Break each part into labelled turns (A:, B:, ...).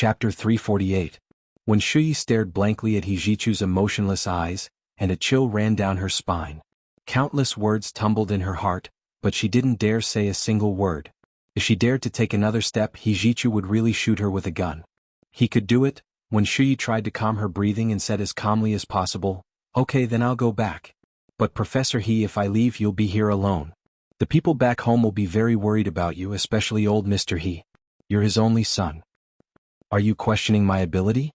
A: Chapter 348. When Shui stared blankly at Hijichu's emotionless eyes, and a chill ran down her spine. Countless words tumbled in her heart, but she didn't dare say a single word. If she dared to take another step, Hijichu would really shoot her with a gun. He could do it. When Shui tried to calm her breathing and said as calmly as possible, "Okay, then I'll go back. But Professor He, if I leave you'll be here alone. The people back home will be very worried about you, especially old Mr. He. You're his only son. Are you questioning my ability?"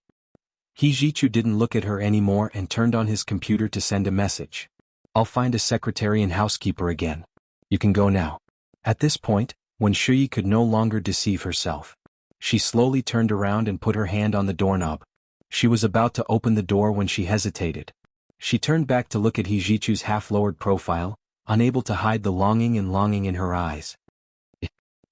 A: Hijichu didn't look at her anymore and turned on his computer to send a message. "I'll find a secretary and housekeeper again. You can go now." At this point, when Shui could no longer deceive herself, she slowly turned around and put her hand on the doorknob. She was about to open the door when she hesitated. She turned back to look at Hijichu's half-lowered profile, unable to hide the longing in her eyes.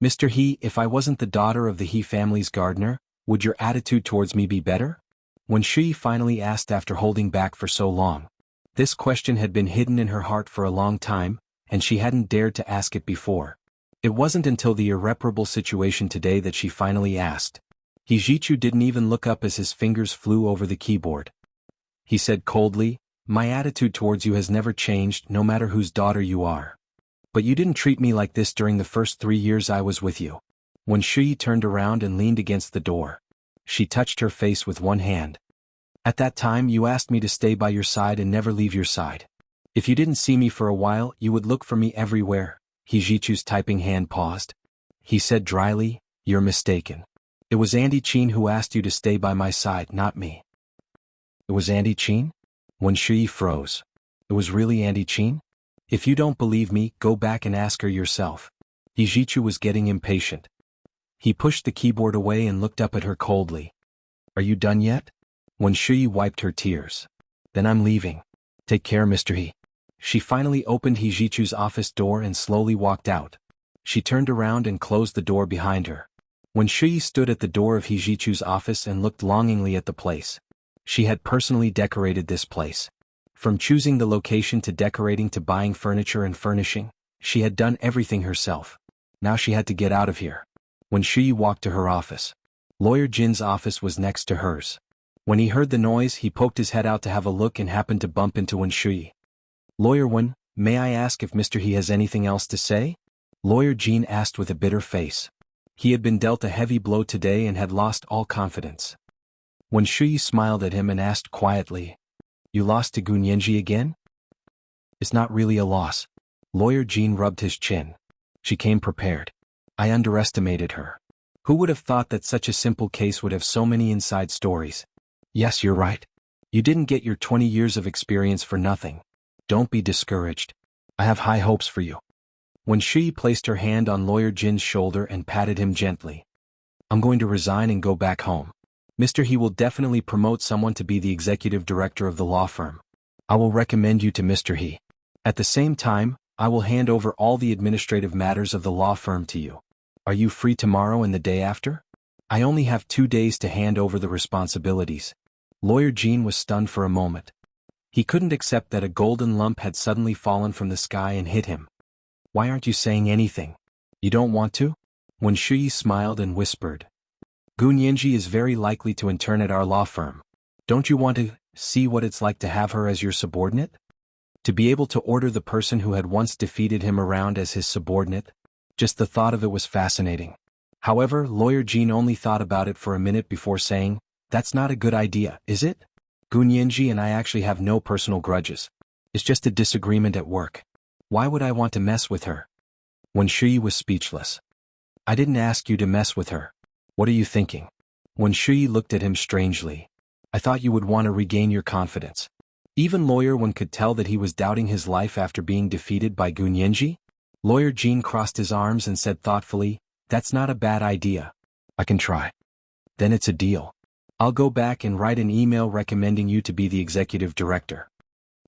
A: "Mr. He, if I wasn't the daughter of the He family's gardener, would your attitude towards me be better?" When Shui finally asked after holding back for so long. This question had been hidden in her heart for a long time, and she hadn't dared to ask it before. It wasn't until the irreparable situation today that she finally asked. Hijichu didn't even look up as his fingers flew over the keyboard. He said coldly, "My attitude towards you has never changed, no matter whose daughter you are. But you didn't treat me like this during the first 3 years I was with you." When Shui turned around and leaned against the door, she touched her face with one hand. "At that time you asked me to stay by your side and never leave your side. If you didn't see me for a while, you would look for me everywhere." Hijichu's typing hand paused. He said dryly, "You're mistaken. It was Auntie Chin who asked you to stay by my side, not me." "It was Auntie Chin?" When Shui froze. "It was really Auntie Chin? If you don't believe me, go back and ask her yourself." Hijichu was getting impatient. He pushed the keyboard away and looked up at her coldly. "Are you done yet?" When Shui wiped her tears. "Then I'm leaving. Take care, Mr. He." She finally opened Hijichu's office door and slowly walked out. She turned around and closed the door behind her. When Shui stood at the door of Hijichu's office and looked longingly at the place. She had personally decorated this place. From choosing the location to decorating to buying furniture and furnishing, she had done everything herself. Now she had to get out of here. When Shui walked to her office, Lawyer Jin's office was next to hers. When he heard the noise, he poked his head out to have a look and happened to bump into Wen Shui. "Lawyer Wen, may I ask if Mr. He has anything else to say?" Lawyer Jin asked with a bitter face. He had been dealt a heavy blow today and had lost all confidence. When Shui smiled at him and asked quietly, "You lost to Gunyenji again?" "It's not really a loss." Lawyer Jin rubbed his chin. "She came prepared. I underestimated her. Who would have thought that such a simple case would have so many inside stories?" "Yes, you're right. You didn't get your 20 years of experience for nothing. Don't be discouraged. I have high hopes for you." When Shui placed her hand on Lawyer Jin's shoulder and patted him gently. "I'm going to resign and go back home. Mr. He will definitely promote someone to be the executive director of the law firm. I will recommend you to Mr. He. At the same time, I will hand over all the administrative matters of the law firm to you. Are you free tomorrow and the day after?" "I only have 2 days to hand over the responsibilities." Lawyer Jin was stunned for a moment. He couldn't accept that a golden lump had suddenly fallen from the sky and hit him. "Why aren't you saying anything? You don't want to?" When Shui smiled and whispered, "Gunyenji is very likely to intern at our law firm. Don't you want to see what it's like to have her as your subordinate? To be able to order the person who had once defeated him around as his subordinate?" Just the thought of it was fascinating. However, Lawyer Jin only thought about it for a minute before saying, "That's not a good idea, is it? Gunyenji and I actually have no personal grudges. It's just a disagreement at work. Why would I want to mess with her?" When Shui was speechless. "I didn't ask you to mess with her. What are you thinking?" When Shui looked at him strangely. "I thought you would want to regain your confidence." Even Lawyer Wen could tell that he was doubting his life after being defeated by Gunyenji. Lawyer Jin crossed his arms and said thoughtfully, "That's not a bad idea. I can try." "Then it's a deal. I'll go back and write an email recommending you to be the executive director."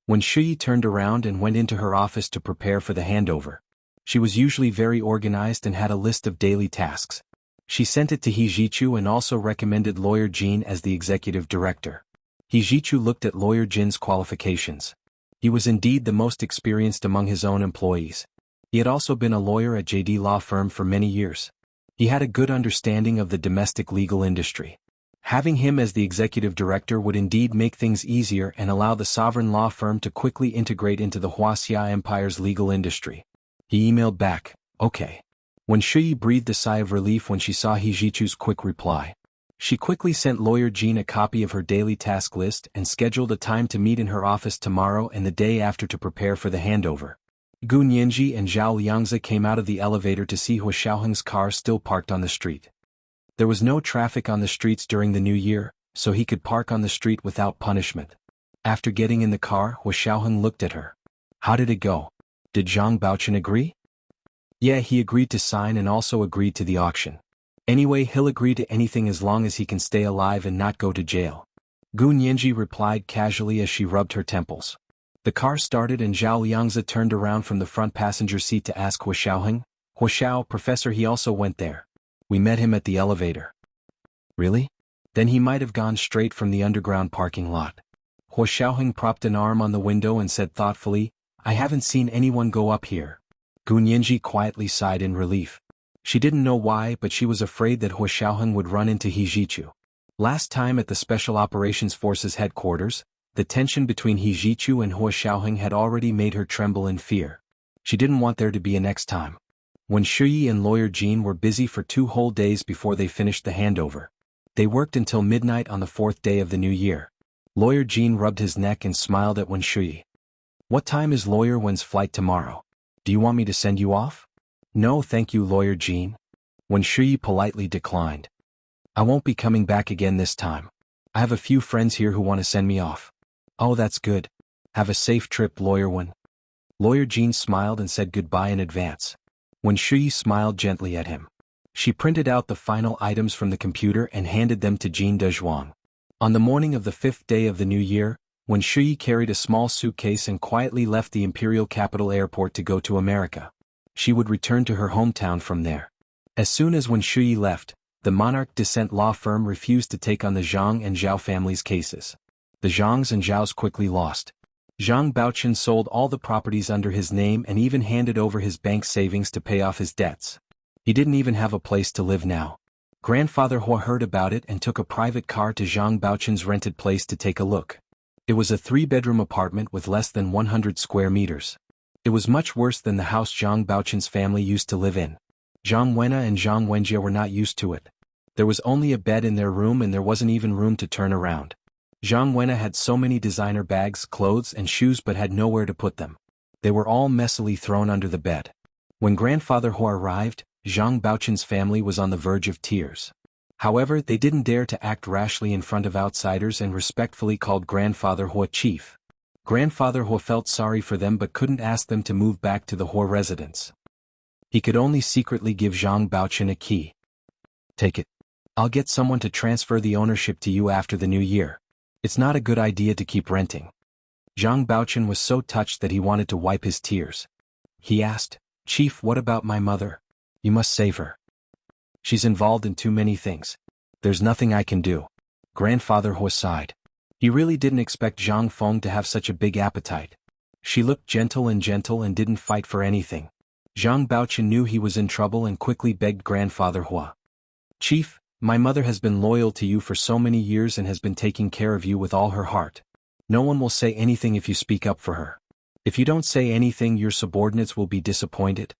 A: When Shui turned around and went into her office to prepare for the handover, she was usually very organized and had a list of daily tasks. She sent it to Hijichu and also recommended Lawyer Jin as the executive director. Hijichu looked at Lawyer Jin's qualifications. He was indeed the most experienced among his own employees. He had also been a lawyer at JD Law Firm for many years. He had a good understanding of the domestic legal industry. Having him as the executive director would indeed make things easier and allow the sovereign law firm to quickly integrate into the Wuxia Empire's legal industry. He emailed back, "Okay." Wen Shuyi breathed a sigh of relief when she saw He Jichu's quick reply. She quickly sent Lawyer Jean a copy of her daily task list and scheduled a time to meet in her office tomorrow and the day after to prepare for the handover. Gu Nianji and Zhao Liangzi came out of the elevator to see Hua Xiaoheng's car still parked on the street. There was no traffic on the streets during the new year, so he could park on the street without punishment. After getting in the car, Hua Xiaoheng looked at her. "How did it go? Did Zhang Baochen agree?" "Yeah, he agreed to sign and also agreed to the auction. Anyway, he'll agree to anything as long as he can stay alive and not go to jail." Gu Nianji replied casually as she rubbed her temples. The car started and Zhao Liangzi turned around from the front passenger seat to ask Hua Xiaoheng, "Hua Xiao, Professor, he also went there. We met him at the elevator." "Really? Then he might have gone straight from the underground parking lot." Hua Xiaoheng propped an arm on the window and said thoughtfully, "I haven't seen anyone go up here." Gu Nianji quietly sighed in relief. She didn't know why, but she was afraid that Hua Xiaoheng would run into He Jichu. Last time at the Special Operations Forces headquarters, the tension between He Jichu and Hua Xiaoheng had already made her tremble in fear. She didn't want there to be a next time. When Shuyi and Lawyer Jean were busy for 2 whole days before they finished the handover. They worked until midnight on the 4th day of the new year. Lawyer Jean rubbed his neck and smiled at Wen Shuyi. "What time is Lawyer Wen's flight tomorrow? Do you want me to send you off?" "No thank you, Lawyer Jean." Wen Shuyi politely declined. "I won't be coming back again this time. I have a few friends here who want to send me off." "Oh, that's good. Have a safe trip, Lawyer Wen." Lawyer Jean smiled and said goodbye in advance. Wen Shuyi smiled gently at him. She printed out the final items from the computer and handed them to Jean Dezhuang. On the morning of the 5th day of the new year, Wen Shuyi carried a small suitcase and quietly left the imperial capital airport to go to America. She would return to her hometown from there. As soon as Wen Shuyi left, the monarch descent law firm refused to take on the Zhang and Zhao families' cases. The Zhangs and Zhaos quickly lost. Zhang Baochen sold all the properties under his name and even handed over his bank savings to pay off his debts. He didn't even have a place to live now. Grandfather Hua heard about it and took a private car to Zhang Baochen's rented place to take a look. It was a 3-bedroom apartment with less than 100 square meters. It was much worse than the house Zhang Baochen's family used to live in. Zhang Wenna and Zhang Wenjie were not used to it. There was only a bed in their room and there wasn't even room to turn around. Zhang Wenna had so many designer bags, clothes and shoes but had nowhere to put them. They were all messily thrown under the bed. When Grandfather Hua arrived, Zhang Baochen's family was on the verge of tears. However, they didn't dare to act rashly in front of outsiders and respectfully called Grandfather Hua Chief. Grandfather Hua felt sorry for them but couldn't ask them to move back to the Hua residence. He could only secretly give Zhang Baochen a key. "Take it. I'll get someone to transfer the ownership to you after the new year. It's not a good idea to keep renting." Zhang Baochen was so touched that he wanted to wipe his tears. He asked, "Chief, what about my mother? You must save her. She's involved in too many things. There's nothing I can do." Grandfather Hua sighed. He really didn't expect Zhang Feng to have such a big appetite. She looked gentle and didn't fight for anything. Zhang Baochen knew he was in trouble and quickly begged Grandfather Hua. "Chief, my mother has been loyal to you for so many years and has been taking care of you with all her heart. No one will say anything if you speak up for her. If you don't say anything, your subordinates will be disappointed."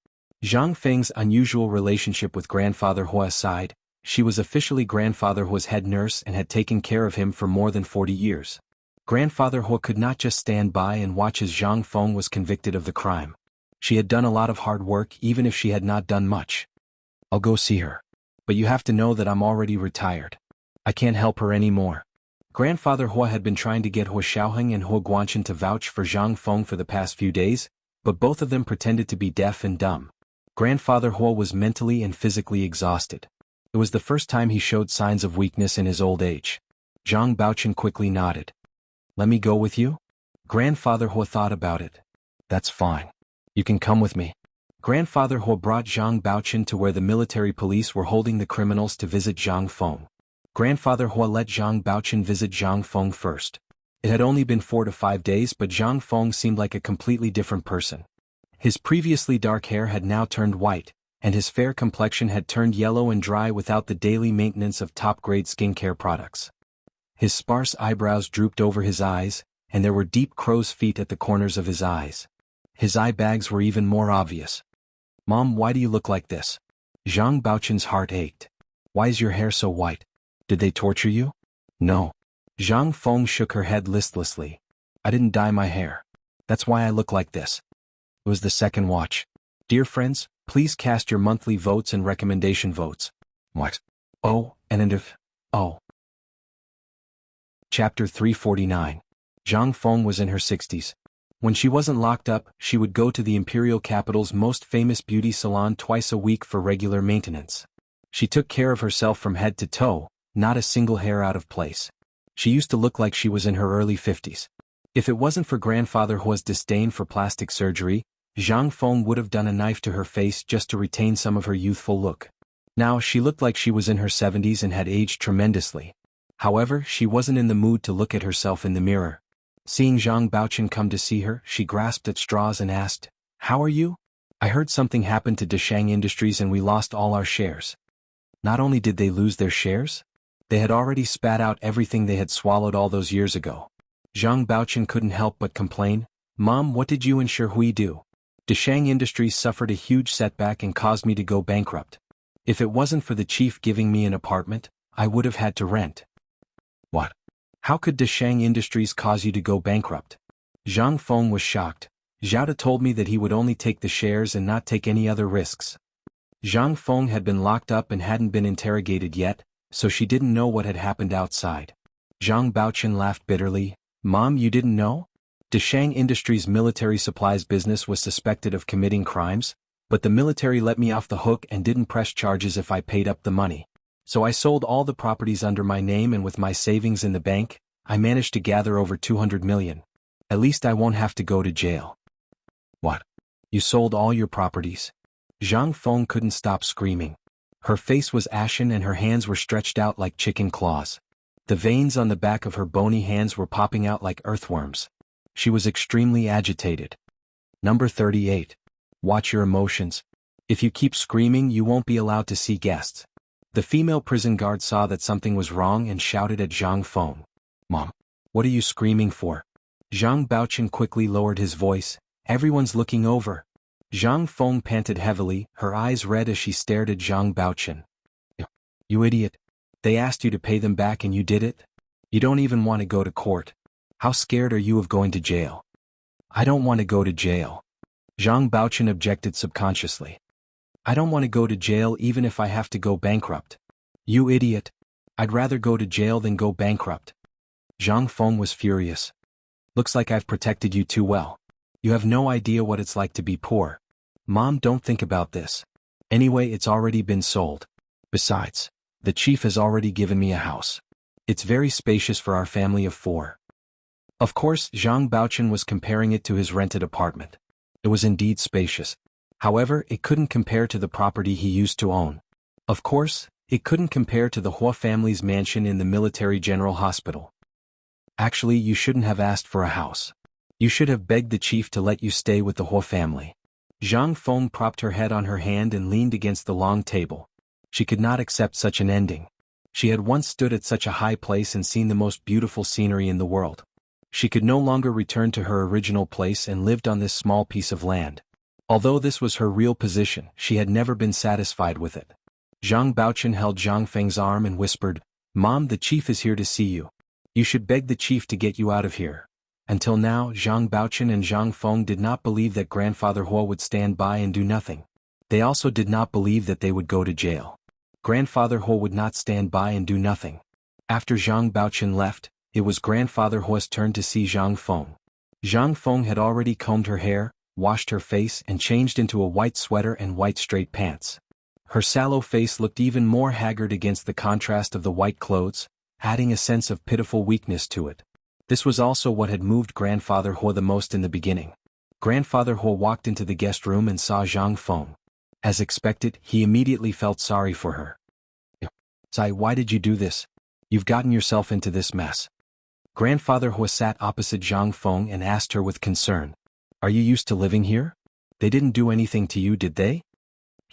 A: Zhang Feng's unusual relationship with Grandfather Hua aside, she was officially Grandfather Hua's head nurse and had taken care of him for more than 40 years. Grandfather Hua could not just stand by and watch as Zhang Feng was convicted of the crime. She had done a lot of hard work even if she had not done much. "I'll go see her. But you have to know that I'm already retired. I can't help her anymore." Grandfather Hua had been trying to get Hua Xiaoheng and Hua Guanchen to vouch for Zhang Feng for the past few days, but both of them pretended to be deaf and dumb. Grandfather Hua was mentally and physically exhausted. It was the first time he showed signs of weakness in his old age. Zhang Baochen quickly nodded. "Let me go with you?" Grandfather Hua thought about it. "That's fine. You can come with me." Grandfather Hua brought Zhang Baochen to where the military police were holding the criminals to visit Zhang Feng. Grandfather Hua let Zhang Baochen visit Zhang Feng first. It had only been 4 to 5 days but Zhang Feng seemed like a completely different person. His previously dark hair had now turned white, and his fair complexion had turned yellow and dry without the daily maintenance of top-grade skincare products. His sparse eyebrows drooped over his eyes, and there were deep crow's feet at the corners of his eyes. His eye bags were even more obvious. "Mom, why do you look like this?" Zhang Baochun's heart ached. "Why is your hair so white? Did they torture you?" "No." Zhang Feng shook her head listlessly. "I didn't dye my hair. That's why I look like this." It was the second watch. "Dear friends, please cast your monthly votes and recommendation votes." What? Oh, and if... Oh. Chapter 349. Zhang Feng was in her 60s. When she wasn't locked up, she would go to the imperial capital's most famous beauty salon twice a week for regular maintenance. She took care of herself from head to toe, not a single hair out of place. She used to look like she was in her early 50s. If it wasn't for grandfather Hua's disdain for plastic surgery, Zhang Feng would have done a knife to her face just to retain some of her youthful look. Now she looked like she was in her 70s and had aged tremendously. However, she wasn't in the mood to look at herself in the mirror. Seeing Zhang Baochun come to see her, she grasped at straws and asked, "How are you? I heard something happened to Deshang Industries and we lost all our shares." Not only did they lose their shares, they had already spat out everything they had swallowed all those years ago. Zhang Baochun couldn't help but complain, "Mom, what did you and Hui do? Deshang Industries suffered a huge setback and caused me to go bankrupt. If it wasn't for the chief giving me an apartment, I would have had to rent." "What? How could Deshang Industries cause you to go bankrupt?" Zhang Feng was shocked. "Zhao told me that he would only take the shares and not take any other risks." Zhang Feng had been locked up and hadn't been interrogated yet, so she didn't know what had happened outside. Zhang Baochun laughed bitterly. "Mom, you didn't know? Deshang Industries' military supplies business was suspected of committing crimes, but the military let me off the hook and didn't press charges if I paid up the money. So I sold all the properties under my name, and with my savings in the bank, I managed to gather over 200 million. At least I won't have to go to jail." "What? You sold all your properties?" Zhang Feng couldn't stop screaming. Her face was ashen and her hands were stretched out like chicken claws. The veins on the back of her bony hands were popping out like earthworms. She was extremely agitated. Number 38. Watch your emotions. If you keep screaming, you won't be allowed to see guests. The female prison guard saw that something was wrong and shouted at Zhang Feng. "Mom, what are you screaming for?" Zhang Baochun quickly lowered his voice. "Everyone's looking over." Zhang Feng panted heavily, her eyes red as she stared at Zhang Baochun. "You idiot. They asked you to pay them back and you did it? You don't even want to go to court. How scared are you of going to jail?" "I don't want to go to jail." Zhang Baochun objected subconsciously. "I don't want to go to jail even if I have to go bankrupt." "You idiot. I'd rather go to jail than go bankrupt." Zhang Feng was furious. "Looks like I've protected you too well. You have no idea what it's like to be poor." "Mom, don't think about this. Anyway, it's already been sold. Besides, the chief has already given me a house. It's very spacious for our family of 4. Of course, Zhang Baochun was comparing it to his rented apartment. It was indeed spacious. However, it couldn't compare to the property he used to own. Of course, it couldn't compare to the Hua family's mansion in the military general hospital. Actually, you shouldn't have asked for a house. You should have begged the chief to let you stay with the Hua family. Zhang Feng propped her head on her hand and leaned against the long table. She could not accept such an ending. She had once stood at such a high place and seen the most beautiful scenery in the world. She could no longer return to her original place and lived on this small piece of land. Although this was her real position, she had never been satisfied with it. Zhang Baochun held Zhang Feng's arm and whispered, "Mom, the chief is here to see you. You should beg the chief to get you out of here." Until now, Zhang Baochun and Zhang Feng did not believe that Grandfather Hua would stand by and do nothing. They also did not believe that they would go to jail. Grandfather Hua would not stand by and do nothing. After Zhang Baochun left, it was Grandfather Hua's turn to see Zhang Feng. Zhang Feng had already combed her hair, washed her face and changed into a white sweater and white straight pants. Her sallow face looked even more haggard against the contrast of the white clothes, adding a sense of pitiful weakness to it. This was also what had moved Grandfather Hua the most in the beginning. Grandfather Hua walked into the guest room and saw Zhang Feng. As expected, he immediately felt sorry for her. "Sai, why did you do this? You've gotten yourself into this mess." Grandfather Hua sat opposite Zhang Feng and asked her with concern. "Are you used to living here? They didn't do anything to you, did they?"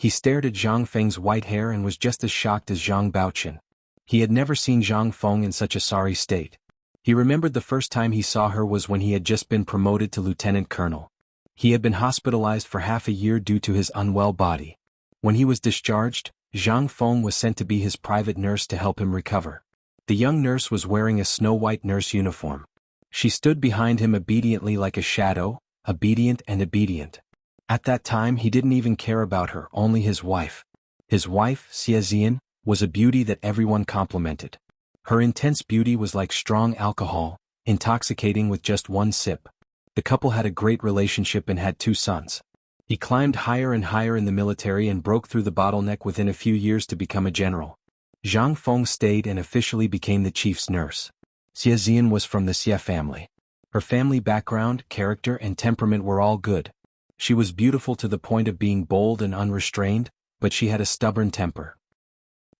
A: He stared at Zhang Feng's white hair and was just as shocked as Zhang Baochen. He had never seen Zhang Feng in such a sorry state. He remembered the first time he saw her was when he had just been promoted to lieutenant colonel. He had been hospitalized for half a year due to his unwell body. When he was discharged, Zhang Feng was sent to be his private nurse to help him recover. The young nurse was wearing a snow-white nurse uniform. She stood behind him obediently like a shadow, obedient and obedient. At that time he didn't even care about her, only his wife. His wife, Xie Zian, was a beauty that everyone complimented. Her intense beauty was like strong alcohol, intoxicating with just one sip. The couple had a great relationship and had 2 sons. He climbed higher and higher in the military and broke through the bottleneck within a few years to become a general. Zhang Feng stayed and officially became the chief's nurse. Xie Zian was from the Xie family. Her family background, character and temperament were all good. She was beautiful to the point of being bold and unrestrained, but she had a stubborn temper.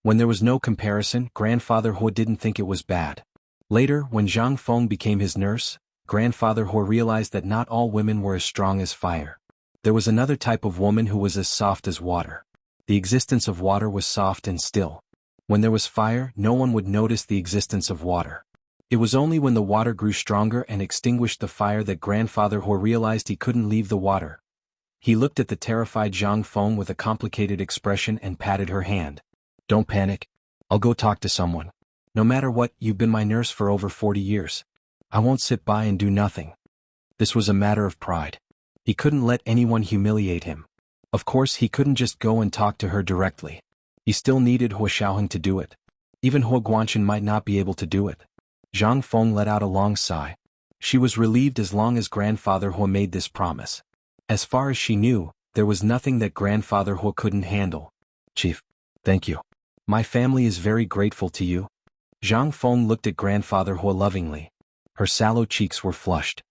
A: When there was no comparison, Grandfather He didn't think it was bad. Later, when Zhang Feng became his nurse, Grandfather He realized that not all women were as strong as fire. There was another type of woman who was as soft as water. The existence of water was soft and still. When there was fire, no one would notice the existence of water. It was only when the water grew stronger and extinguished the fire that Grandfather He realized he couldn't leave the water. He looked at the terrified Zhang Feng with a complicated expression and patted her hand. "Don't panic. I'll go talk to someone. No matter what, you've been my nurse for over 40 years. I won't sit by and do nothing." This was a matter of pride. He couldn't let anyone humiliate him. Of course, he couldn't just go and talk to her directly. He still needed He Xiaoheng to do it. Even He Guanchen might not be able to do it. Zhang Feng let out a long sigh. She was relieved as long as Grandfather He made this promise. As far as she knew, there was nothing that Grandfather He couldn't handle. "Chief, thank you. My family is very grateful to you." Zhang Feng looked at Grandfather He lovingly. Her sallow cheeks were flushed.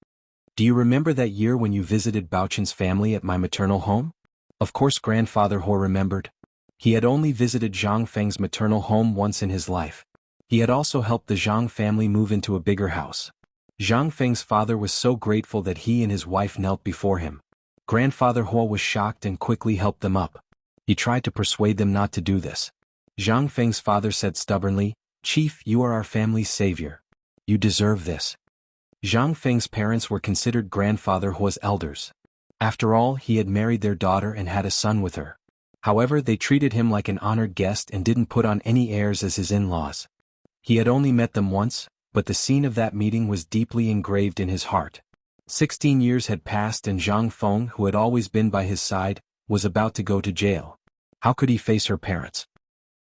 A: "Do you remember that year when you visited Baochen's family at my maternal home?" Of course Grandfather He remembered. He had only visited Zhang Feng's maternal home once in his life. He had also helped the Zhang family move into a bigger house. Zhang Feng's father was so grateful that he and his wife knelt before him. Grandfather He was shocked and quickly helped them up. He tried to persuade them not to do this. Zhang Feng's father said stubbornly, "Chief, you are our family's savior. You deserve this." Zhang Feng's parents were considered Grandfather He's elders. After all, he had married their daughter and had a son with her. However, they treated him like an honored guest and didn't put on any airs as his in-laws. He had only met them once, but the scene of that meeting was deeply engraved in his heart. 16 years had passed and Zhang Feng, who had always been by his side, was about to go to jail. How could he face her parents?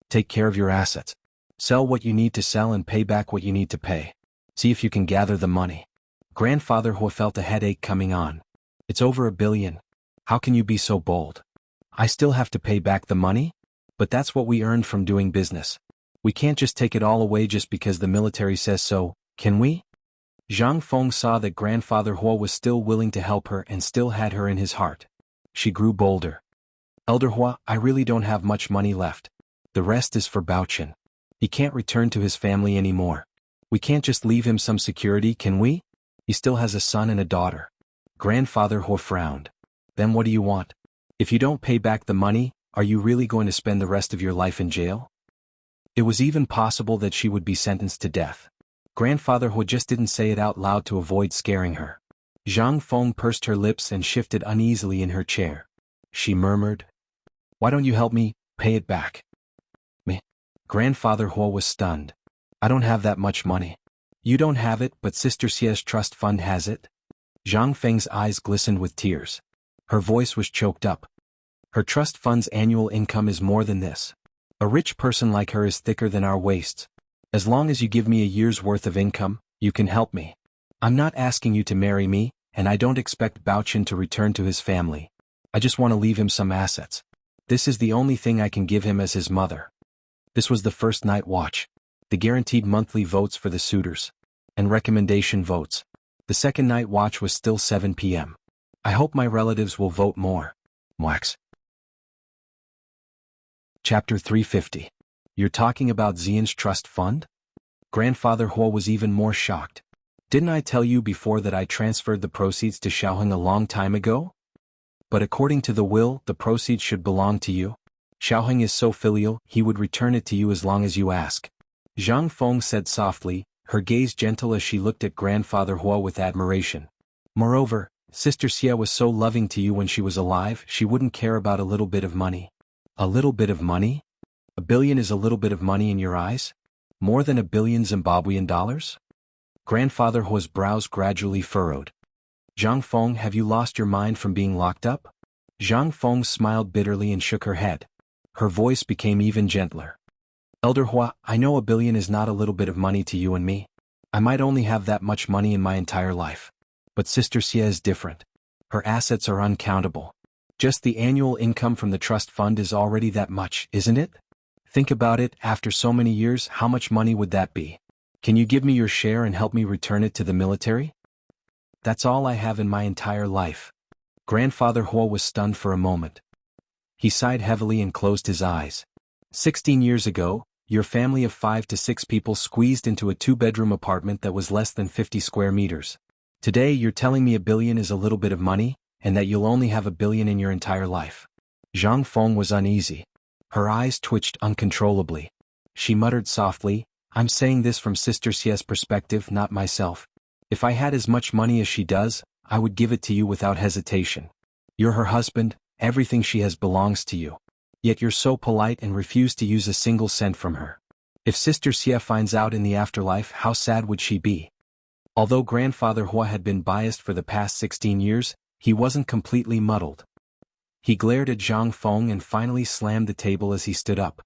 A: "Take care of your assets. Sell what you need to sell and pay back what you need to pay. See if you can gather the money." Grandfather He felt a headache coming on. "It's over $1 billion. How can you be so bold? I still have to pay back the money? But that's what we earned from doing business. We can't just take it all away just because the military says so, can we?" Zhang Feng saw that Grandfather He was still willing to help her and still had her in his heart. She grew bolder. "Elder He, I really don't have much money left. The rest is for Baochen. He can't return to his family anymore. We can't just leave him some security, can we? He still has a son and a daughter." Grandfather He frowned. "Then what do you want? If you don't pay back the money, are you really going to spend the rest of your life in jail?" It was even possible that she would be sentenced to death. Grandfather He just didn't say it out loud to avoid scaring her. Zhang Feng pursed her lips and shifted uneasily in her chair. She murmured, "Why don't you help me pay it back?" "Me?" Grandfather He was stunned. "I don't have that much money." "You don't have it, but Sister Xie's trust fund has it." Zhang Feng's eyes glistened with tears. Her voice was choked up. "Her trust fund's annual income is more than this. A rich person like her is thicker than our waists. As long as you give me a year's worth of income, you can help me. I'm not asking you to marry me, and I don't expect Baochen to return to his family. I just want to leave him some assets. This is the only thing I can give him as his mother." This was the first night watch. The guaranteed monthly votes for the suitors. And recommendation votes. The second night watch was still 7 p.m. "I hope my relatives will vote more." Wax. Chapter 350. "You're talking about Xian's trust fund?" Grandfather He was even more shocked. "Didn't I tell you before that I transferred the proceeds to Xiaoheng a long time ago? But according to the will, the proceeds should belong to you." Xiaoheng is so filial, he would return it to you as long as you ask. Zhang Feng said softly, her gaze gentle as she looked at grandfather Hua with admiration. Moreover, Sister Xie was so loving to you when she was alive, she wouldn't care about a little bit of money. A little bit of money? $1 billion is a little bit of money in your eyes? More than $1 billion Zimbabwean dollars? Grandfather Hua's brows gradually furrowed. Zhang Feng, have you lost your mind from being locked up? Zhang Feng smiled bitterly and shook her head. Her voice became even gentler. Elder Hua, I know $1 billion is not a little bit of money to you and me. I might only have that much money in my entire life. But Sister Xie is different. Her assets are uncountable. Just the annual income from the trust fund is already that much, isn't it? Think about it, after so many years, how much money would that be? Can you give me your share and help me return it to the military? That's all I have in my entire life. Grandfather Hua was stunned for a moment. He sighed heavily and closed his eyes. 16 years ago, your family of 5 to 6 people squeezed into a 2-bedroom apartment that was less than 50 square meters. Today you're telling me $1 billion is a little bit of money, and that you'll only have $1 billion in your entire life. Zhang Feng was uneasy. Her eyes twitched uncontrollably. She muttered softly, I'm saying this from Sister Xie's perspective, not myself. If I had as much money as she does, I would give it to you without hesitation. You're her husband, everything she has belongs to you. Yet you're so polite and refuse to use a single cent from her. If Sister Xie finds out in the afterlife, how sad would she be? Although Grandfather Hua had been biased for the past 16 years, he wasn't completely muddled. He glared at Zhang Feng and finally slammed the table as he stood up.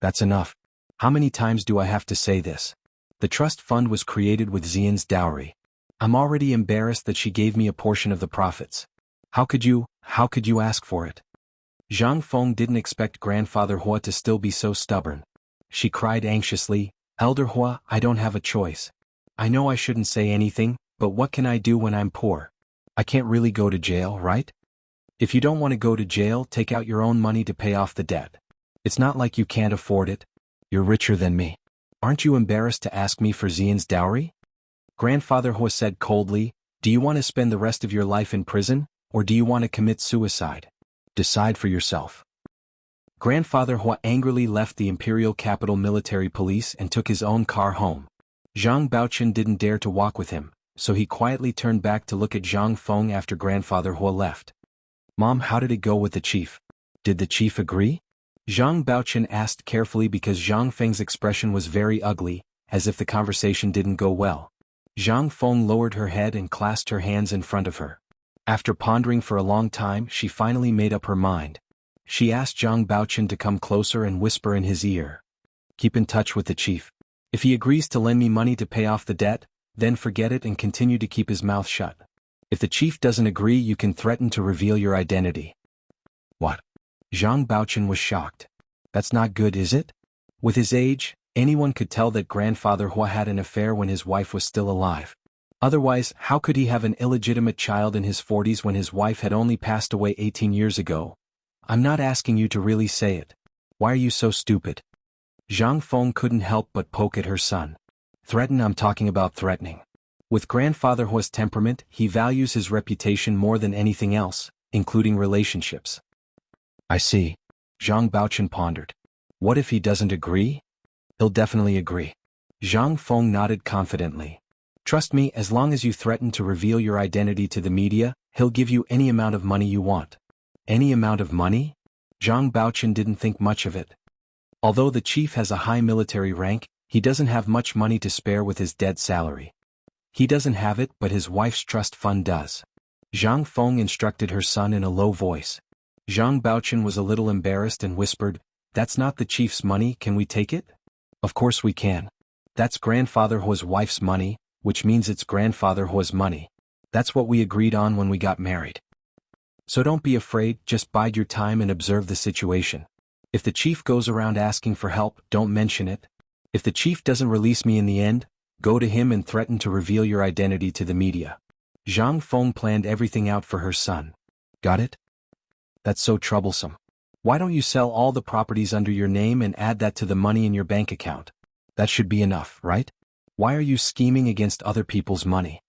A: That's enough. How many times do I have to say this? The trust fund was created with Xian's dowry. I'm already embarrassed that she gave me a portion of the profits. How could you ask for it? Zhang Feng didn't expect Grandfather Hua to still be so stubborn. She cried anxiously, Elder Hua, I don't have a choice. I know I shouldn't say anything, but what can I do when I'm poor? I can't really go to jail, right? If you don't want to go to jail, take out your own money to pay off the debt. It's not like you can't afford it. You're richer than me. Aren't you embarrassed to ask me for Xian's dowry? Grandfather Hua said coldly, do you want to spend the rest of your life in prison, or do you want to commit suicide? Decide for yourself. Grandfather Hua angrily left the Imperial Capital Military Police and took his own car home. Zhang Baochen didn't dare to walk with him, so he quietly turned back to look at Zhang Feng after Grandfather Hua left. Mom, how did it go with the chief? Did the chief agree? Zhang Baochen asked carefully because Zhang Feng's expression was very ugly, as if the conversation didn't go well. Zhang Feng lowered her head and clasped her hands in front of her. After pondering for a long time, she finally made up her mind. She asked Zhang Baochen to come closer and whisper in his ear. Keep in touch with the chief. If he agrees to lend me money to pay off the debt, then forget it and continue to keep his mouth shut. If the chief doesn't agree, you can threaten to reveal your identity. What? Zhang Baochen was shocked. That's not good, is it? With his age, anyone could tell that Grandfather Hua had an affair when his wife was still alive. Otherwise, how could he have an illegitimate child in his 40s when his wife had only passed away 18 years ago? I'm not asking you to really say it. Why are you so stupid? Zhang Feng couldn't help but poke at her son. Threaten? I'm talking about threatening. With Grandfather Hua's temperament, he values his reputation more than anything else, including relationships. I see. Zhang Baochen pondered. What if he doesn't agree? He'll definitely agree. Zhang Feng nodded confidently. Trust me, as long as you threaten to reveal your identity to the media, he'll give you any amount of money you want. Any amount of money? Zhang Baochen didn't think much of it. Although the chief has a high military rank, he doesn't have much money to spare with his dead salary. He doesn't have it, but his wife's trust fund does. Zhang Feng instructed her son in a low voice. Zhang Baochen was a little embarrassed and whispered, That's not the chief's money, can we take it? Of course we can. That's Grandfather Hua's wife's money, which means it's Grandfather Hua's money. That's what we agreed on when we got married. So don't be afraid, just bide your time and observe the situation. If the chief goes around asking for help, don't mention it. If the chief doesn't release me in the end, go to him and threaten to reveal your identity to the media. Zhang Feng planned everything out for her son. Got it? That's so troublesome. Why don't you sell all the properties under your name and add that to the money in your bank account? That should be enough, right? Why are you scheming against other people's money?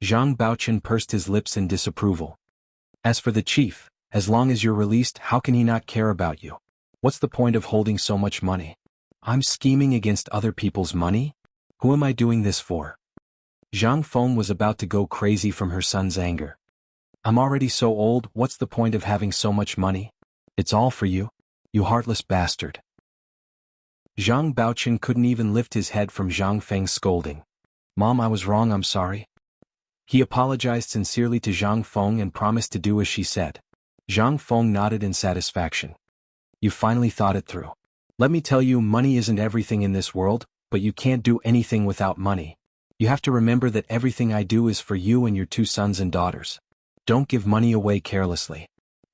A: Zhang Baochen pursed his lips in disapproval. As for the chief, as long as you're released, how can he not care about you? What's the point of holding so much money? I'm scheming against other people's money? Who am I doing this for? Zhang Feng was about to go crazy from her son's anger. I'm already so old, what's the point of having so much money? It's all for you, you heartless bastard. Zhang Baochen couldn't even lift his head from Zhang Feng's scolding. Mom, I was wrong, I'm sorry. He apologized sincerely to Zhang Feng and promised to do as she said. Zhang Feng nodded in satisfaction. You finally thought it through. Let me tell you, money isn't everything in this world, but you can't do anything without money. You have to remember that everything I do is for you and your 2 sons and daughters. Don't give money away carelessly.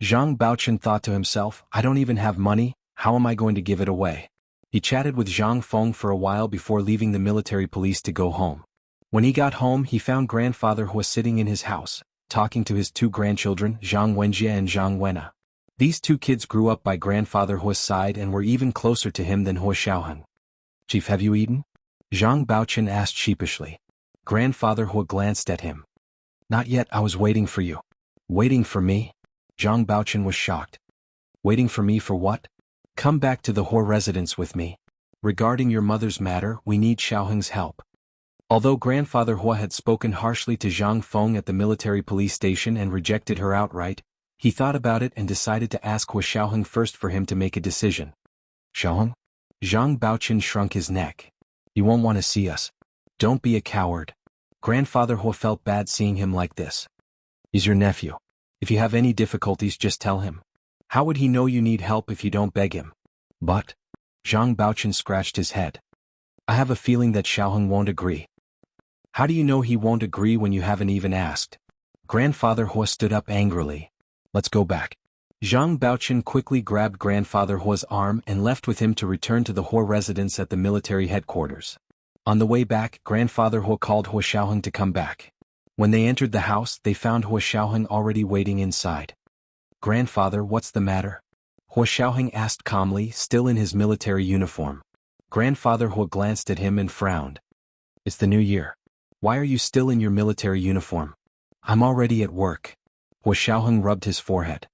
A: Zhang Baochen thought to himself, I don't even have money, how am I going to give it away? He chatted with Zhang Feng for a while before leaving the military police to go home. When he got home, he found grandfather Hua sitting in his house, talking to his 2 grandchildren, Zhang Wenjie and Zhang Wenna. These 2 kids grew up by grandfather Hua's side and were even closer to him than Hua Xiaoheng. Chief, have you eaten? Zhang Baochen asked sheepishly. Grandfather Hua glanced at him. Not yet, I was waiting for you. Waiting for me? Zhang Baochen was shocked. Waiting for me for what? Come back to the Hua residence with me. Regarding your mother's matter, we need Xiaoheng's help. Although grandfather Hua had spoken harshly to Zhang Feng at the military police station and rejected her outright, he thought about it and decided to ask Hua Xiaoheng first for him to make a decision. Xiaoheng? Zhang Baochen shrunk his neck. You won't want to see us. Don't be a coward. Grandfather Hua felt bad seeing him like this. He's your nephew. If you have any difficulties, just tell him. How would he know you need help if you don't beg him? But? Zhang Baochen scratched his head. I have a feeling that Xiaoheng won't agree. How do you know he won't agree when you haven't even asked? Grandfather Hua stood up angrily. Let's go back. Zhang Baochen quickly grabbed grandfather Hua's arm and left with him to return to the Hua residence at the military headquarters. On the way back, grandfather Hua called Hua Xiaoheng to come back. When they entered the house, they found Hua Xiaoheng already waiting inside. Grandfather, what's the matter? Hua Xiaoheng asked calmly, still in his military uniform. Grandfather Hua glanced at him and frowned. It's the new year. Why are you still in your military uniform? I'm already at work. Hua Xiaoheng rubbed his forehead.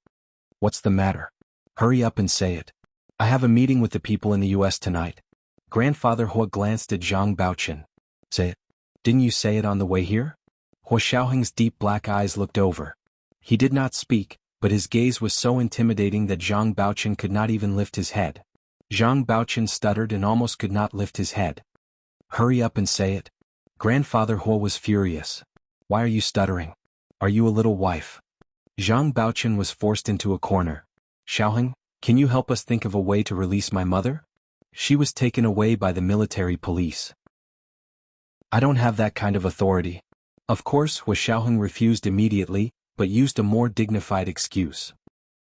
A: What's the matter? Hurry up and say it. I have a meeting with the people in the US tonight. Grandfather Hua glanced at Zhang Baochen. Say it. Didn't you say it on the way here? Hua Xiaoheng's deep black eyes looked over. He did not speak, but his gaze was so intimidating that Zhang Baochen could not even lift his head. Zhang Baochen stuttered and almost could not lift his head. Hurry up and say it. Grandfather Hua was furious. Why are you stuttering? Are you a little wife? Zhang Baochen was forced into a corner. Xiaoheng, can you help us think of a way to release my mother? She was taken away by the military police. I don't have that kind of authority. Of course, Hua Xiaoheng refused immediately, but used a more dignified excuse.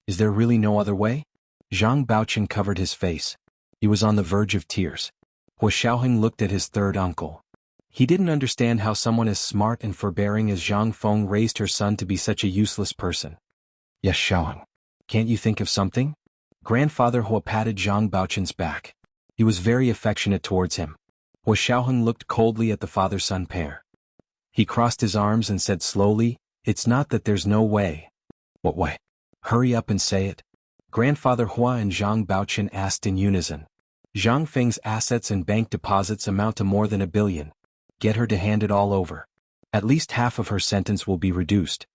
A: Is there really no other way? Zhang Baochen covered his face. He was on the verge of tears. Hua Xiaoheng looked at his third uncle. He didn't understand how someone as smart and forbearing as Zhang Feng raised her son to be such a useless person. Yes, Xiaoheng. Can't you think of something? Grandfather Hua patted Zhang Baochen's back. He was very affectionate towards him. Hua Xiaoheng looked coldly at the father-son pair. He crossed his arms and said slowly, It's not that there's no way. What way? Hurry up and say it. Grandfather Hua and Zhang Baochen asked in unison. Zhang Feng's assets and bank deposits amount to more than $1 billion. Get her to hand it all over. At least half of her sentence will be reduced.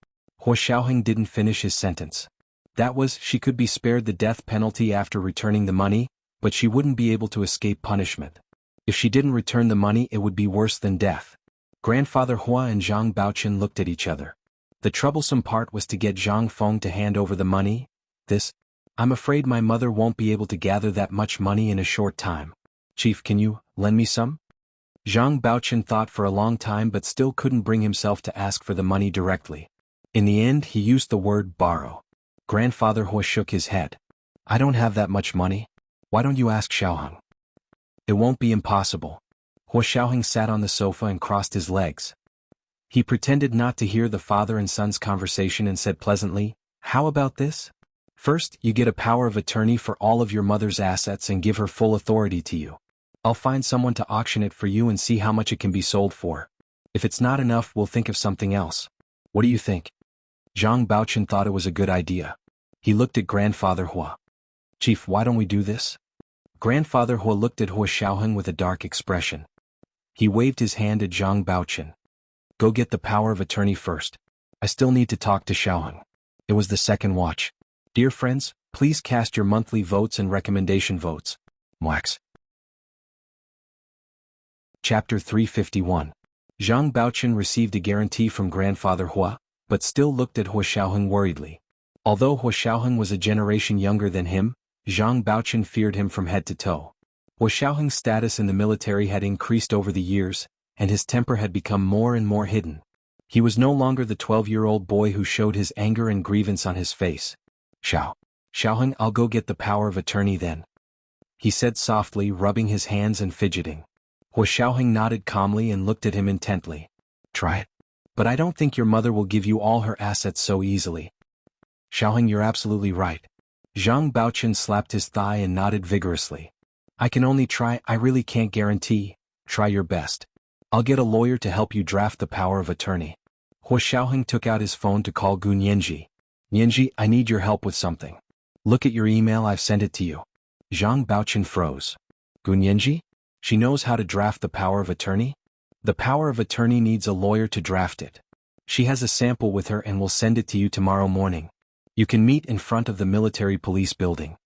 A: Hua Xiaoheng didn't finish his sentence. That was, she could be spared the death penalty after returning the money, but she wouldn't be able to escape punishment. If she didn't return the money, it would be worse than death. Grandfather Hua and Zhang Baochen looked at each other. The troublesome part was to get Zhang Feng to hand over the money. I'm afraid my mother won't be able to gather that much money in a short time. Chief, can you lend me some? Zhang Baochen thought for a long time but still couldn't bring himself to ask for the money directly. In the end, he used the word borrow. Grandfather Hua shook his head. I don't have that much money. Why don't you ask Xiaoheng? It won't be impossible. Hua Xiaoheng sat on the sofa and crossed his legs. He pretended not to hear the father and son's conversation and said pleasantly, How about this? First, you get a power of attorney for all of your mother's assets and give her full authority to you. I'll find someone to auction it for you and see how much it can be sold for. If it's not enough, we'll think of something else. What do you think? Zhang Baochen thought it was a good idea. He looked at Grandfather Hua. Chief, why don't we do this? Grandfather Hua looked at Hua Xiaoheng with a dark expression. He waved his hand at Zhang Baochen. Go get the power of attorney first. I still need to talk to Xiaoheng. It was the second watch. Dear friends, please cast your monthly votes and recommendation votes. Wax. Chapter 351. Zhang Baochen received a guarantee from Grandfather Hua, but still looked at Hua Xiaoheng worriedly. Although Hua Xiaoheng was a generation younger than him, Zhang Baochen feared him from head to toe. Hua Xiaoheng's status in the military had increased over the years, and his temper had become more and more hidden. He was no longer the 12-year-old boy who showed his anger and grievance on his face. Xiaoheng, I'll go get the power of attorney then, he said softly, rubbing his hands and fidgeting. Hua Xiaoheng nodded calmly and looked at him intently. Try it. But I don't think your mother will give you all her assets so easily. Xiaoheng, you're absolutely right. Zhang Baochen slapped his thigh and nodded vigorously. I can only try, I really can't guarantee. Try your best. I'll get a lawyer to help you draft the power of attorney. Hua Xiaoheng took out his phone to call Gu Nianji. Nianji, I need your help with something. Look at your email, I've sent it to you. Zhang Baochen froze. Gu Nianji? She knows how to draft the power of attorney? The power of attorney needs a lawyer to draft it. She has a sample with her and will send it to you tomorrow morning. You can meet in front of the military police building.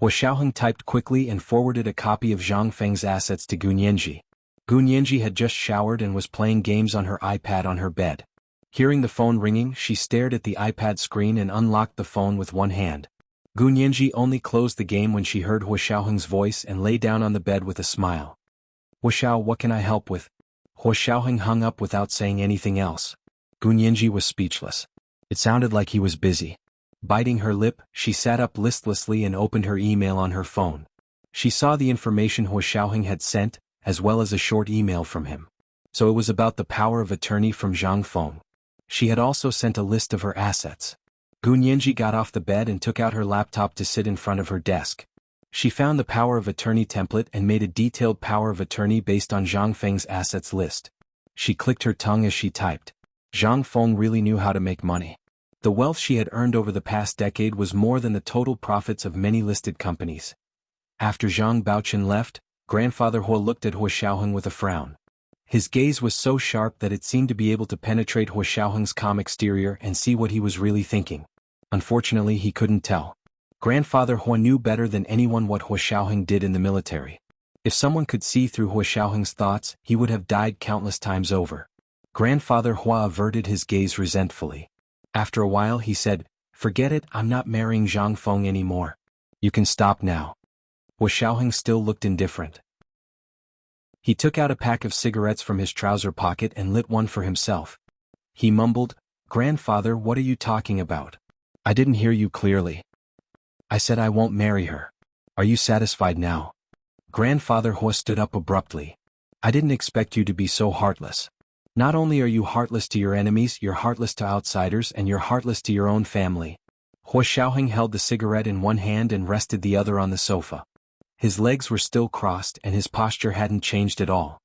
A: Hua Xiaoheng typed quickly and forwarded a copy of Zhang Feng's assets to Gu Nianji. Gu Nianji had just showered and was playing games on her iPad on her bed. Hearing the phone ringing, she stared at the iPad screen and unlocked the phone with one hand. Gu Nianji only closed the game when she heard Hua Xiaoheng's voice and lay down on the bed with a smile. Hua Xiao, what can I help with? Hua Xiaoheng hung up without saying anything else. Gu Nianji was speechless. It sounded like he was busy. Biting her lip, she sat up listlessly and opened her email on her phone. She saw the information Hua Xiaoheng had sent, as well as a short email from him. So it was about the power of attorney from Zhang Feng. She had also sent a list of her assets. Gu Nianji got off the bed and took out her laptop to sit in front of her desk. She found the power of attorney template and made a detailed power of attorney based on Zhang Feng's assets list. She clicked her tongue as she typed. Zhang Feng really knew how to make money. The wealth she had earned over the past decade was more than the total profits of many listed companies. After Zhang Baochen left, Grandfather Hua looked at Hua Xiaoheng with a frown. His gaze was so sharp that it seemed to be able to penetrate Hua Xiaoheng's calm exterior and see what he was really thinking. Unfortunately, he couldn't tell. Grandfather Hua knew better than anyone what Hua Xiaoheng did in the military. If someone could see through Hua Xiaoheng's thoughts, he would have died countless times over. Grandfather Hua averted his gaze resentfully. After a while he said, "Forget it, I'm not marrying Zhang Feng anymore. You can stop now." Hua Xiaoheng still looked indifferent. He took out a pack of cigarettes from his trouser pocket and lit one for himself. He mumbled, "Grandfather, what are you talking about? I didn't hear you clearly." "I said I won't marry her. Are you satisfied now?" Grandfather Hua stood up abruptly. "I didn't expect you to be so heartless. Not only are you heartless to your enemies, you're heartless to outsiders and you're heartless to your own family." Hua Xiaoheng held the cigarette in one hand and rested the other on the sofa. His legs were still crossed and his posture hadn't changed at all.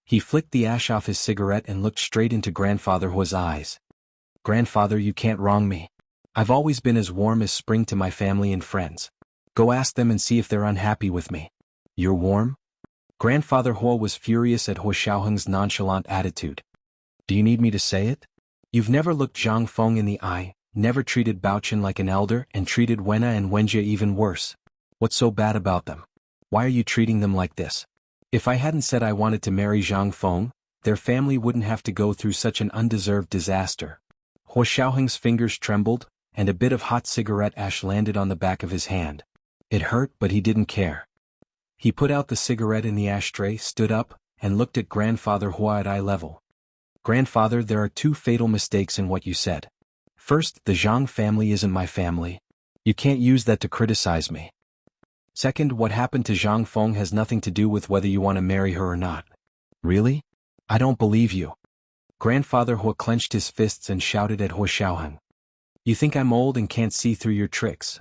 A: He flicked the ash off his cigarette and looked straight into Grandfather Hua's eyes. "Grandfather, you can't wrong me. I've always been as warm as spring to my family and friends. Go ask them and see if they're unhappy with me." "You're warm?" Grandfather Hua was furious at Hua Xiaoheng's nonchalant attitude. "Do you need me to say it? You've never looked Zhang Feng in the eye, never treated Baochen like an elder and treated Wenna and Wenjie even worse. What's so bad about them? Why are you treating them like this? If I hadn't said I wanted to marry Zhang Feng, their family wouldn't have to go through such an undeserved disaster." Hua Xiaoheng's fingers trembled, and a bit of hot cigarette ash landed on the back of his hand. It hurt, but he didn't care. He put out the cigarette in the ashtray, stood up, and looked at Grandfather Hua at eye level. "Grandfather, there are two fatal mistakes in what you said. First, the Zhang family isn't my family. You can't use that to criticize me. Second, what happened to Zhang Feng has nothing to do with whether you want to marry her or not." "Really? I don't believe you." Grandfather Hua clenched his fists and shouted at Hua Xiaoheng. "You think I'm old and can't see through your tricks?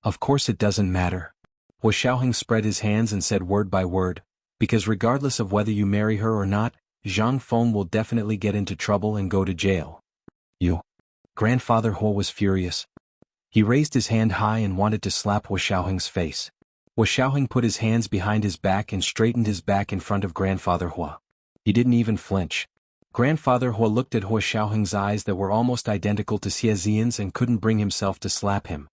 A: Of course it doesn't matter." Hua Xiaoheng spread his hands and said word by word, "Because regardless of whether you marry her or not, Zhang Feng will definitely get into trouble and go to jail." "You?" Grandfather Hua was furious. He raised his hand high and wanted to slap Hua Xiaoheng's face. Hua Xiaoheng put his hands behind his back and straightened his back in front of Grandfather Hua. He didn't even flinch. Grandfather Hua looked at Hua Xiaoheng's eyes that were almost identical to Xie Xian's and couldn't bring himself to slap him.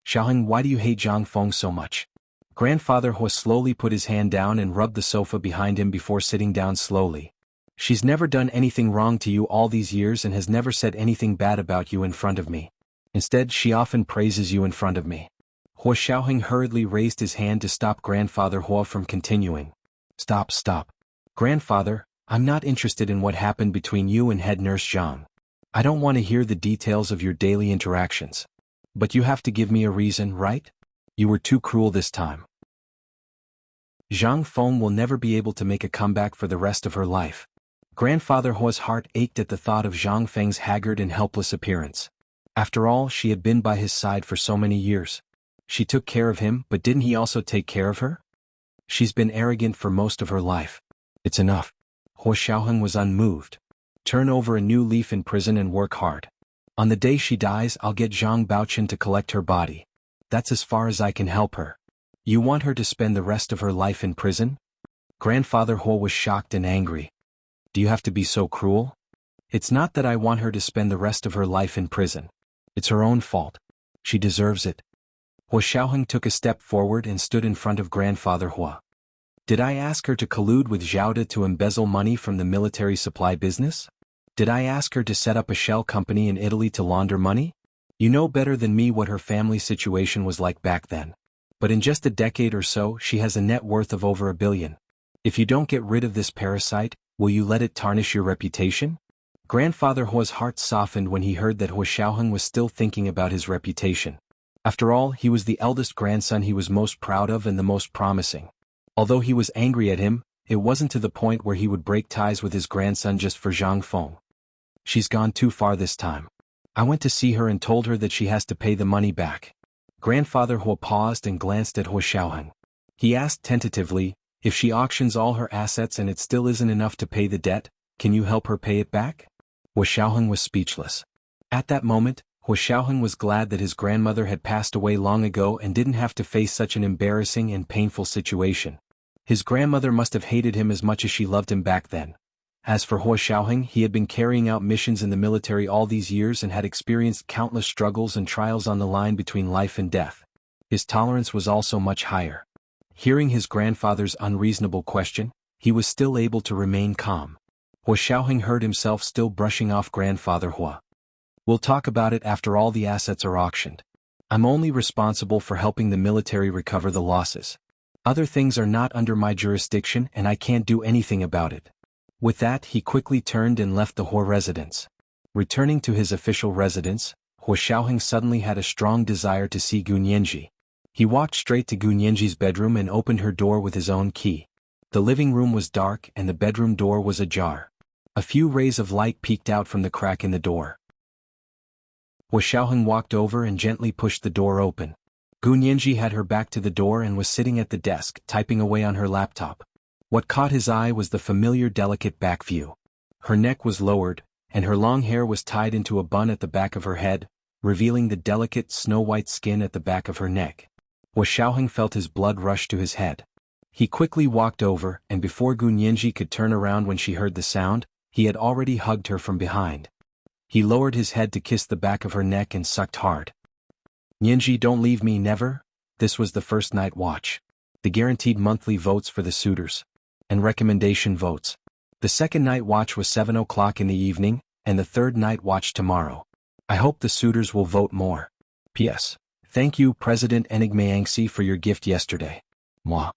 A: Xiaoheng, why do you hate Zhang Feng so much? Grandfather Hua slowly put his hand down and rubbed the sofa behind him before sitting down slowly. She's never done anything wrong to you all these years and has never said anything bad about you in front of me. Instead, she often praises you in front of me. Hua Xiaoheng hurriedly raised his hand to stop Grandfather Hua from continuing. Stop. Grandfather, I'm not interested in what happened between you and head nurse Zhang. I don't want to hear the details of your daily interactions. But you have to give me a reason, right? You were too cruel this time. Zhang Feng will never be able to make a comeback for the rest of her life. Grandfather Hua's heart ached at the thought of Zhang Feng's haggard and helpless appearance. After all, she had been by his side for so many years. She took care of him, but didn't he also take care of her? She's been arrogant for most of her life. It's enough. Hua Xiaoheng was unmoved. Turn over a new leaf in prison and work hard. On the day she dies, I'll get Zhang Baochen to collect her body. That's as far as I can help her. You want her to spend the rest of her life in prison? Grandfather Hua was shocked and angry. Do you have to be so cruel? It's not that I want her to spend the rest of her life in prison. It's her own fault. She deserves it. Hua Xiaoheng took a step forward and stood in front of Grandfather Hua. Did I ask her to collude with Zhaoda to embezzle money from the military supply business? Did I ask her to set up a shell company in Italy to launder money? You know better than me what her family situation was like back then. But in just a decade or so, she has a net worth of over $1 billion. If you don't get rid of this parasite, will you let it tarnish your reputation? Grandfather Hua's heart softened when he heard that Hua Xiaoheng was still thinking about his reputation. After all, he was the eldest grandson he was most proud of and the most promising. Although he was angry at him, it wasn't to the point where he would break ties with his grandson just for Zhang Feng. She's gone too far this time. I went to see her and told her that she has to pay the money back. Grandfather Hua paused and glanced at Hua Xiaoheng. He asked tentatively, if she auctions all her assets and it still isn't enough to pay the debt, can you help her pay it back? Hua Xiaoheng was speechless. At that moment, Hua Xiaoheng was glad that his grandmother had passed away long ago and didn't have to face such an embarrassing and painful situation. His grandmother must have hated him as much as she loved him back then. As for Hua Xiaoheng, he had been carrying out missions in the military all these years and had experienced countless struggles and trials on the line between life and death. His tolerance was also much higher. Hearing his grandfather's unreasonable question, he was still able to remain calm. Hua Xiaoheng heard himself still brushing off Grandfather Hua. We'll talk about it after all the assets are auctioned. I'm only responsible for helping the military recover the losses. Other things are not under my jurisdiction and I can't do anything about it. With that, he quickly turned and left the Hua residence. Returning to his official residence, Hua Xiaoheng suddenly had a strong desire to see Gunyanji. He walked straight to Gunyanji's bedroom and opened her door with his own key. The living room was dark and the bedroom door was ajar. A few rays of light peeked out from the crack in the door. Hua Xiaoheng walked over and gently pushed the door open. Gunyanji had her back to the door and was sitting at the desk, typing away on her laptop. What caught his eye was the familiar delicate back view. Her neck was lowered, and her long hair was tied into a bun at the back of her head, revealing the delicate snow-white skin at the back of her neck. Hua Xiaoheng felt his blood rush to his head. He quickly walked over, and before Gunyanji could turn around when she heard the sound, he had already hugged her from behind. He lowered his head to kiss the back of her neck and sucked hard. Nyenji, don't leave me, never. This was the first night watch. The guaranteed monthly votes for the suitors. And recommendation votes. The second night watch was 7 o'clock in the evening, and the third night watch tomorrow. I hope the suitors will vote more. P.S. Thank you, President Enigmayangsi, for your gift yesterday. Moi.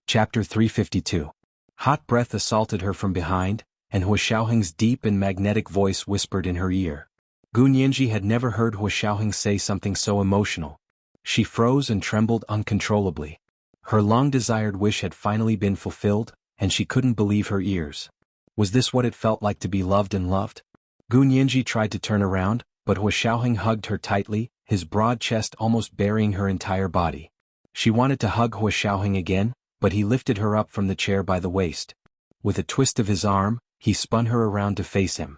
A: Chapter 352. Hot breath assaulted her from behind, and Hua Xiaoheng's deep and magnetic voice whispered in her ear. Gunyanji had never heard Hua Xiaoheng say something so emotional. She froze and trembled uncontrollably. Her long-desired wish had finally been fulfilled, and she couldn't believe her ears. Was this what it felt like to be loved and loved? Gunyanji tried to turn around, but Hua Xiaoheng hugged her tightly, his broad chest almost burying her entire body. She wanted to hug Hua Xiaoheng again, but he lifted her up from the chair by the waist. With a twist of his arm, he spun her around to face him.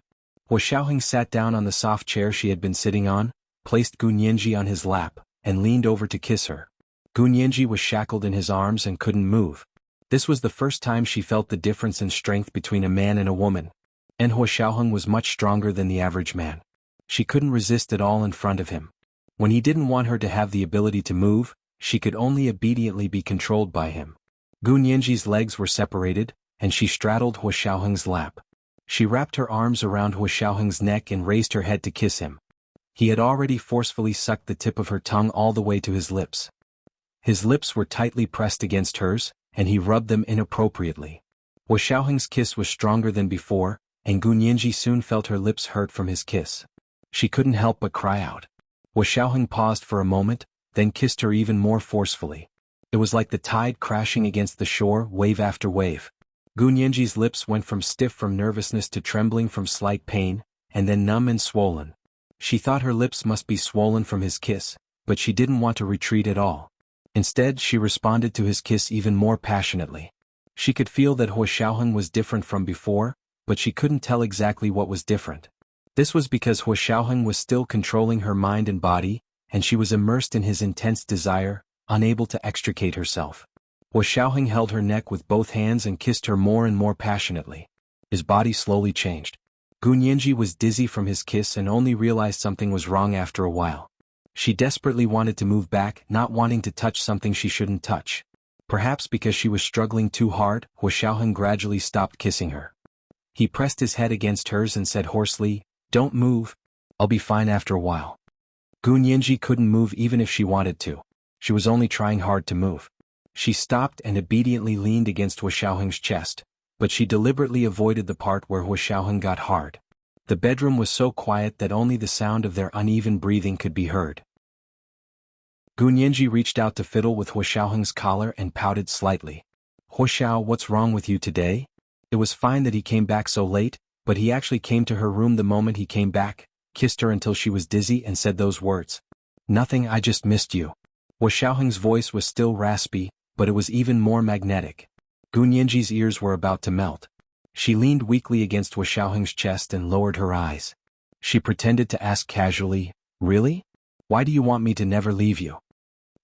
A: Hua Xiaoheng sat down on the soft chair she had been sitting on, placed Gu Nianji on his lap, and leaned over to kiss her. Gu Nianji was shackled in his arms and couldn't move. This was the first time she felt the difference in strength between a man and a woman. And Hua Xiaoheng was much stronger than the average man. She couldn't resist at all in front of him. When he didn't want her to have the ability to move, she could only obediently be controlled by him. Gu Nianji's legs were separated, and she straddled Hua Xiaoheng's lap. She wrapped her arms around Hua Xiaoheng's neck and raised her head to kiss him. He had already forcefully sucked the tip of her tongue all the way to his lips. His lips were tightly pressed against hers, and he rubbed them inappropriately. Hua Xiaoheng's kiss was stronger than before, and Gu Nianji soon felt her lips hurt from his kiss. She couldn't help but cry out. Hua Xiaoheng paused for a moment, then kissed her even more forcefully. It was like the tide crashing against the shore, wave after wave. Gu Nianji's lips went from stiff from nervousness to trembling from slight pain, and then numb and swollen. She thought her lips must be swollen from his kiss, but she didn't want to retreat at all. Instead, she responded to his kiss even more passionately. She could feel that Hua Xiaoheng was different from before, but she couldn't tell exactly what was different. This was because Hua Xiaoheng was still controlling her mind and body, and she was immersed in his intense desire, unable to extricate herself. Hua Xiaoheng held her neck with both hands and kissed her more and more passionately. His body slowly changed. Gu Nianji was dizzy from his kiss and only realized something was wrong after a while. She desperately wanted to move back, not wanting to touch something she shouldn't touch. Perhaps because she was struggling too hard, Hua Xiaoheng gradually stopped kissing her. He pressed his head against hers and said hoarsely, "Don't move. I'll be fine after a while." Gu Nianji couldn't move even if she wanted to. She was only trying hard to move. She stopped and obediently leaned against Hua Xiaoheng's chest, but she deliberately avoided the part where Hua Xiaoheng got hard. The bedroom was so quiet that only the sound of their uneven breathing could be heard. Gu Nianji reached out to fiddle with Hua Xiaoheng's collar and pouted slightly. "Hua Xiao, what's wrong with you today?" It was fine that he came back so late, but he actually came to her room the moment he came back, kissed her until she was dizzy and said those words. "Nothing, I just missed you." Hua Xiaoheng's voice was still raspy, but it was even more magnetic. Gu Nianji's ears were about to melt. She leaned weakly against Hua Xiaoheng's chest and lowered her eyes. She pretended to ask casually, "Really? Why do you want me to never leave you?"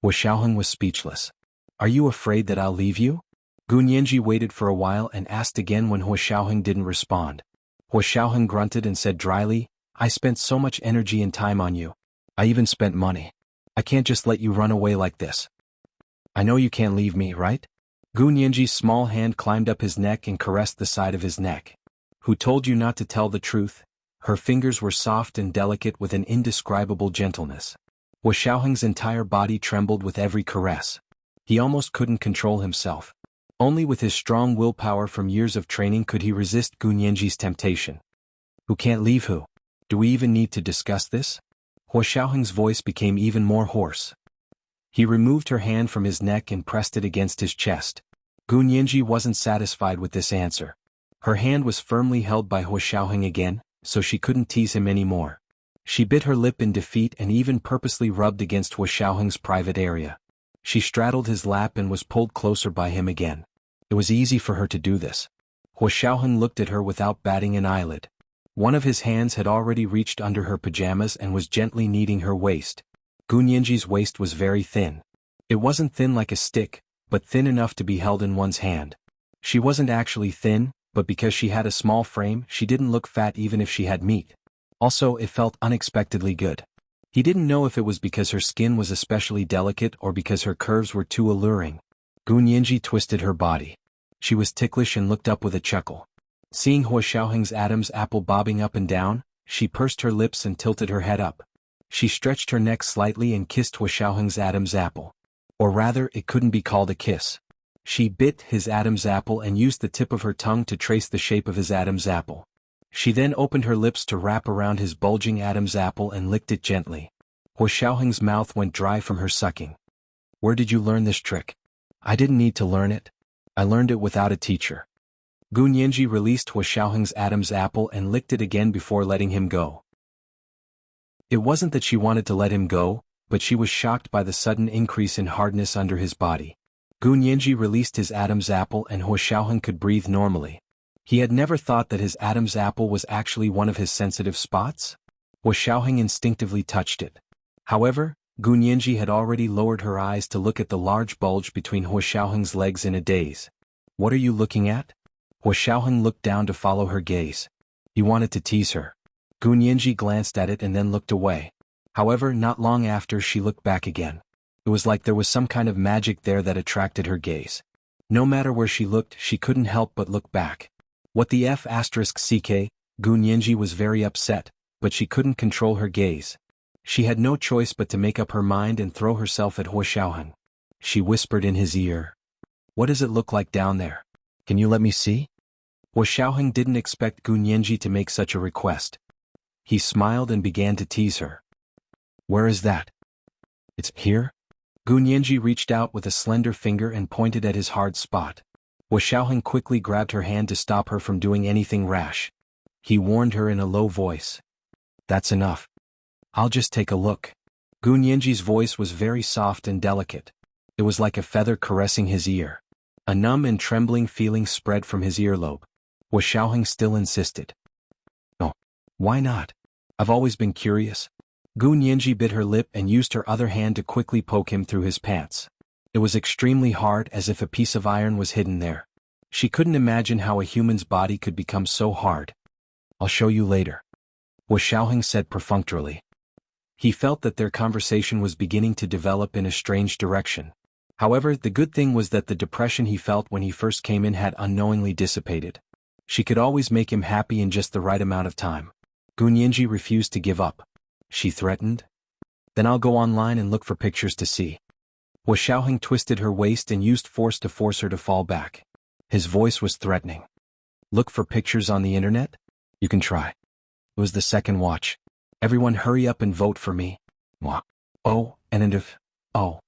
A: Hua Xiaoheng was speechless. "Are you afraid that I'll leave you?" Gu Nianji waited for a while and asked again when Hua Xiaoheng didn't respond. Hua Xiaoheng grunted and said dryly, "I spent so much energy and time on you. I even spent money. I can't just let you run away like this. I know you can't leave me, right?" Gu Nianji's small hand climbed up his neck and caressed the side of his neck. "Who told you not to tell the truth?" Her fingers were soft and delicate with an indescribable gentleness. Hua Xiaoheng's entire body trembled with every caress. He almost couldn't control himself. Only with his strong willpower from years of training could he resist Gu Nianji's temptation. "Who can't leave who? Do we even need to discuss this?" Hua Xiaoheng's voice became even more hoarse. He removed her hand from his neck and pressed it against his chest. Gu Nianji wasn't satisfied with this answer. Her hand was firmly held by Hua Xiaoheng again, so she couldn't tease him anymore. She bit her lip in defeat and even purposely rubbed against Hua Xiaoheng's private area. She straddled his lap and was pulled closer by him again. It was easy for her to do this. Hua Xiaoheng looked at her without batting an eyelid. One of his hands had already reached under her pajamas and was gently kneading her waist. Gu Nianji's waist was very thin. It wasn't thin like a stick, but thin enough to be held in one's hand. She wasn't actually thin, but because she had a small frame, she didn't look fat even if she had meat. Also, it felt unexpectedly good. He didn't know if it was because her skin was especially delicate or because her curves were too alluring. Gu Nianji twisted her body. She was ticklish and looked up with a chuckle. Seeing Hua Xiaoheng's Adam's apple bobbing up and down, she pursed her lips and tilted her head up. She stretched her neck slightly and kissed Hua Xiaoheng's Adam's apple. Or rather, it couldn't be called a kiss. She bit his Adam's apple and used the tip of her tongue to trace the shape of his Adam's apple. She then opened her lips to wrap around his bulging Adam's apple and licked it gently. Hua Xiaoheng's mouth went dry from her sucking. "Where did you learn this trick?" "I didn't need to learn it. I learned it without a teacher." Gu Nianji released Hua Xiaoheng's Adam's apple and licked it again before letting him go. It wasn't that she wanted to let him go, but she was shocked by the sudden increase in hardness under his body. Gu Nianji released his Adam's apple and Hua Xiaoheng could breathe normally. He had never thought that his Adam's apple was actually one of his sensitive spots. Hua Xiaoheng instinctively touched it. However, Gu Nianji had already lowered her eyes to look at the large bulge between Hua Xiaoheng's legs in a daze. What are you looking at? Hua Xiaoheng looked down to follow her gaze. He wanted to tease her. Gu Nianji glanced at it and then looked away. However, not long after she looked back again. It was like there was some kind of magic there that attracted her gaze. No matter where she looked, she couldn't help but look back. What the F***ck, Gu Nianji was very upset, but she couldn't control her gaze. She had no choice but to make up her mind and throw herself at Hua Xiaoheng. She whispered in his ear. What does it look like down there? Can you let me see? Hua Xiaoheng didn't expect Gu Nianji to make such a request. He smiled and began to tease her. Where is that? It's here? Gu Nianji reached out with a slender finger and pointed at his hard spot. Hua Xiaoheng quickly grabbed her hand to stop her from doing anything rash. He warned her in a low voice. That's enough. I'll just take a look. Gu Nianji's voice was very soft and delicate. It was like a feather caressing his ear. A numb and trembling feeling spread from his earlobe. Hua Xiaoheng still insisted. No. Why not? I've always been curious. Gu Nianji bit her lip and used her other hand to quickly poke him through his pants. It was extremely hard, as if a piece of iron was hidden there. She couldn't imagine how a human's body could become so hard. I'll show you later. Hua Xiaoheng said perfunctorily. He felt that their conversation was beginning to develop in a strange direction. However, the good thing was that the depression he felt when he first came in had unknowingly dissipated. She could always make him happy in just the right amount of time. Gu Nianji refused to give up. She threatened. Then I'll go online and look for pictures to see. Hua Xiaoheng twisted her waist and used force to force her to fall back. His voice was threatening. Look for pictures on the internet? You can try. It was the second watch. Everyone hurry up and vote for me. Mwah. Oh, and if. Oh.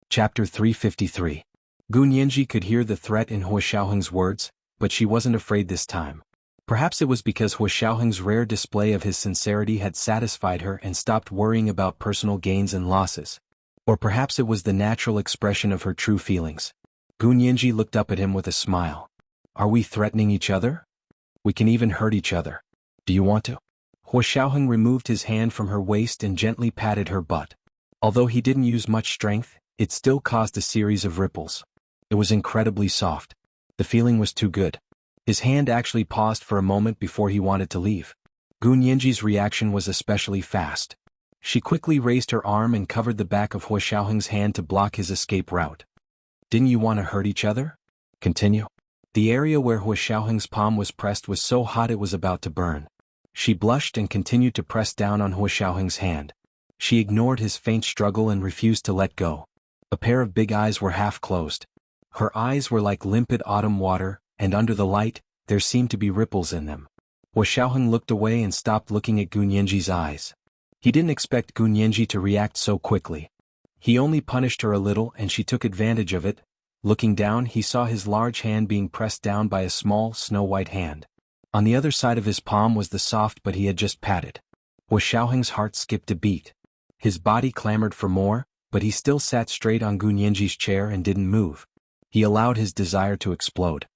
A: Chapter 353. Gu Nianji could hear the threat in Hua Xiaoheng's words, but she wasn't afraid this time. Perhaps it was because Hua Xiaoheng's rare display of his sincerity had satisfied her and stopped worrying about personal gains and losses. Or perhaps it was the natural expression of her true feelings. Gu Nianji looked up at him with a smile. Are we threatening each other? We can even hurt each other. Do you want to? Hua Xiaoheng removed his hand from her waist and gently patted her butt. Although he didn't use much strength, it still caused a series of ripples. It was incredibly soft. The feeling was too good. His hand actually paused for a moment before he wanted to leave. Gu Nianji's reaction was especially fast. She quickly raised her arm and covered the back of Hua Xiaoheng's hand to block his escape route. Didn't you want to hurt each other? Continue. The area where Hua Xiaoheng's palm was pressed was so hot it was about to burn. She blushed and continued to press down on Hua Xiaoheng's hand. She ignored his faint struggle and refused to let go. A pair of big eyes were half closed. Her eyes were like limpid autumn water, and under the light, there seemed to be ripples in them. Hua Xiaoheng looked away and stopped looking at Gu Nianji's eyes. He didn't expect Gu Nianji to react so quickly. He only punished her a little and she took advantage of it. Looking down, he saw his large hand being pressed down by a small, snow-white hand. On the other side of his palm was the soft but he had just patted. Hua Xiaoheng's heart skipped a beat. His body clamored for more, but he still sat straight on Gu Nianji's chair and didn't move. He allowed his desire to explode.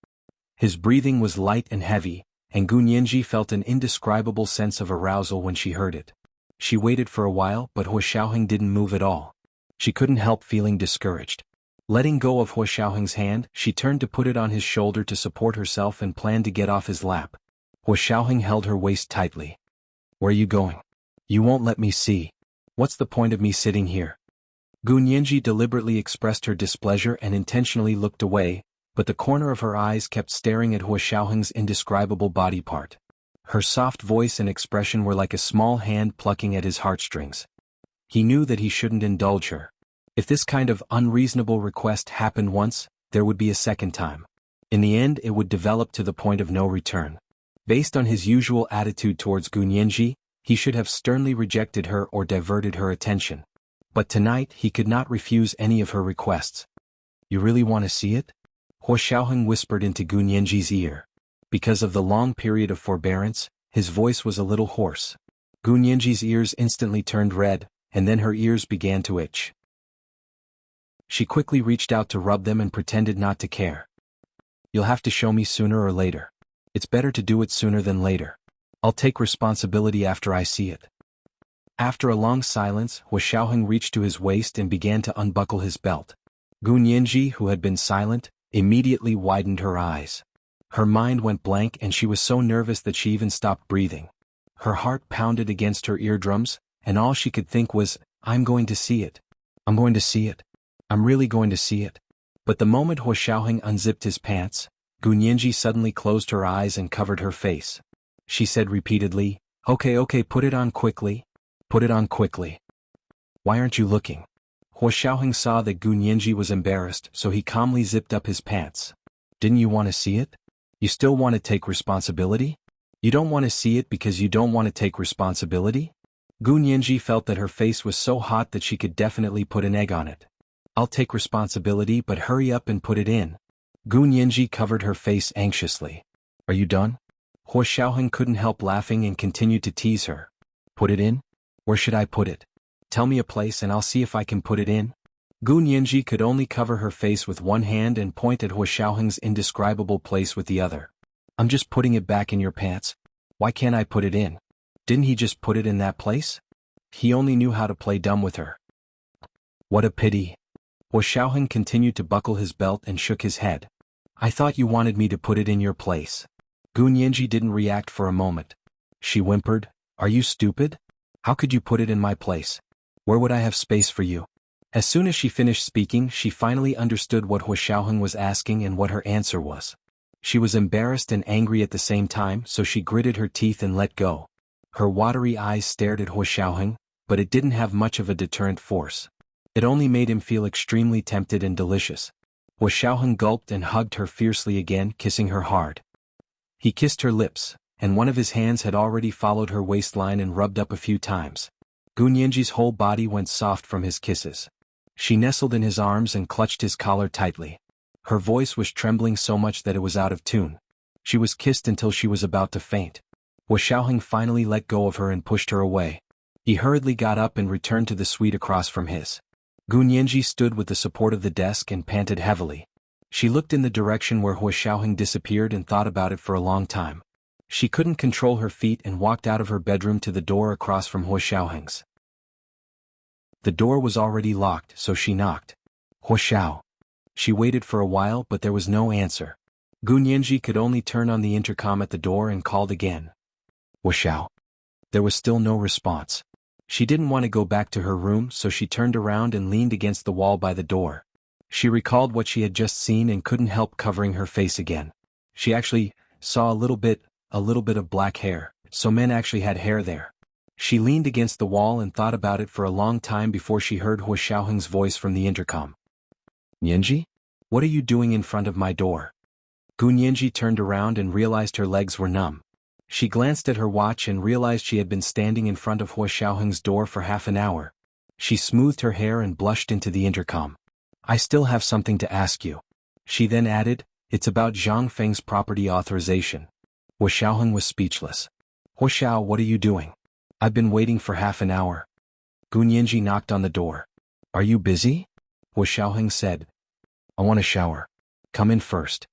A: His breathing was light and heavy, and Gu Nianji felt an indescribable sense of arousal when she heard it. She waited for a while, but Hua Xiaoheng didn't move at all. She couldn't help feeling discouraged. Letting go of Hua Xiaoheng's hand, she turned to put it on his shoulder to support herself and planned to get off his lap. Hua Xiaoheng held her waist tightly. Where are you going? You won't let me see. What's the point of me sitting here? Gu Nianji deliberately expressed her displeasure and intentionally looked away, but the corner of her eyes kept staring at Hua Xiaoheng's indescribable body part. Her soft voice and expression were like a small hand plucking at his heartstrings. He knew that he shouldn't indulge her. If this kind of unreasonable request happened once, there would be a second time. In the end, it would develop to the point of no return. Based on his usual attitude towards Gu Nianji, he should have sternly rejected her or diverted her attention. But tonight, he could not refuse any of her requests. You really want to see it? Hua Xiaoheng whispered into Gu Nianji's ear. Because of the long period of forbearance, his voice was a little hoarse. Gu Nianji's ears instantly turned red, and then her ears began to itch. She quickly reached out to rub them and pretended not to care. You'll have to show me sooner or later. It's better to do it sooner than later. I'll take responsibility after I see it. After a long silence, Hua Xiaoheng reached to his waist and began to unbuckle his belt. Gu Nianji, who had been silent, immediately widened her eyes. Her mind went blank and she was so nervous that she even stopped breathing. Her heart pounded against her eardrums, and all she could think was, I'm going to see it. I'm going to see it. I'm really going to see it. But the moment Hua Xiaoheng unzipped his pants, Gu Nianji suddenly closed her eyes and covered her face. She said repeatedly, Okay, put it on quickly. Put it on quickly. Why aren't you looking? Hua Xiaoheng saw that Gu Nianji was embarrassed, so he calmly zipped up his pants. Didn't you want to see it? You still want to take responsibility? You don't want to see it because you don't want to take responsibility? Gu Nianji felt that her face was so hot that she could definitely put an egg on it. I'll take responsibility, but hurry up and put it in. Gu Nianji covered her face anxiously. Are you done? Hua Xiaoheng couldn't help laughing and continued to tease her. Put it in? Where should I put it? Tell me a place and I'll see if I can put it in. Gu Nianji could only cover her face with one hand and point at Hua Xiaoheng's indescribable place with the other. I'm just putting it back in your pants. Why can't I put it in? Didn't he just put it in that place? He only knew how to play dumb with her. What a pity. Hua Xiaoheng continued to buckle his belt and shook his head. I thought you wanted me to put it in your place. Gu Nianji didn't react for a moment. She whimpered, Are you stupid? How could you put it in my place? Where would I have space for you? As soon as she finished speaking, she finally understood what Hua Xiaoheng was asking and what her answer was. She was embarrassed and angry at the same time, so she gritted her teeth and let go. Her watery eyes stared at Hua Xiaoheng, but it didn't have much of a deterrent force. It only made him feel extremely tempted and delicious. Hua Xiaoheng gulped and hugged her fiercely again, kissing her hard. He kissed her lips, and one of his hands had already followed her waistline and rubbed up a few times. Gu Nianji's whole body went soft from his kisses. She nestled in his arms and clutched his collar tightly. Her voice was trembling so much that it was out of tune. She was kissed until she was about to faint. Hua Xiaoheng finally let go of her and pushed her away. He hurriedly got up and returned to the suite across from his. Gu Nianji stood with the support of the desk and panted heavily. She looked in the direction where Hua Xiaoheng disappeared and thought about it for a long time. She couldn't control her feet and walked out of her bedroom to the door across from Hua Xiaoheng's. The door was already locked, so she knocked. Hua Xiao. She waited for a while, but there was no answer. Gu Nianji could only turn on the intercom at the door and called again. Hua Xiao. There was still no response. She didn't want to go back to her room, so she turned around and leaned against the wall by the door. She recalled what she had just seen and couldn't help covering her face again. She actually saw a little bit of black hair, so men actually had hair there. She leaned against the wall and thought about it for a long time before she heard Hua Xiaoheng's voice from the intercom. Nianji? What are you doing in front of my door? Gu Nianji turned around and realized her legs were numb. She glanced at her watch and realized she had been standing in front of Hua Xiaoheng's door for half an hour. She smoothed her hair and blushed into the intercom. I still have something to ask you. She then added, It's about Zhang Feng's property authorization. Hua Xiaoheng was speechless. Hua Xiao, what are you doing? I've been waiting for half an hour. Gu Nianji knocked on the door. Are you busy? Hua Xiaoheng said. I want a shower. Come in first.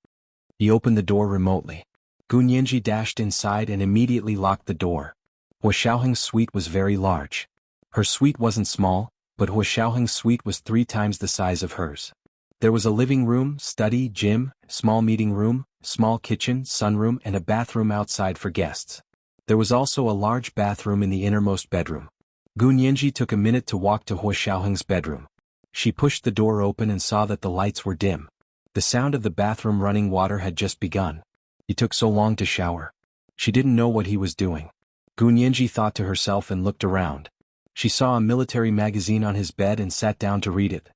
A: He opened the door remotely. Gu Nianji dashed inside and immediately locked the door. Hua Xiaoheng's suite was very large. Her suite wasn't small, but Hua Xiaoheng's suite was 3 times the size of hers. There was a living room, study, gym, small meeting room, small kitchen, sunroom and a bathroom outside for guests. There was also a large bathroom in the innermost bedroom. Gu Nianji took a minute to walk to Hua Xiaoheng's bedroom. She pushed the door open and saw that the lights were dim. The sound of the bathroom running water had just begun. He took so long to shower. She didn't know what he was doing. Gu Nianji thought to herself and looked around. She saw a military magazine on his bed and sat down to read it.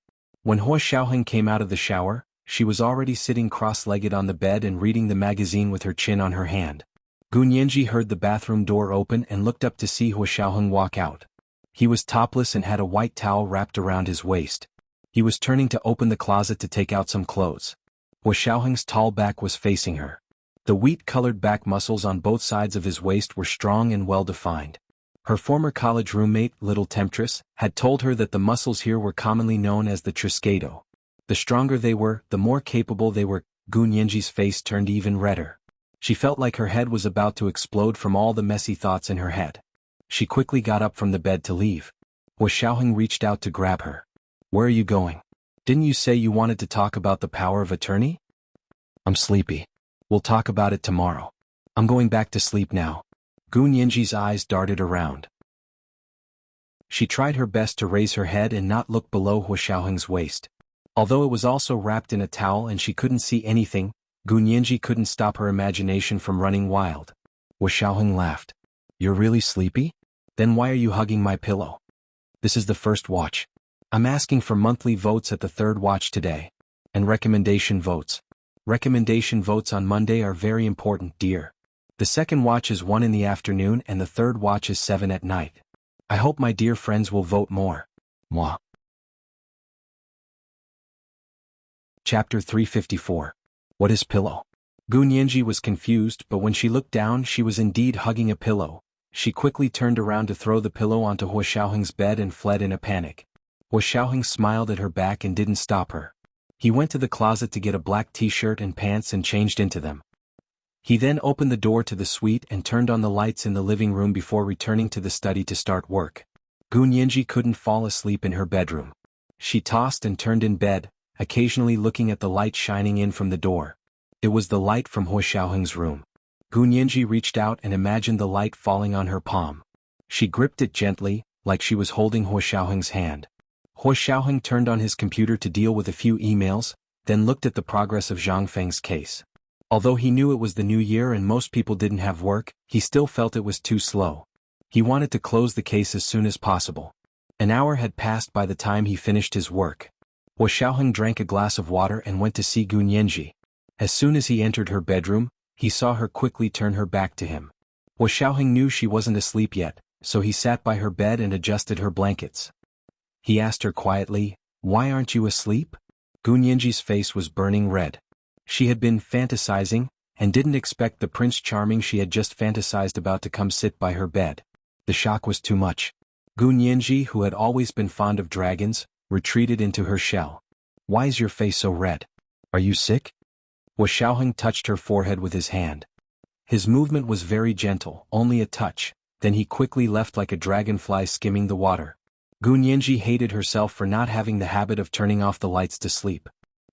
A: When Hua Xiaoheng came out of the shower, she was already sitting cross-legged on the bed and reading the magazine with her chin on her hand. Gu Nianji heard the bathroom door open and looked up to see Hua Xiaoheng walk out. He was topless and had a white towel wrapped around his waist. He was turning to open the closet to take out some clothes. Hua Xiaoheng's tall back was facing her. The wheat-colored back muscles on both sides of his waist were strong and well-defined. Her former college roommate, Little Temptress, had told her that the muscles here were commonly known as the Triscato. The stronger they were, the more capable they were. Gu Nianji's face turned even redder. She felt like her head was about to explode from all the messy thoughts in her head. She quickly got up from the bed to leave. Hua Xiaoheng reached out to grab her. "Where are you going? Didn't you say you wanted to talk about the power of attorney?" "I'm sleepy. We'll talk about it tomorrow. I'm going back to sleep now." Gu Nianji's eyes darted around. She tried her best to raise her head and not look below Hua Xiaoheng's waist. Although it was also wrapped in a towel and she couldn't see anything, Gu Nianji couldn't stop her imagination from running wild. Hua Xiaoheng laughed. "You're really sleepy? Then why are you hugging my pillow? This is the first watch. I'm asking for monthly votes at the third watch today. And recommendation votes. Recommendation votes on Monday are very important, dear. The second watch is 1 in the afternoon and the third watch is 7 at night. I hope my dear friends will vote more. Moi." Chapter 354. What is pillow? Gu Nianji was confused, but when she looked down she was indeed hugging a pillow. She quickly turned around to throw the pillow onto Hua Xiaoheng's bed and fled in a panic. Hua Xiaoheng smiled at her back and didn't stop her. He went to the closet to get a black t-shirt and pants and changed into them. He then opened the door to the suite and turned on the lights in the living room before returning to the study to start work. Gu Nianji couldn't fall asleep in her bedroom. She tossed and turned in bed, occasionally looking at the light shining in from the door. It was the light from Hua Xiaoheng's room. Gu Nianji reached out and imagined the light falling on her palm. She gripped it gently, like she was holding Hua Xiaoheng's hand. Hua Xiaoheng turned on his computer to deal with a few emails, then looked at the progress of Zhang Feng's case. Although he knew it was the new year and most people didn't have work, he still felt it was too slow. He wanted to close the case as soon as possible. An hour had passed by the time he finished his work. Hua Xiaoheng drank a glass of water and went to see Gu Nianji. As soon as he entered her bedroom, he saw her quickly turn her back to him. Hua Xiaoheng knew she wasn't asleep yet, so he sat by her bed and adjusted her blankets. He asked her quietly, "Why aren't you asleep?" Gu Nianji's face was burning red. She had been fantasizing, and didn't expect the Prince Charming she had just fantasized about to come sit by her bed. The shock was too much. Gu Nianji, who had always been fond of dragons, retreated into her shell. "Why is your face so red? Are you sick?" Hua Xiaoheng touched her forehead with his hand. His movement was very gentle, only a touch, then he quickly left like a dragonfly skimming the water. Gu Nianji hated herself for not having the habit of turning off the lights to sleep.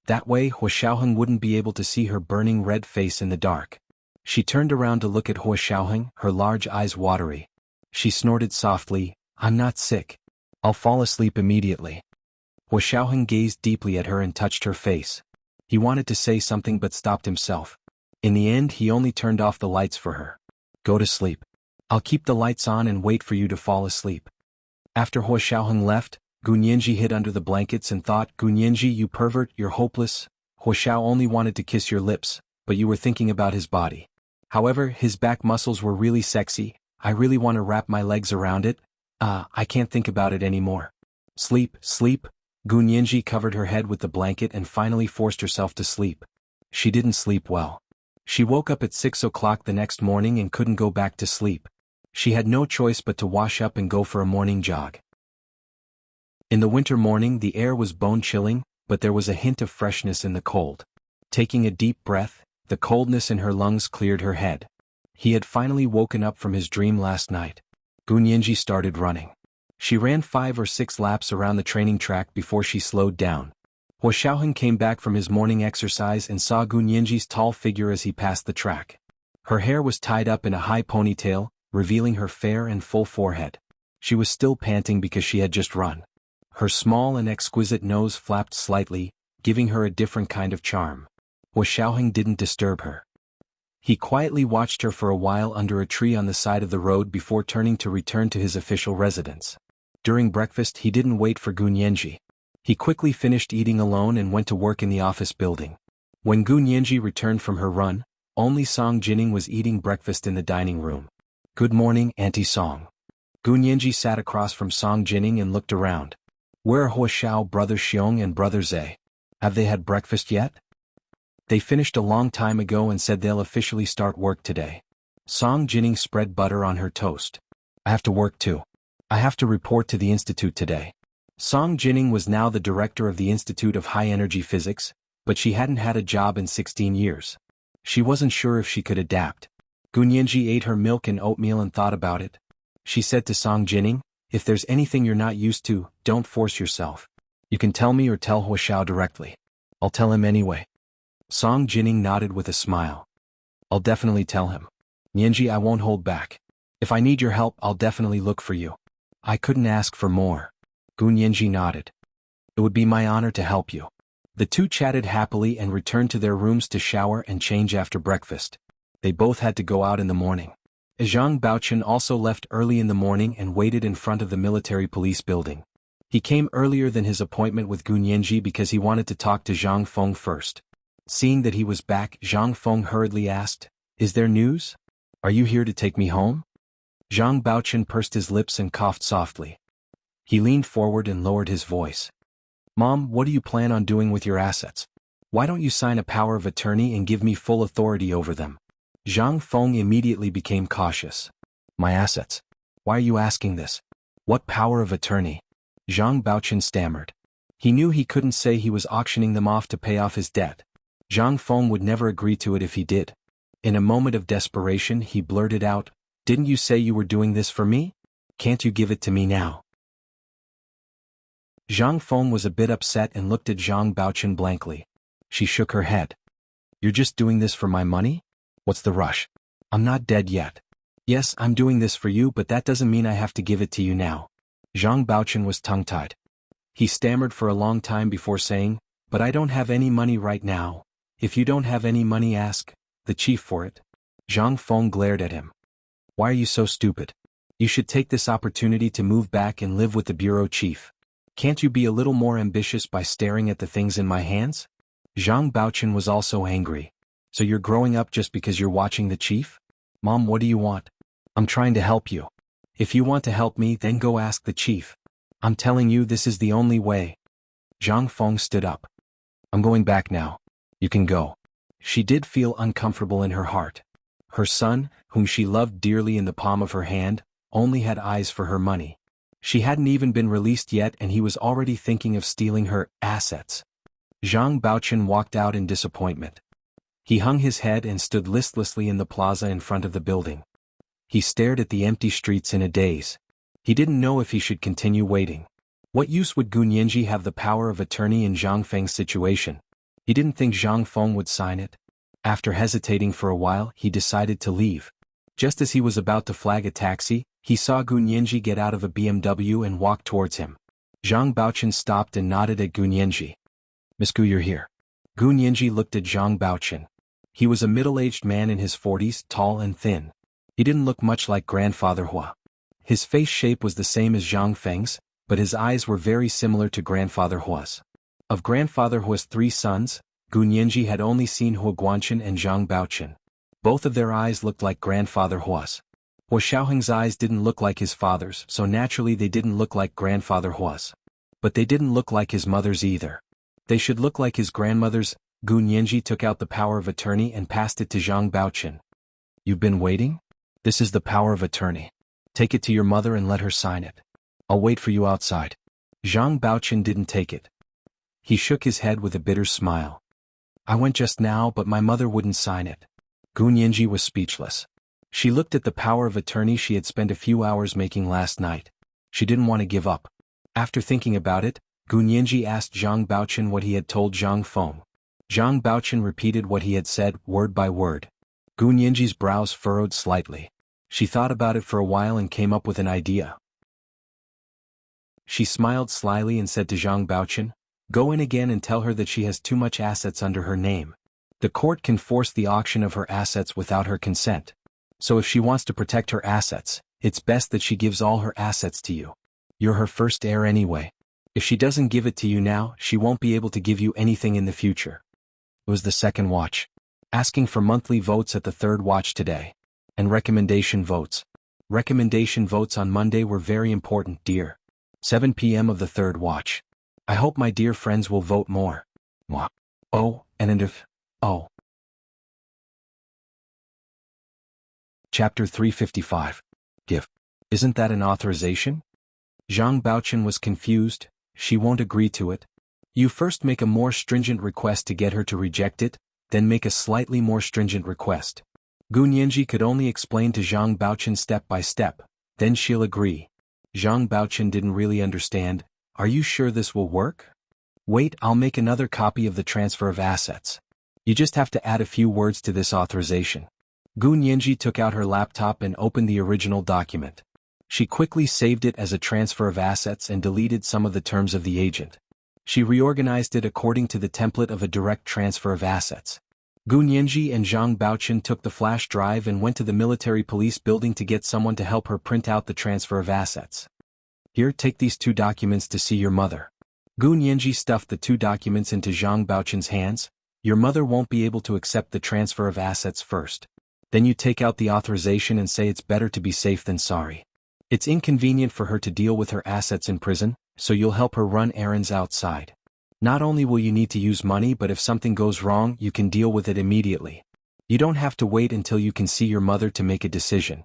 A: That way Hua Xiaoheng wouldn't be able to see her burning red face in the dark. She turned around to look at Hua Xiaoheng, her large eyes watery. She snorted softly, "I'm not sick. I'll fall asleep immediately." Hua Xiaoheng gazed deeply at her and touched her face. He wanted to say something but stopped himself. In the end he only turned off the lights for her. "Go to sleep. I'll keep the lights on and wait for you to fall asleep." After Hua Xiaoheng left, Gu Nianji hid under the blankets and thought, "Gu Nianji, you pervert, you're hopeless. Hua Xiao only wanted to kiss your lips, but you were thinking about his body. However, his back muscles were really sexy. I really want to wrap my legs around it. I can't think about it anymore. Sleep, sleep." Gu Nianji covered her head with the blanket and finally forced herself to sleep. She didn't sleep well. She woke up at 6 o'clock the next morning and couldn't go back to sleep. She had no choice but to wash up and go for a morning jog. In the winter morning the air was bone-chilling, but there was a hint of freshness in the cold. Taking a deep breath, the coldness in her lungs cleared her head. He had finally woken up from his dream last night. Gu Nianji started running. She ran 5 or 6 laps around the training track before she slowed down. Hua Xiaoheng came back from his morning exercise and saw Gu Nianji's tall figure as he passed the track. Her hair was tied up in a high ponytail, revealing her fair and full forehead. She was still panting because she had just run. Her small and exquisite nose flapped slightly, giving her a different kind of charm. Hua Xiaoheng didn't disturb her. He quietly watched her for a while under a tree on the side of the road before turning to return to his official residence. During breakfast he didn't wait for Gu Nianji. He quickly finished eating alone and went to work in the office building. When Gu Nianji returned from her run, only Song Jining was eating breakfast in the dining room. "Good morning, Auntie Song." Gu Nianji sat across from Song Jining and looked around. "Where are Hua Xiao, brother Xiong and brother Zhe? Have they had breakfast yet?" "They finished a long time ago and said they'll officially start work today." Song Jining spread butter on her toast. "I have to work too. I have to report to the institute today." Song Jining was now the director of the Institute of High Energy Physics. but she hadn't had a job in 16 years. She wasn't sure if she could adapt. Gunyanji ate her milk and oatmeal and thought about it. She said to Song Jining, "If there's anything you're not used to, don't force yourself. You can tell me or tell Huashao directly. I'll tell him anyway." Song Jining nodded with a smile. "I'll definitely tell him. Nianji, I won't hold back. If I need your help, I'll definitely look for you." "I couldn't ask for more." Gunyanji nodded. "It would be my honor to help you." The two chatted happily and returned to their rooms to shower and change after breakfast. They both had to go out in the morning. Zhang Baochen also left early in the morning and waited in front of the military police building. He came earlier than his appointment with Gunyanji because he wanted to talk to Zhang Feng first. Seeing that he was back, Zhang Feng hurriedly asked, "Is there news? Are you here to take me home?" Zhang Baochen pursed his lips and coughed softly. He leaned forward and lowered his voice. "Mom, what do you plan on doing with your assets? Why don't you sign a power of attorney and give me full authority over them?" Zhang Feng immediately became cautious. "My assets? Why are you asking this? What power of attorney?" Zhang Baochen stammered. He knew he couldn't say he was auctioning them off to pay off his debt. Zhang Feng would never agree to it if he did. In a moment of desperation, he blurted out, "Didn't you say you were doing this for me? Can't you give it to me now?" Zhang Feng was a bit upset and looked at Zhang Baochen blankly. She shook her head. "You're just doing this for my money? What's the rush? I'm not dead yet. Yes, I'm doing this for you, but that doesn't mean I have to give it to you now." Zhang Baochen was tongue-tied. He stammered for a long time before saying, "But I don't have any money right now. If you don't have any money, ask the chief for it." Zhang Feng glared at him. "Why are you so stupid? You should take this opportunity to move back and live with the bureau chief. Can't you be a little more ambitious by staring at the things in my hands?" Zhang Baochen was also angry. "So you're growing up just because you're watching the chief? Mom, what do you want? I'm trying to help you. If you want to help me, then go ask the chief. I'm telling you, this is the only way." Zhang Feng stood up. "I'm going back now. You can go." She did feel uncomfortable in her heart. Her son, whom she loved dearly in the palm of her hand, only had eyes for her money. She hadn't even been released yet and he was already thinking of stealing her assets. Zhang Baochen walked out in disappointment. He hung his head and stood listlessly in the plaza in front of the building. He stared at the empty streets in a daze. He didn't know if he should continue waiting. What use would Gunyanji have the power of attorney in Zhang Feng's situation? He didn't think Zhang Feng would sign it. After hesitating for a while, he decided to leave. Just as he was about to flag a taxi, he saw Gunyanji get out of a BMW and walk towards him. Zhang Baochen stopped and nodded at Gunyanji. "Miss Gu, you're here." Gunyanji looked at Zhang Baochen. He was a middle-aged man in his 40s, tall and thin. He didn't look much like Grandfather Hua. His face shape was the same as Zhang Feng's, but his eyes were very similar to Grandfather Hua's. Of Grandfather Hua's 3 sons, Gunyanji had only seen Hua Guanchen and Zhang Baochen. Both of their eyes looked like Grandfather Hua's. Hua Xiaoheng's eyes didn't look like his father's, so naturally they didn't look like Grandfather Hua's. But they didn't look like his mother's either. They should look like his grandmother's. Gunyanji took out the power of attorney and passed it to Zhang Baochen. "You've been waiting? This is the power of attorney. Take it to your mother and let her sign it. I'll wait for you outside." Zhang Baochen didn't take it. He shook his head with a bitter smile. "I went just now, but my mother wouldn't sign it." Gunyanji was speechless. She looked at the power of attorney she had spent a few hours making last night. She didn't want to give up. After thinking about it, Gunyanji asked Zhang Baochen what he had told Zhang Feng. Zhang Baochen repeated what he had said, word by word. Gunyanji's brows furrowed slightly. She thought about it for a while and came up with an idea. She smiled slyly and said to Zhang Baochen, "Go in again and tell her that she has too much assets under her name. The court can force the auction of her assets without her consent. So if she wants to protect her assets, it's best that she gives all her assets to you. You're her first heir anyway. If she doesn't give it to you now, she won't be able to give you anything in the future." It was the second watch. Asking for monthly votes at the third watch today. And recommendation votes. Recommendation votes on Monday were very important, dear. 7 p.m. of the third watch. I hope my dear friends will vote more. Mwah. Oh, and if... Oh. Chapter 355. Give. Isn't that an authorization? Zhang Baochen was confused. She won't agree to it. You first make a more stringent request to get her to reject it, then make a slightly more stringent request. Gu Nianji could only explain to Zhang Baochen step by step, then she'll agree. Zhang Baochen didn't really understand. Are you sure this will work? Wait, I'll make another copy of the transfer of assets. You just have to add a few words to this authorization. Gu Nianji took out her laptop and opened the original document. She quickly saved it as a transfer of assets and deleted some of the terms of the agent. She reorganized it according to the template of a direct transfer of assets. Gu Nianji and Zhang Baochen took the flash drive and went to the military police building to get someone to help her print out the transfer of assets. Here, take these 2 documents to see your mother. Gu Nianji stuffed the 2 documents into Zhang Baochen's hands. Your mother won't be able to accept the transfer of assets first. Then you take out the authorization and say it's better to be safe than sorry. It's inconvenient for her to deal with her assets in prison, so you'll help her run errands outside. Not only will you need to use money, but if something goes wrong, you can deal with it immediately. You don't have to wait until you can see your mother to make a decision.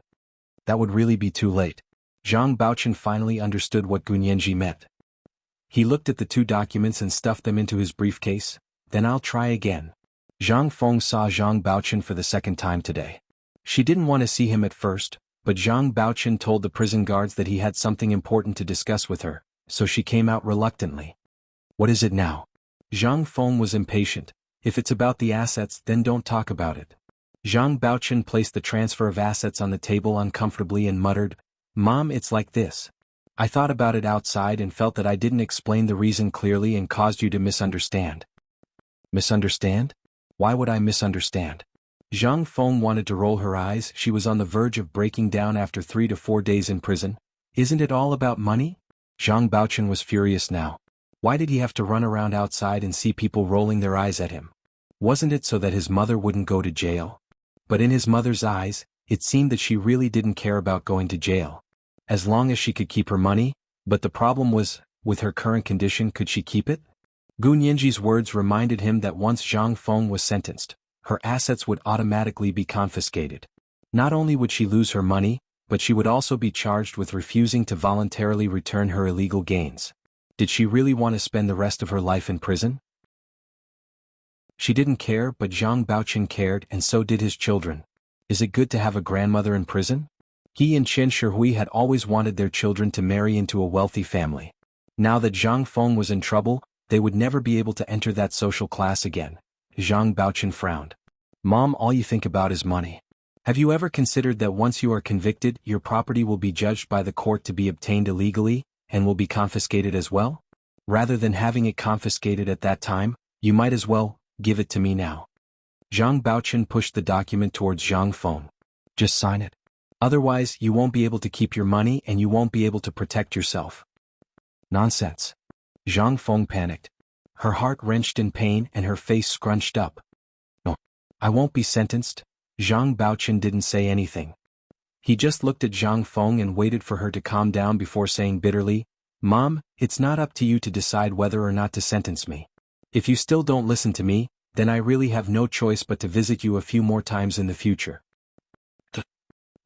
A: That would really be too late. Zhang Baochen finally understood what Gu Nianji meant. He looked at the 2 documents and stuffed them into his briefcase. Then I'll try again. Zhang Feng saw Zhang Baochen for the second time today. She didn't want to see him at first, but Zhang Baochen told the prison guards that he had something important to discuss with her, so she came out reluctantly. What is it now? Zhang Feng was impatient. If it's about the assets, then don't talk about it. Zhang Baochen placed the transfer of assets on the table uncomfortably and muttered, Mom, it's like this. I thought about it outside and felt that I didn't explain the reason clearly and caused you to misunderstand. Misunderstand? Why would I misunderstand? Zhang Feng wanted to roll her eyes. She was on the verge of breaking down after 3 to 4 days in prison. Isn't it all about money? Zhang Baochen was furious now. Why did he have to run around outside and see people rolling their eyes at him? Wasn't it so that his mother wouldn't go to jail? But in his mother's eyes, it seemed that she really didn't care about going to jail. As long as she could keep her money, but the problem was, with her current condition, could she keep it? Gu Nianji's words reminded him that once Zhang Feng was sentenced, her assets would automatically be confiscated. Not only would she lose her money, but she would also be charged with refusing to voluntarily return her illegal gains. Did she really want to spend the rest of her life in prison? She didn't care, but Zhang Baochen cared, and so did his children. Is it good to have a grandmother in prison? He and Chen Shihui had always wanted their children to marry into a wealthy family. Now that Zhang Feng was in trouble, they would never be able to enter that social class again. Zhang Baochen frowned. Mom, all you think about is money. Have you ever considered that once you are convicted, your property will be judged by the court to be obtained illegally, and will be confiscated as well? Rather than having it confiscated at that time, you might as well give it to me now. Zhang Baochen pushed the document towards Zhang Feng. Just sign it. Otherwise, you won't be able to keep your money and you won't be able to protect yourself. Nonsense. Zhang Feng panicked. Her heart wrenched in pain and her face scrunched up. No, I won't be sentenced. Zhang Baochen didn't say anything. He just looked at Zhang Feng and waited for her to calm down before saying bitterly, Mom, it's not up to you to decide whether or not to sentence me. If you still don't listen to me, then I really have no choice but to visit you a few more times in the future.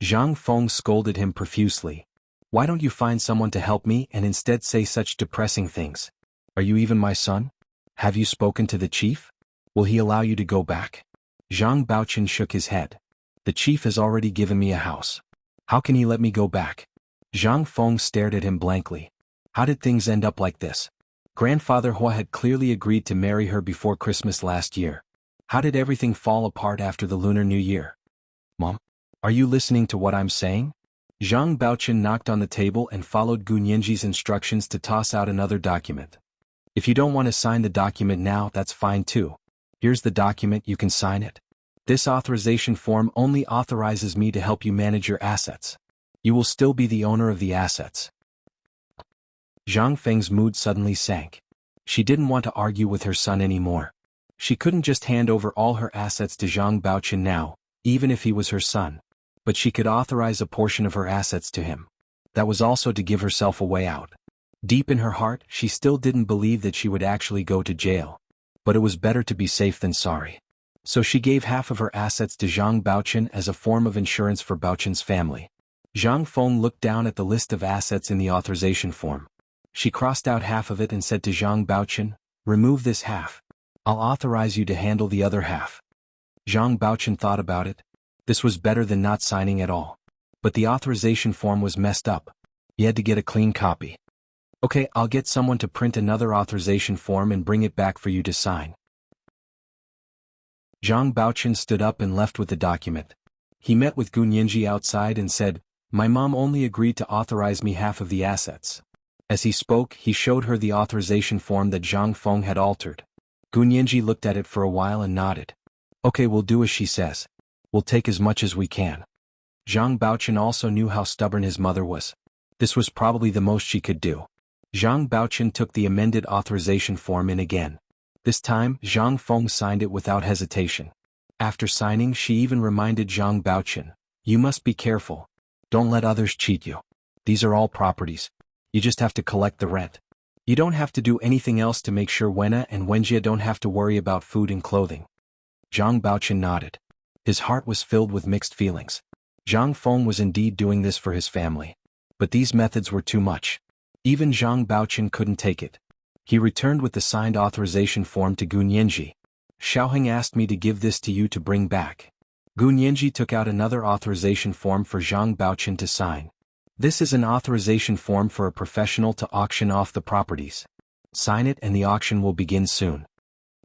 A: Zhang Feng scolded him profusely. Why don't you find someone to help me and instead say such depressing things? Are you even my son? Have you spoken to the chief? Will he allow you to go back? Zhang Baochen shook his head. The chief has already given me a house. How can he let me go back? Zhang Feng stared at him blankly. How did things end up like this? Grandfather Hua had clearly agreed to marry her before Christmas last year. How did everything fall apart after the Lunar New Year? Mom? Are you listening to what I'm saying? Zhang Baochen knocked on the table and followed Gu Nianji's instructions to toss out another document. If you don't want to sign the document now, that's fine too. Here's the document, you can sign it. This authorization form only authorizes me to help you manage your assets. You will still be the owner of the assets. Zhang Feng's mood suddenly sank. She didn't want to argue with her son anymore. She couldn't just hand over all her assets to Zhang Baochen now, even if he was her son. But she could authorize a portion of her assets to him. That was also to give herself a way out. Deep in her heart, she still didn't believe that she would actually go to jail. But it was better to be safe than sorry. So she gave half of her assets to Zhang Baochen as a form of insurance for Baochen's family. Zhang Feng looked down at the list of assets in the authorization form. She crossed out half of it and said to Zhang Baochen, Remove this half. I'll authorize you to handle the other half. Zhang Baochen thought about it. This was better than not signing at all. But the authorization form was messed up. He had to get a clean copy. Okay, I'll get someone to print another authorization form and bring it back for you to sign. Zhang Baochen stood up and left with the document. He met with Gu Nianji outside and said, "My mom only agreed to authorize me half of the assets." As he spoke, he showed her the authorization form that Zhang Feng had altered. Gu Nianji looked at it for a while and nodded. "Okay, we'll do as she says. We'll take as much as we can." Zhang Baochen also knew how stubborn his mother was. This was probably the most she could do. Zhang Baochen took the amended authorization form in again. This time, Zhang Feng signed it without hesitation. After signing, she even reminded Zhang Baochen, "You must be careful. Don't let others cheat you. These are all properties. You just have to collect the rent. You don't have to do anything else to make sure Wenna and Wenjie don't have to worry about food and clothing." Zhang Baochen nodded. His heart was filled with mixed feelings. Zhang Feng was indeed doing this for his family. But these methods were too much. Even Zhang Baochen couldn't take it. He returned with the signed authorization form to Gu Nianji. "Xiaoheng asked me to give this to you to bring back." Gu Nianji took out another authorization form for Zhang Baochen to sign. "This is an authorization form for a professional to auction off the properties. Sign it and the auction will begin soon."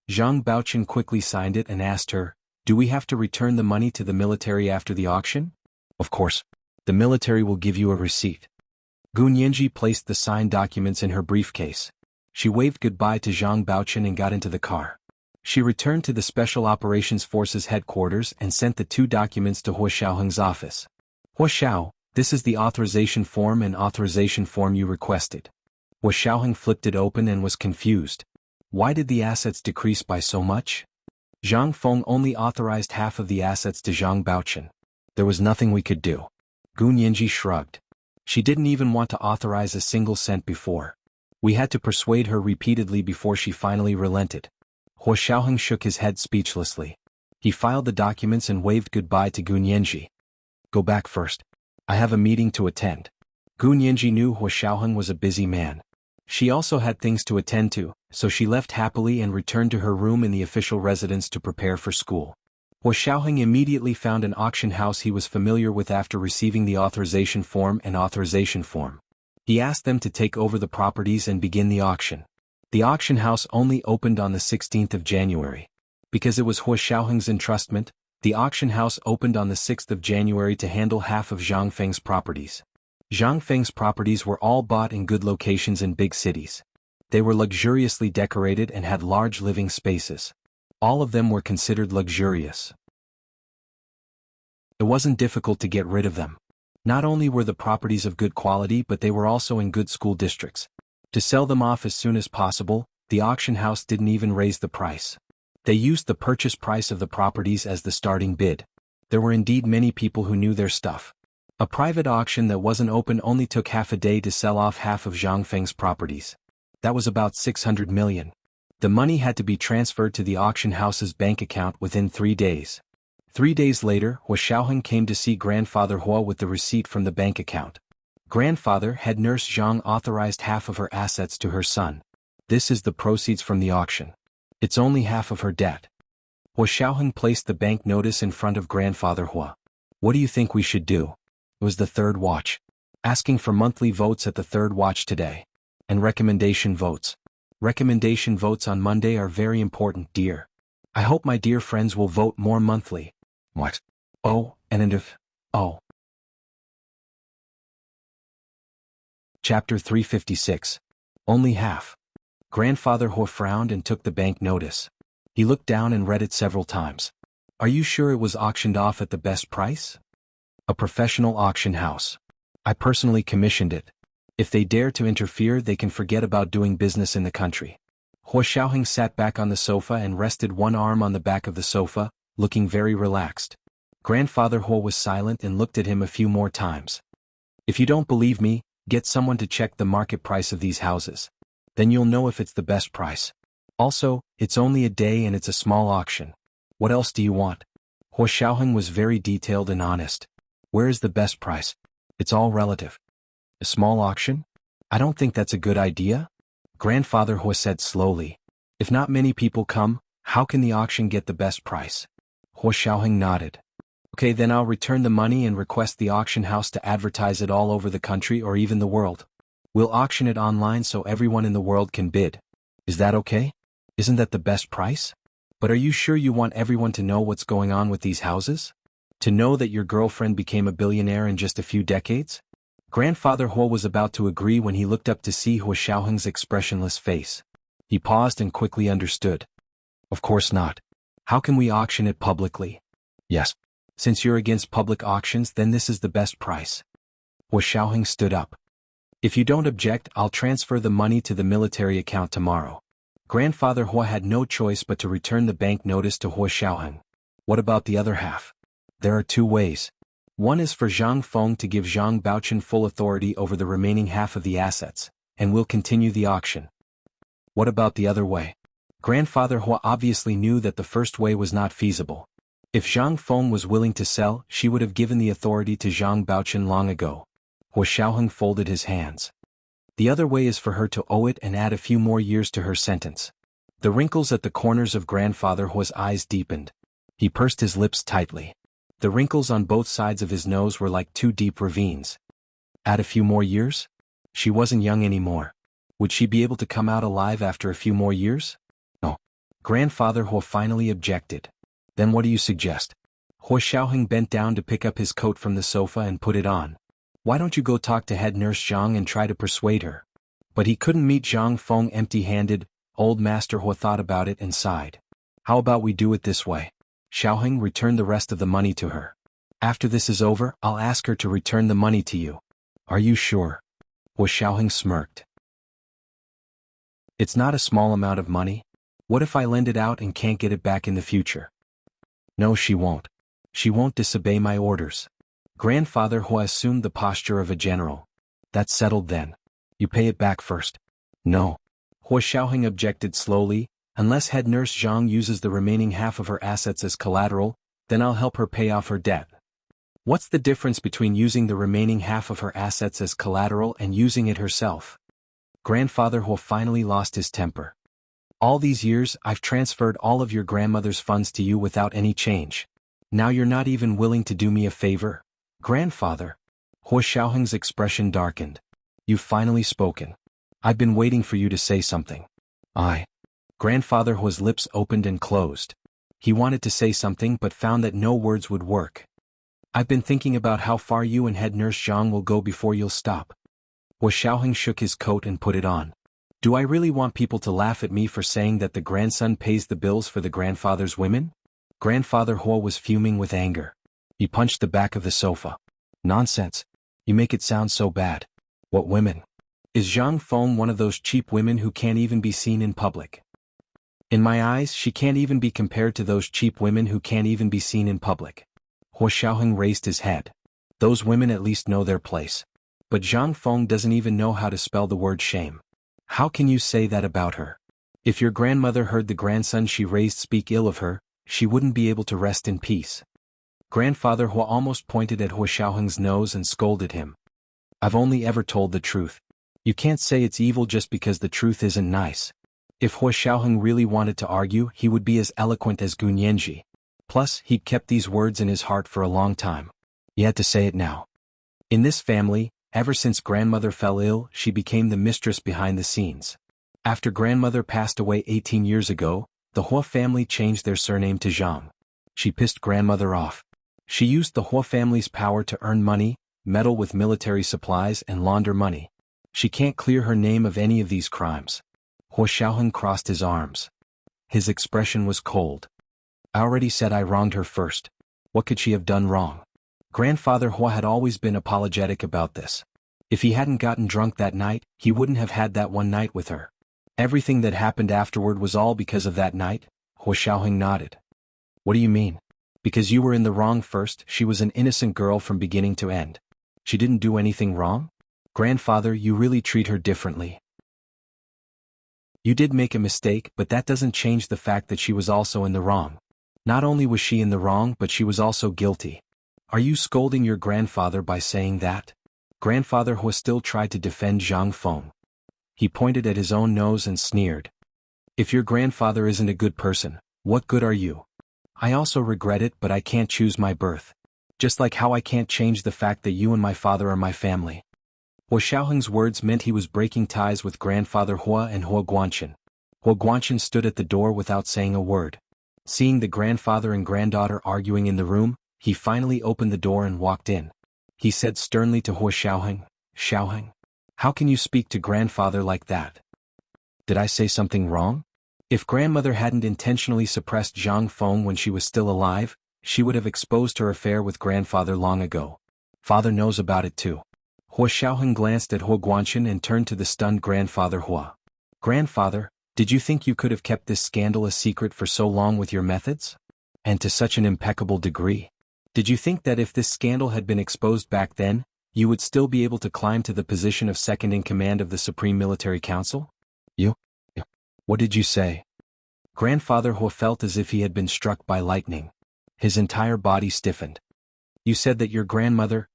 A: Zhang Baochen quickly signed it and asked her, "Do we have to return the money to the military after the auction?" "Of course. The military will give you a receipt." Gu Nianji placed the signed documents in her briefcase. She waved goodbye to Zhang Baochen and got into the car. She returned to the Special Operations Forces headquarters and sent the 2 documents to Hua Xiaoheng's office. "Hua Xiao, this is the authorization form you requested." Hua Xiaoheng flipped it open and was confused. Why did the assets decrease by so much? Zhang Feng only authorized half of the assets to Zhang Baochen. There was nothing we could do. Gu Nianji shrugged. She didn't even want to authorize a single cent before. We had to persuade her repeatedly before she finally relented. Hua Xiaoheng shook his head speechlessly. He filed the documents and waved goodbye to Gu Nianji. "Go back first. I have a meeting to attend." Gu Nianji knew Hua Xiaoheng was a busy man. She also had things to attend to, so she left happily and returned to her room in the official residence to prepare for school. Hua Xiaoheng immediately found an auction house he was familiar with after receiving the authorization form. He asked them to take over the properties and begin the auction. The auction house only opened on the 16th of January. Because it was Hua Xiaoheng's entrustment, the auction house opened on the 6th of January to handle half of Zhang Feng's properties. Zhang Feng's properties were all bought in good locations in big cities. They were luxuriously decorated and had large living spaces. All of them were considered luxurious. It wasn't difficult to get rid of them. Not only were the properties of good quality, but they were also in good school districts. To sell them off as soon as possible, the auction house didn't even raise the price. They used the purchase price of the properties as the starting bid. There were indeed many people who knew their stuff. A private auction that wasn't open only took half a day to sell off half of Zhang Feng's properties. That was about 600 million. The money had to be transferred to the auction house's bank account within 3 days. 3 days later, Hua Xiaoheng came to see Grandfather Hua with the receipt from the bank account. Grandfather had Nurse Zhang authorized half of her assets to her son. This is the proceeds from the auction. It's only half of her debt. Hua Xiaoheng placed the bank notice in front of Grandfather Hua. "What do you think we should do?" It was the third watch. Asking for monthly votes at the third watch today. And recommendation votes. Recommendation votes on Monday are very important, dear. I hope my dear friends will vote more monthly. What? Oh, and if... Oh. Chapter 356. Only half. Grandfather Hua frowned and took the bank notice. He looked down and read it several times. "Are you sure it was auctioned off at the best price?" "A professional auction house. I personally commissioned it. If they dare to interfere, they can forget about doing business in the country." Hua Xiaoheng sat back on the sofa and rested one arm on the back of the sofa, looking very relaxed. Grandfather Hua was silent and looked at him a few more times. "If you don't believe me, get someone to check the market price of these houses. Then you'll know if it's the best price. Also, it's only a day and it's a small auction. What else do you want?" Hua Xiaoheng was very detailed and honest. "Where is the best price? It's all relative." "A small auction? I don't think that's a good idea," Grandfather Hua said slowly. If not many people come, how can the auction get the best price? Huo Xiaoheng nodded. Okay, then I'll return the money and request the auction house to advertise it all over the country or even the world. We'll auction it online so everyone in the world can bid. Is that okay? Isn't that the best price? But are you sure you want everyone to know what's going on with these houses? To know that your girlfriend became a billionaire in just a few decades? Grandfather Huo was about to agree when he looked up to see Huo Xiaoheng's expressionless face. He paused and quickly understood. Of course not. How can we auction it publicly? Yes. Since you're against public auctions, then this is the best price. Huo Xiaoheng stood up. If you don't object, I'll transfer the money to the military account tomorrow. Grandfather Huo had no choice but to return the bank notice to Huo Xiaoheng. What about the other half? There are two ways. One is for Zhang Feng to give Zhang Baochen full authority over the remaining half of the assets, and we'll continue the auction. What about the other way? Grandfather Huo obviously knew that the first way was not feasible. If Zhang Feng was willing to sell, she would have given the authority to Zhang Baochen long ago. Huo Xiaoheng folded his hands. The other way is for her to owe it and add a few more years to her sentence. The wrinkles at the corners of Grandfather Huo's eyes deepened. He pursed his lips tightly. The wrinkles on both sides of his nose were like two deep ravines. Add a few more years? She wasn't young anymore. Would she be able to come out alive after a few more years? No. Grandfather Huo finally objected. Then what do you suggest? Huo Xiaoheng bent down to pick up his coat from the sofa and put it on. Why don't you go talk to head nurse Zhang and try to persuade her? But he couldn't meet Zhang Feng empty-handed. Old Master Huo thought about it and sighed. How about we do it this way? Xiaoheng returned the rest of the money to her. After this is over, I'll ask her to return the money to you. Are you sure? Huo Xiaoheng smirked. It's not a small amount of money. What if I lend it out and can't get it back in the future? No, she won't. She won't disobey my orders. Grandfather Huo assumed the posture of a general. That's settled then. You pay it back first. No. Huo Xiaoheng objected slowly. Unless head nurse Zhang uses the remaining half of her assets as collateral, then I'll help her pay off her debt. What's the difference between using the remaining half of her assets as collateral and using it herself? Grandfather Huo finally lost his temper. All these years, I've transferred all of your grandmother's funds to you without any change. Now you're not even willing to do me a favor? Grandfather. Huo Xiaoheng's expression darkened. You've finally spoken. I've been waiting for you to say something. Grandfather Huo's lips opened and closed. He wanted to say something but found that no words would work. I've been thinking about how far you and head nurse Zhang will go before you'll stop. Huo Xiaoheng shook his coat and put it on. Do I really want people to laugh at me for saying that the grandson pays the bills for the grandfather's women? Grandfather Huo was fuming with anger. He punched the back of the sofa. Nonsense. You make it sound so bad. What women? Is Zhang Feng one of those cheap women who can't even be seen in public? In my eyes, she can't even be compared to those cheap women who can't even be seen in public. Huo Xiaoheng raised his head. Those women at least know their place. But Zhang Feng doesn't even know how to spell the word shame. How can you say that about her? If your grandmother heard the grandson she raised speak ill of her, she wouldn't be able to rest in peace. Grandfather Huo almost pointed at Huo Xiaoheng's nose and scolded him. I've only ever told the truth. You can't say it's evil just because the truth isn't nice. If Huo Xiaoheng really wanted to argue, he would be as eloquent as Gun Yanji. Plus, he'd kept these words in his heart for a long time. He had to say it now. In this family, ever since grandmother fell ill, she became the mistress behind the scenes. After grandmother passed away 18 years ago, the Huo family changed their surname to Zhang. She pissed grandmother off. She used the Huo family's power to earn money, meddle with military supplies and launder money. She can't clear her name of any of these crimes. Huo Xiaoheng crossed his arms. His expression was cold. I already said I wronged her first. What could she have done wrong? Grandfather Huo had always been apologetic about this. If he hadn't gotten drunk that night, he wouldn't have had that one night with her. Everything that happened afterward was all because of that night. Huo Xiaoheng nodded. What do you mean? Because you were in the wrong first. She was an innocent girl from beginning to end. She didn't do anything wrong? Grandfather, you really treat her differently. You did make a mistake, but that doesn't change the fact that she was also in the wrong. Not only was she in the wrong, but she was also guilty. Are you scolding your grandfather by saying that? Grandfather Huo still tried to defend Zhang Feng. He pointed at his own nose and sneered. If your grandfather isn't a good person, what good are you? I also regret it, but I can't choose my birth. Just like how I can't change the fact that you and my father are my family. Hua Xiaoheng's words meant he was breaking ties with grandfather Hua and Hua Guanchen. Hua Guanchen stood at the door without saying a word. Seeing the grandfather and granddaughter arguing in the room, he finally opened the door and walked in. He said sternly to Hua Xiaoheng, "Xiaoheng, how can you speak to grandfather like that? Did I say something wrong?" If grandmother hadn't intentionally suppressed Zhang Feng when she was still alive, she would have exposed her affair with grandfather long ago. Father knows about it too. Hua Xiaoheng glanced at Hua Guanchen and turned to the stunned grandfather Hua. "Grandfather, did you think you could have kept this scandal a secret for so long with your methods? And to such an impeccable degree? Did you think that if this scandal had been exposed back then, you would still be able to climb to the position of second in command of the Supreme Military Council? You? What did you say?" Grandfather Hua felt as if he had been struck by lightning. His entire body stiffened. "You said that your grandmother,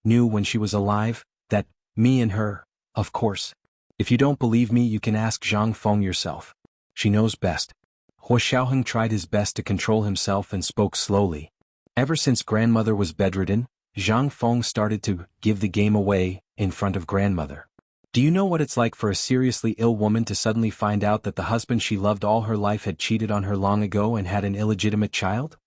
A: knew when she was alive, that, me and her, of course. If you don't believe me you can ask Zhang Feng yourself. She knows best." Hua Xiaoheng tried his best to control himself and spoke slowly. Ever since grandmother was bedridden, Zhang Feng started to give the game away in front of grandmother. Do you know what it's like for a seriously ill woman to suddenly find out that the husband she loved all her life had cheated on her long ago and had an illegitimate child?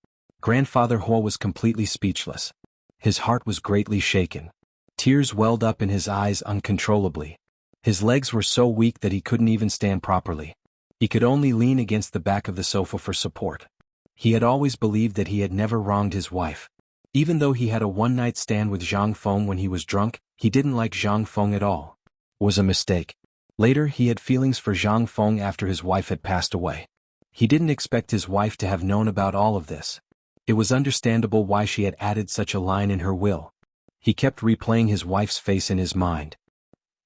A: Grandfather Hua was completely speechless. His heart was greatly shaken. Tears welled up in his eyes uncontrollably. His legs were so weak that he couldn't even stand properly. He could only lean against the back of the sofa for support. He had always believed that he had never wronged his wife. Even though he had a one-night stand with Zhang Feng when he was drunk, he didn't like Zhang Feng at all. It was a mistake. Later he had feelings for Zhang Feng after his wife had passed away. He didn't expect his wife to have known about all of this. It was understandable why she had added such a line in her will. He kept replaying his wife's face in his mind.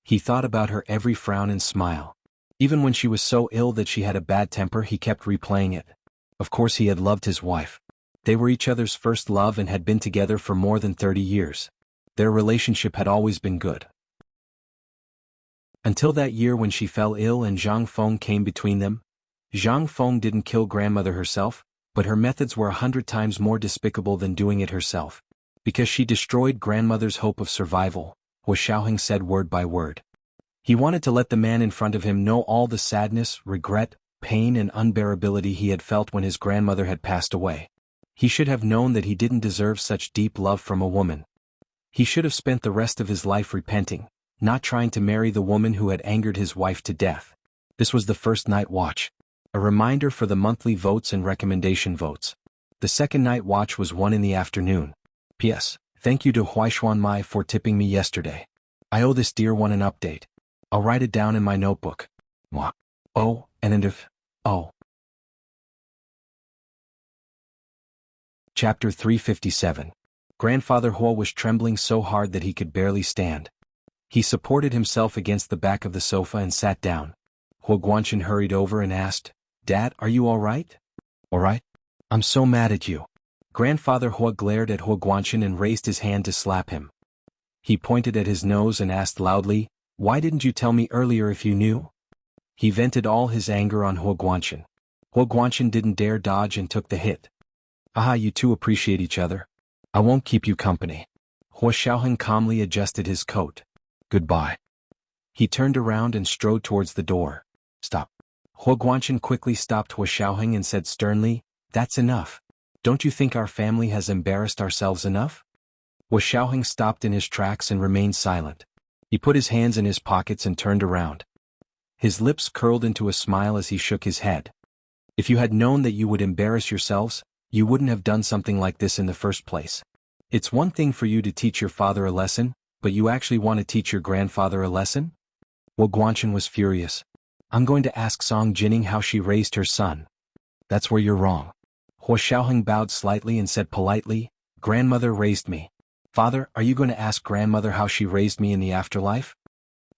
A: He thought about her every frown and smile. Even when she was so ill that she had a bad temper, he kept replaying it. Of course he had loved his wife. They were each other's first love and had been together for more than 30 years. Their relationship had always been good. Until that year when she fell ill and Zhang Feng came between them. Zhang Feng didn't kill grandmother herself, but her methods were 100 times more despicable than doing it herself. Because she destroyed grandmother's hope of survival, Hua Xiaoheng said word by word. He wanted to let the man in front of him know all the sadness, regret, pain and unbearability he had felt when his grandmother had passed away. He should have known that he didn't deserve such deep love from a woman. He should have spent the rest of his life repenting, not trying to marry the woman who had angered his wife to death. This was the first night watch. A reminder for the monthly votes and recommendation votes. The second night watch was 1 in the afternoon. P.S. Thank you to Huaishuan Mai for tipping me yesterday. I owe this dear one an update. I'll write it down in my notebook. Mwah. Oh, and if... Oh. Chapter 357. Grandfather Hua was trembling so hard that he could barely stand. He supported himself against the back of the sofa and sat down. Hua Guanchen hurried over and asked, "Dad, are you all right?" "All right? I'm so mad at you." Grandfather Hua glared at Hua Guanchen and raised his hand to slap him. He pointed at his nose and asked loudly, "Why didn't you tell me earlier if you knew?" He vented all his anger on Hua Guanchen. Hua Guanchen didn't dare dodge and took the hit. "Aha, you two appreciate each other. I won't keep you company." Hua Xiaoheng calmly adjusted his coat. "Goodbye." He turned around and strode towards the door. "Stop." Hua Guanchen quickly stopped Hua Xiaoheng and said sternly, "That's enough. Don't you think our family has embarrassed ourselves enough?" Hua Xiaoheng stopped in his tracks and remained silent. He put his hands in his pockets and turned around. His lips curled into a smile as he shook his head. "If you had known that you would embarrass yourselves, you wouldn't have done something like this in the first place. It's one thing for you to teach your father a lesson, but you actually want to teach your grandfather a lesson?" Hua Guanchen was furious. "I'm going to ask Song Jining how she raised her son." "That's where you're wrong." Hua Xiaoheng bowed slightly and said politely, "Grandmother raised me." "Father, are you going to ask grandmother how she raised me in the afterlife?"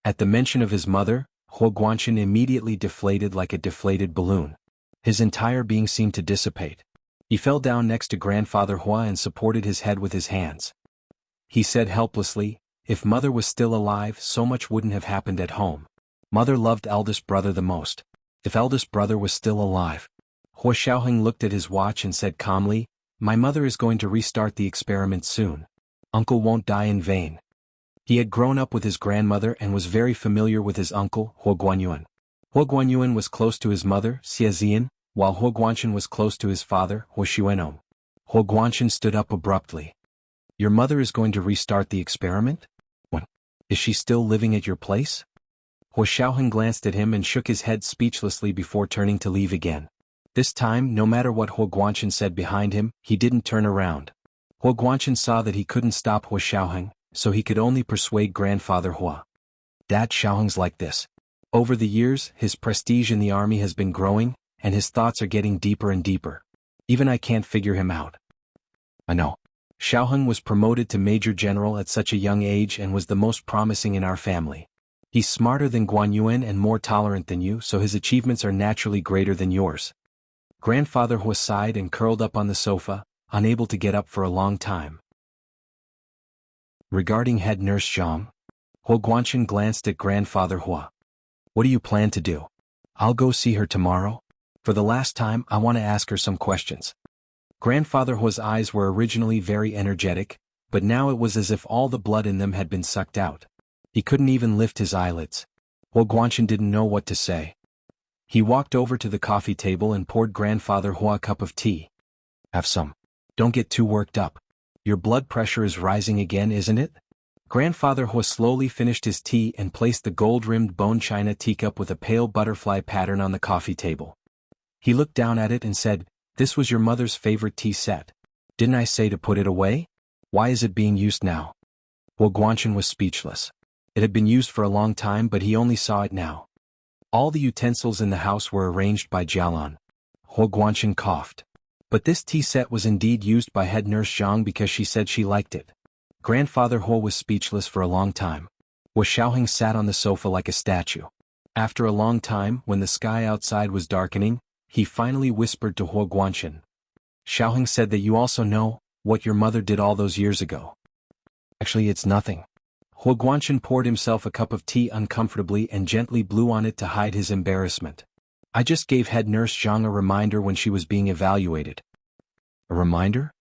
A: At the mention of his mother, Hua Guanchen immediately deflated like a deflated balloon. His entire being seemed to dissipate. He fell down next to grandfather Hua and supported his head with his hands. He said helplessly, "If mother was still alive, so much wouldn't have happened at home. Mother loved eldest brother the most. if eldest brother was still alive. Hua Xiaoheng looked at his watch and said calmly, "My mother is going to restart the experiment soon. Uncle won't die in vain." He had grown up with his grandmother and was very familiar with his uncle, Hua Guanyuan. Hua Guanyuan was close to his mother, Xie Zian, while Hua Guanshan was close to his father, Hua Xuanong. Hua Guanshan stood up abruptly. "Your mother is going to restart the experiment? What? Is she still living at your place?" Hua Xiaoheng glanced at him and shook his head speechlessly before turning to leave again. This time, no matter what Hua Guanshan said behind him, he didn't turn around. Hua Guanshan saw that he couldn't stop Hua Xiaoheng, so he could only persuade grandfather Hua. "Dad, Xiaoheng's like this. Over the years, his prestige in the army has been growing, and his thoughts are getting deeper and deeper. Even I can't figure him out." "I know. Xiaoheng was promoted to Major General at such a young age and was the most promising in our family. He's smarter than Guanyuan and more tolerant than you, so his achievements are naturally greater than yours." Grandfather Hua sighed and curled up on the sofa, unable to get up for a long time. Regarding head nurse Zhang, Hua Guanshan glanced at grandfather Hua. "What do you plan to do?" "I'll go see her tomorrow. For the last time, I want to ask her some questions." Grandfather Hua's eyes were originally very energetic, but now it was as if all the blood in them had been sucked out. He couldn't even lift his eyelids. Hua Guanshan didn't know what to say. He walked over to the coffee table and poured grandfather Hua a cup of tea. "Have some. Don't get too worked up. Your blood pressure is rising again, isn't it?" Grandfather Hua slowly finished his tea and placed the gold-rimmed bone china teacup with a pale butterfly pattern on the coffee table. He looked down at it and said, "This was your mother's favorite tea set. Didn't I say to put it away? Why is it being used now?" Hua Guanshan was speechless. It had been used for a long time, but he only saw it now. All the utensils in the house were arranged by Jialan. Hua Guanshan coughed. But this tea set was indeed used by head nurse Zhang because she said she liked it. Grandfather Hua was speechless for a long time. Hua Xiaoheng sat on the sofa like a statue. After a long time, when the sky outside was darkening, he finally whispered to Hua Guanshan. "Xiaoheng said that you also know what your mother did all those years ago." "Actually, it's nothing." Hua Guanshan poured himself a cup of tea uncomfortably and gently blew on it to hide his embarrassment. "I just gave head nurse Zhang a reminder when she was being evaluated." "A reminder?"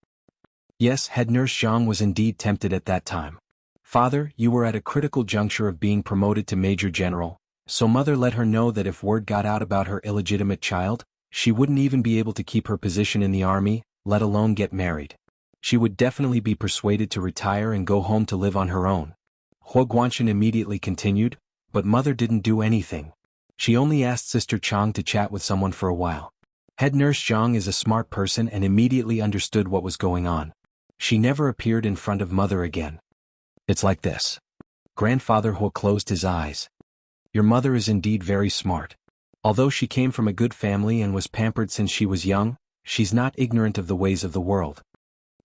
A: "Yes, head nurse Zhang was indeed tempted at that time. Father, you were at a critical juncture of being promoted to Major General, so mother let her know that if word got out about her illegitimate child, she wouldn't even be able to keep her position in the army, let alone get married. She would definitely be persuaded to retire and go home to live on her own." Hua Guanshan immediately continued, "But mother didn't do anything. She only asked Sister Chang to chat with someone for a while." Head nurse Zhang is a smart person and immediately understood what was going on. She never appeared in front of mother again. "It's like this." Grandfather Hua closed his eyes. "Your mother is indeed very smart. Although she came from a good family and was pampered since she was young, she's not ignorant of the ways of the world."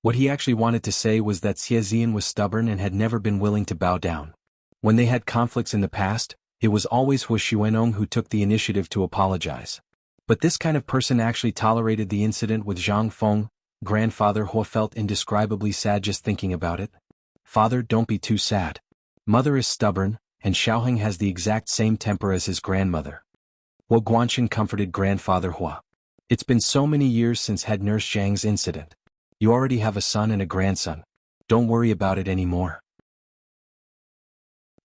A: What he actually wanted to say was that Xie Zian was stubborn and had never been willing to bow down. When they had conflicts in the past, it was always Hua Xuanong who took the initiative to apologize. But this kind of person actually tolerated the incident with Zhang Feng. Grandfather Hua felt indescribably sad just thinking about it. "Father, don't be too sad. Mother is stubborn, and Xiaoheng has the exact same temper as his grandmother." Hua Guanshan comforted grandfather Hua. "It's been so many years since head nurse Zhang's incident. You already have a son and a grandson. Don't worry about it anymore."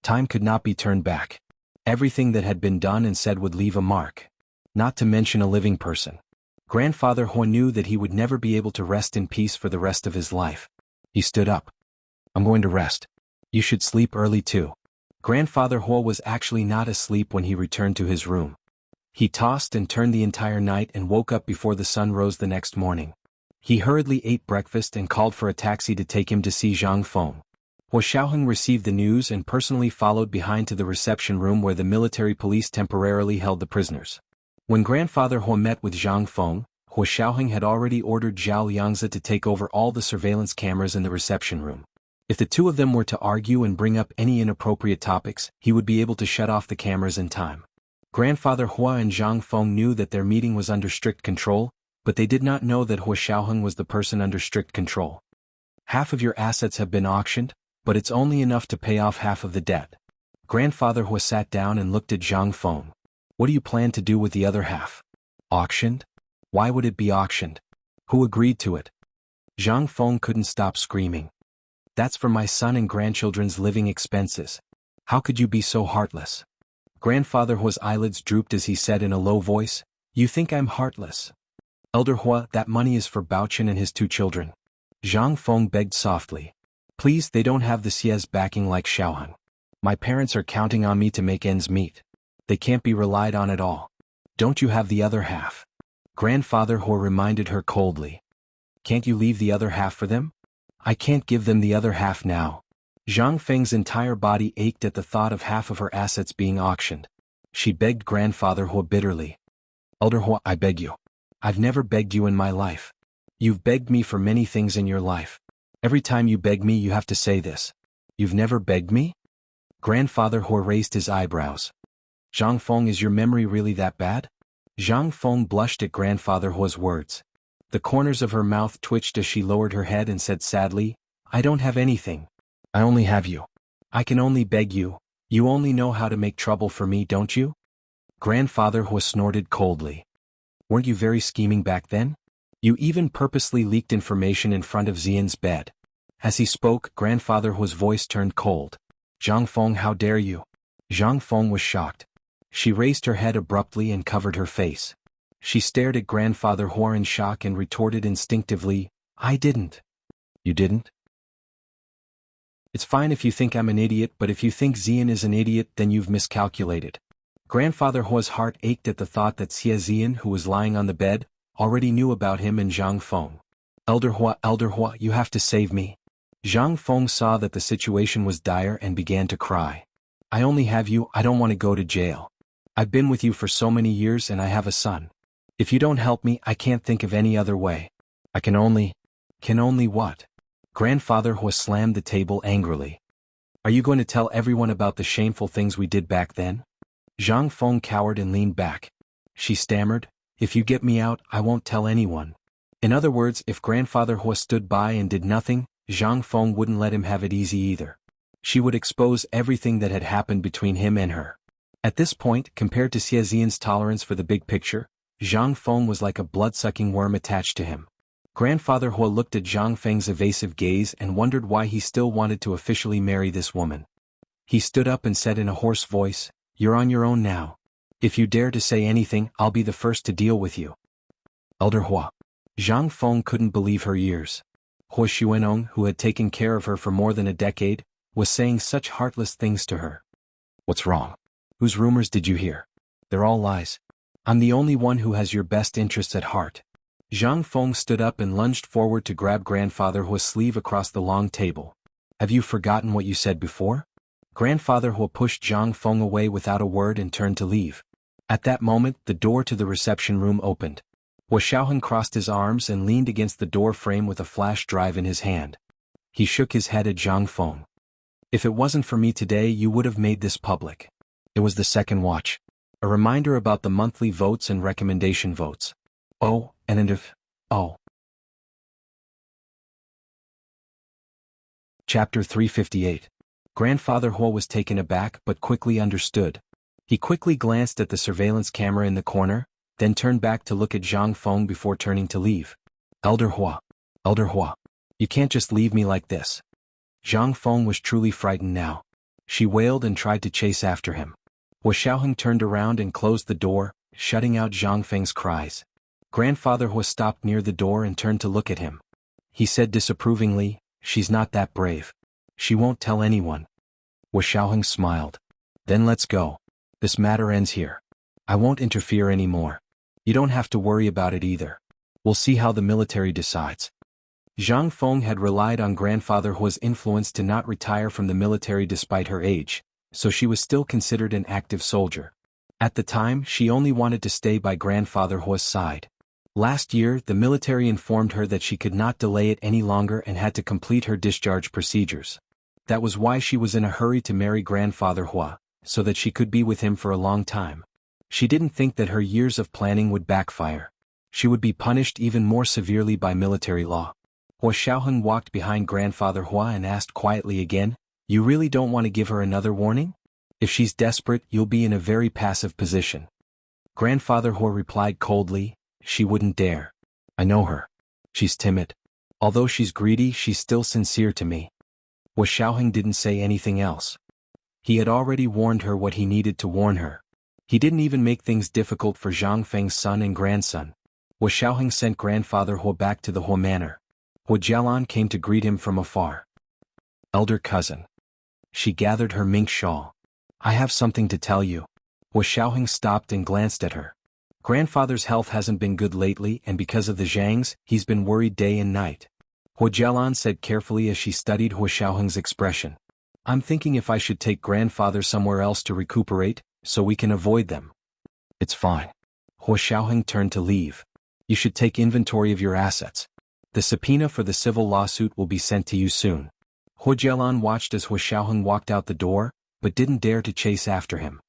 A: Time could not be turned back. Everything that had been done and said would leave a mark. Not to mention a living person. Grandfather Hua knew that he would never be able to rest in peace for the rest of his life. He stood up. "I'm going to rest. You should sleep early too." Grandfather Hua was actually not asleep when he returned to his room. He tossed and turned the entire night and woke up before the sun rose the next morning. He hurriedly ate breakfast and called for a taxi to take him to see Zhang Feng. Hua Xiaoheng received the news and personally followed behind to the reception room where the military police temporarily held the prisoners. When grandfather Hua met with Zhang Feng, Hua Xiaoheng had already ordered Zhao Liangzi to take over all the surveillance cameras in the reception room. If the two of them were to argue and bring up any inappropriate topics, he would be able to shut off the cameras in time. Grandfather Hua and Zhang Feng knew that their meeting was under strict control, but they did not know that Hua Xiaoheng was the person under strict control. "Half of your assets have been auctioned, but it's only enough to pay off half of the debt." Grandfather Hua sat down and looked at Zhang Feng. What do you plan to do with the other half? Auctioned? Why would it be auctioned? Who agreed to it? Zhang Feng couldn't stop screaming. That's for my son and grandchildren's living expenses. How could you be so heartless? Grandfather Hua's eyelids drooped as he said in a low voice, You think I'm heartless? Elder Hua, that money is for Baochen and his 2 children. Zhang Feng begged softly. Please, they don't have the Xie's backing like Xiaoheng. My parents are counting on me to make ends meet. They can't be relied on at all. Don't you have the other half? Grandfather Hua reminded her coldly. Can't you leave the other half for them? I can't give them the other half now. Zhang Feng's entire body ached at the thought of half of her assets being auctioned. She begged Grandfather Hua bitterly. Elder Hua, I beg you. I've never begged you in my life. You've begged me for many things in your life. Every time you beg me you have to say this. You've never begged me? Grandfather Hua raised his eyebrows. Zhang Feng, is your memory really that bad? Zhang Feng blushed at Grandfather Hua's words. The corners of her mouth twitched as she lowered her head and said sadly, I don't have anything. I only have you. I can only beg you. You only know how to make trouble for me, don't you? Grandfather Hua snorted coldly. Weren't you very scheming back then? You even purposely leaked information in front of Xian's bed. As he spoke, Grandfather Hua's voice turned cold. Zhang Feng, how dare you? Zhang Feng was shocked. She raised her head abruptly and covered her face. She stared at Grandfather Hua in shock and retorted instinctively, I didn't. You didn't? It's fine if you think I'm an idiot, but if you think Xian is an idiot, then you've miscalculated. Grandfather Hua's heart ached at the thought that Xie Xian, who was lying on the bed, already knew about him and Zhang Feng. Elder Hua, you have to save me. Zhang Feng saw that the situation was dire and began to cry. I only have you, I don't want to go to jail. I've been with you for so many years and I have a son. If you don't help me, I can't think of any other way. I can only what? Grandfather Hua slammed the table angrily. Are you going to tell everyone about the shameful things we did back then? Zhang Feng cowered and leaned back. She stammered, If you get me out, I won't tell anyone. In other words, if Grandfather Hua stood by and did nothing, Zhang Feng wouldn't let him have it easy either. She would expose everything that had happened between him and her. At this point, compared to Xie Xian's tolerance for the big picture, Zhang Feng was like a blood-sucking worm attached to him. Grandfather Hua looked at Zhang Feng's evasive gaze and wondered why he still wanted to officially marry this woman. He stood up and said in a hoarse voice, You're on your own now. If you dare to say anything, I'll be the first to deal with you. Elder Hua. Zhang Feng couldn't believe her ears. Hua Xuanong, who had taken care of her for more than a decade, was saying such heartless things to her. What's wrong? Whose rumors did you hear? They're all lies. I'm the only one who has your best interests at heart. Zhang Feng stood up and lunged forward to grab Grandfather Hua's sleeve across the long table. Have you forgotten what you said before? Grandfather Hua pushed Zhang Feng away without a word and turned to leave. At that moment, the door to the reception room opened. Hua Xiaoheng crossed his arms and leaned against the door frame with a flash drive in his hand. He shook his head at Zhang Feng. If it wasn't for me today, you would have made this public. It was the second watch. A reminder about the monthly votes and recommendation votes. Oh, and if... Oh. Chapter 358. Grandfather Hua was taken aback but quickly understood. He quickly glanced at the surveillance camera in the corner, then turned back to look at Zhang Feng before turning to leave. Elder Hua. You can't just leave me like this. Zhang Feng was truly frightened now. She wailed and tried to chase after him. Hua Xiaoheng turned around and closed the door, shutting out Zhang Feng's cries. Grandfather Hua stopped near the door and turned to look at him. He said disapprovingly, She's not that brave. She won't tell anyone. Hua Xiaoheng smiled. Then let's go. This matter ends here. I won't interfere anymore. You don't have to worry about it either. We'll see how the military decides. Zhang Feng had relied on Grandfather Hua's influence to not retire from the military despite her age, so she was still considered an active soldier. At the time, she only wanted to stay by Grandfather Hua's side. Last year, the military informed her that she could not delay it any longer and had to complete her discharge procedures. That was why she was in a hurry to marry Grandfather Hua, so that she could be with him for a long time. She didn't think that her years of planning would backfire. She would be punished even more severely by military law. Hua Xiaoheng walked behind Grandfather Hua and asked quietly again, You really don't want to give her another warning? If she's desperate, you'll be in a very passive position. Grandfather Hua replied coldly, "She wouldn't dare. I know her. She's timid. Although she's greedy, she's still sincere to me." Hua Xiaoheng didn't say anything else. He had already warned her what he needed to warn her. He didn't even make things difficult for Zhang Feng's son and grandson. Hua Xiaoheng sent Grandfather Hua back to the Hua Manor. Hua Jialan came to greet him from afar. "Elder cousin." She gathered her mink shawl. "I have something to tell you." Hua Xiaoheng stopped and glanced at her. Grandfather's health hasn't been good lately, and because of the Zhangs, he's been worried day and night. Hua Jialan said carefully as she studied Hua Xiaoheng's expression. "I'm thinking if I should take grandfather somewhere else to recuperate, so we can avoid them." "It's fine." Hua Xiaoheng turned to leave. "You should take inventory of your assets. The subpoena for the civil lawsuit will be sent to you soon." Hua Jialan watched as Hua Xiaoheng walked out the door, but didn't dare to chase after him.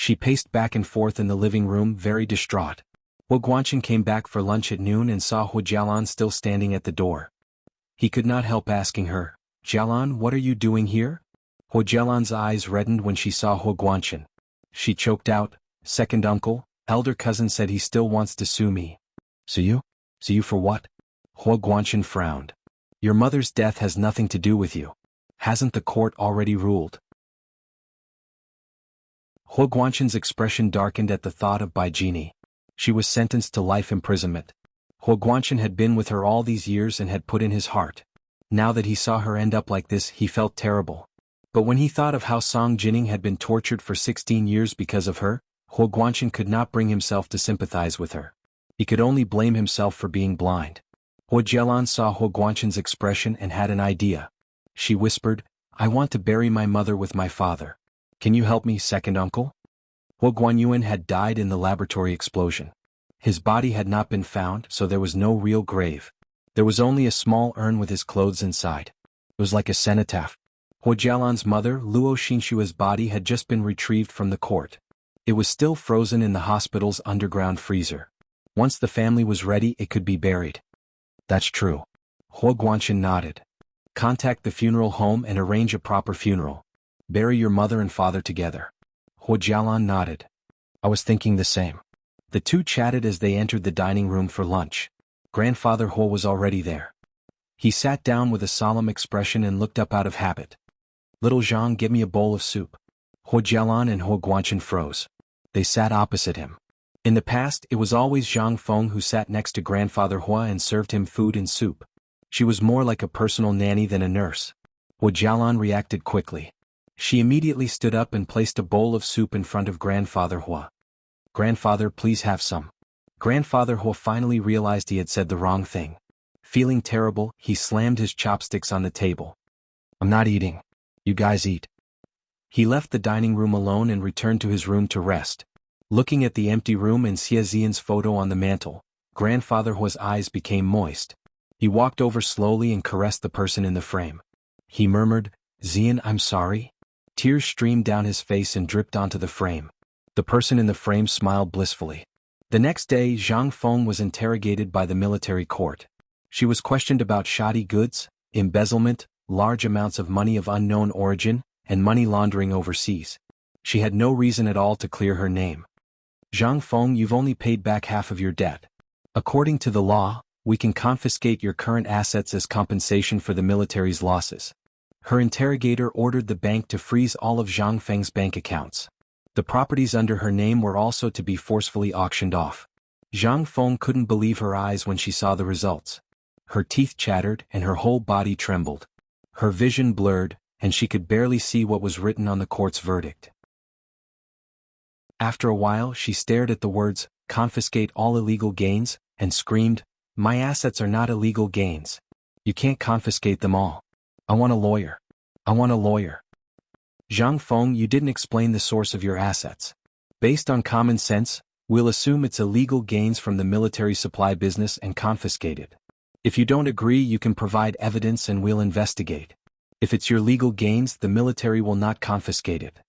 A: She paced back and forth in the living room, very distraught. Hua Guanchen came back for lunch at noon and saw Hua Jialan still standing at the door. He could not help asking her, "Jialan, what are you doing here?" Hua Jialan's eyes reddened when she saw Hua Guanchen. She choked out, "Second uncle, elder cousin said he still wants to sue me." "Sue you? Sue you for what?" Hua Guanchen frowned. "Your mother's death has nothing to do with you. Hasn't the court already ruled?" Hua Guanchen's expression darkened at the thought of Bai Jini. She was sentenced to life imprisonment. Hua Guanchen had been with her all these years and had put in his heart. Now that he saw her end up like this, he felt terrible. But when he thought of how Song Jining had been tortured for 16 years because of her, Hua Guanchen could not bring himself to sympathize with her. He could only blame himself for being blind. Hua Jialan saw Hua Guanchen's expression and had an idea. She whispered, "I want to bury my mother with my father. Can you help me, second uncle?" Hua Guanyuan had died in the laboratory explosion. His body had not been found, so there was no real grave. There was only a small urn with his clothes inside. It was like a cenotaph. Hua Jialan's mother, Luo Xinshua's body had just been retrieved from the court. It was still frozen in the hospital's underground freezer. Once the family was ready, it could be buried. "That's true." Hua Guanchen nodded. "Contact the funeral home and arrange a proper funeral. Bury your mother and father together." Hua Jialan nodded. "I was thinking the same." The two chatted as they entered the dining room for lunch. Grandfather Hua was already there. He sat down with a solemn expression and looked up out of habit. "Little Zhang, give me a bowl of soup." Hua Jialan and Hua Guanchen froze. They sat opposite him. In the past, it was always Zhang Feng who sat next to Grandfather Hua and served him food and soup. She was more like a personal nanny than a nurse. Hua Jialan reacted quickly. She immediately stood up and placed a bowl of soup in front of Grandfather Hua. "Grandfather, please have some." Grandfather Hua finally realized he had said the wrong thing. Feeling terrible, he slammed his chopsticks on the table. "I'm not eating. You guys eat." He left the dining room alone and returned to his room to rest. Looking at the empty room and Xie Xian's photo on the mantel, Grandfather Hua's eyes became moist. He walked over slowly and caressed the person in the frame. He murmured, "Xian, I'm sorry." Tears streamed down his face and dripped onto the frame. The person in the frame smiled blissfully. The next day, Zhang Feng was interrogated by the military court. She was questioned about shoddy goods, embezzlement, large amounts of money of unknown origin, and money laundering overseas. She had no reason at all to clear her name. "Zhang Feng, you've only paid back half of your debt. According to the law, we can confiscate your current assets as compensation for the military's losses." Her interrogator ordered the bank to freeze all of Zhang Feng's bank accounts. The properties under her name were also to be forcefully auctioned off. Zhang Feng couldn't believe her eyes when she saw the results. Her teeth chattered and her whole body trembled. Her vision blurred, and she could barely see what was written on the court's verdict. After a while, she stared at the words, "Confiscate all illegal gains," and screamed, "My assets are not illegal gains. You can't confiscate them all. I want a lawyer. I want a lawyer." "Zhang Feng, you didn't explain the source of your assets. Based on common sense, we'll assume it's illegal gains from the military supply business and confiscate it. If you don't agree, you can provide evidence and we'll investigate. If it's your legal gains, the military will not confiscate it."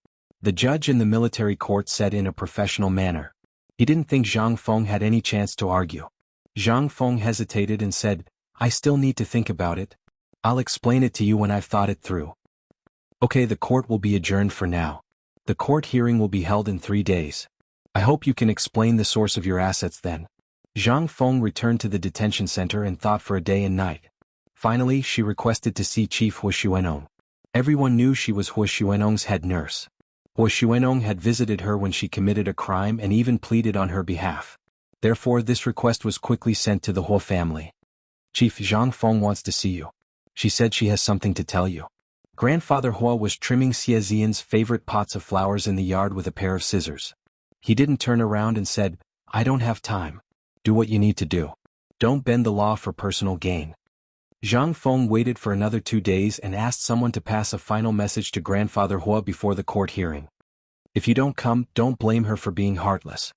A: The judge in the military court said in a professional manner. He didn't think Zhang Feng had any chance to argue. Zhang Feng hesitated and said, "I still need to think about it. I'll explain it to you when I've thought it through." "Okay, the court will be adjourned for now. The court hearing will be held in 3 days. I hope you can explain the source of your assets then. Zhang Feng returned to the detention center and thought for a day and night. Finally, she requested to see Chief Hu Xuanong. Everyone knew she was Hu Xuanong's head nurse. Hu Xuanong had visited her when she committed a crime and even pleaded on her behalf. Therefore, this request was quickly sent to the Hu family. Chief Zhang Feng wants to see you. She said she has something to tell you. Grandfather Hu was trimming Xie Zian's favorite pots of flowers in the yard with a pair of scissors. He didn't turn around and said, "I don't have time. Do what you need to do. Don't bend the law for personal gain." Zhang Feng waited for another 2 days and asked someone to pass a final message to Grandfather Hu before the court hearing. If you don't come, don't blame her for being heartless.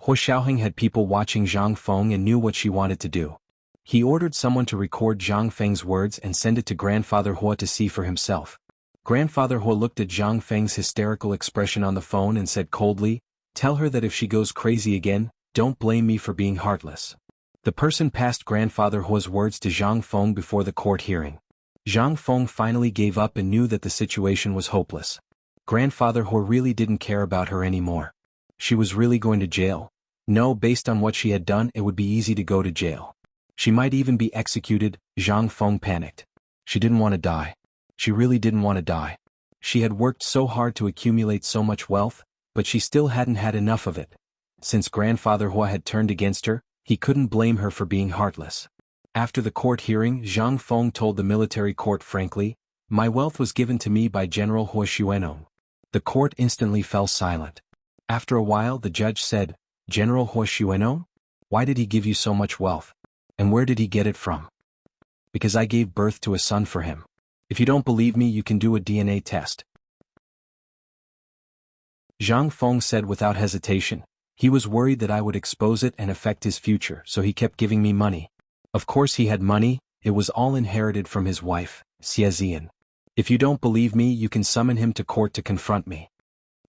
A: Hu Xiaoheng had people watching Zhang Feng and knew what she wanted to do. He ordered someone to record Zhang Feng's words and send it to Grandfather Hu to see for himself. Grandfather Hu looked at Zhang Feng's hysterical expression on the phone and said coldly, "Tell her that if she goes crazy again, don't blame me for being heartless." The person passed Grandfather Hu's words to Zhang Feng before the court hearing. Zhang Feng finally gave up and knew that the situation was hopeless. Grandfather Hu really didn't care about her anymore. She was really going to jail. No, based on what she had done, it would be easy to go to jail. She might even be executed. Zhang Feng panicked. She didn't want to die. She really didn't want to die. She had worked so hard to accumulate so much wealth, but she still hadn't had enough of it. Since Grandfather Hu had turned against her, he couldn't blame her for being heartless. After the court hearing, Zhang Feng told the military court frankly, "My wealth was given to me by General Hu Xuanong." The court instantly fell silent. After a while the judge said, "General Hu Xuanong? Why did he give you so much wealth? And where did he get it from?" "Because I gave birth to a son for him. If you don't believe me, you can do a DNA test." Zhang Feng said without hesitation, "He was worried that I would expose it and affect his future, so he kept giving me money. Of course he had money, it was all inherited from his wife, Xie Zian. If you don't believe me, you can summon him to court to confront me."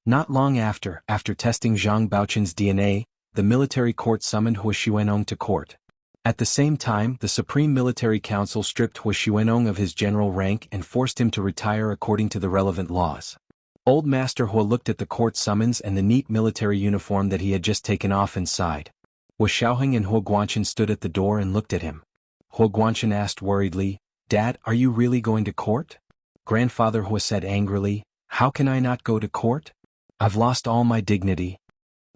A: Not long after testing Zhang Baoqin's DNA, the military court summoned Hu Xuanong to court. At the same time, the Supreme Military Council stripped Hu Xuanong of his general rank and forced him to retire according to the relevant laws. Old Master Hu looked at the court summons and the neat military uniform that he had just taken off and sighed. Hu Xiaoheng and Hu Guanchen stood at the door and looked at him. Hu Guanchen asked worriedly, "Dad, are you really going to court?" Grandfather Hu said angrily, "How can I not go to court? I've lost all my dignity."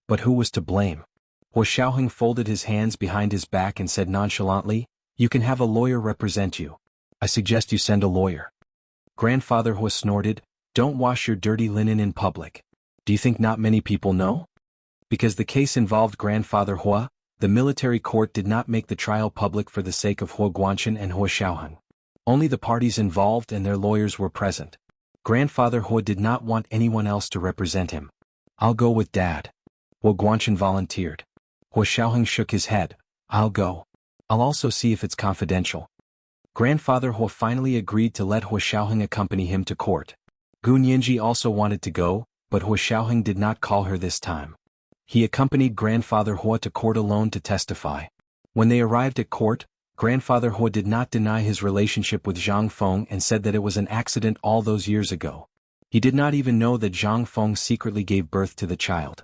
A: But who was to blame? Hu Xiaoheng folded his hands behind his back and said nonchalantly, "You can have a lawyer represent you. I suggest you send a lawyer." Grandfather Hu snorted, "Don't wash your dirty linen in public. Do you think not many people know?" Because the case involved Grandfather Hu, the military court did not make the trial public for the sake of Hu Guanchen and Hu Xiaoheng. Only the parties involved and their lawyers were present. Grandfather Hu did not want anyone else to represent him. "I'll go with Dad." Hu Guanchen volunteered. Hu Xiaoheng shook his head. "I'll go. I'll also see if it's confidential." Grandfather Hu finally agreed to let Hu Xiaoheng accompany him to court. Gu Nianji also wanted to go, but Hu Xiaoheng did not call her this time. He accompanied Grandfather Hu to court alone to testify. When they arrived at court, Grandfather Hu did not deny his relationship with Zhang Feng and said that it was an accident all those years ago. He did not even know that Zhang Feng secretly gave birth to the child.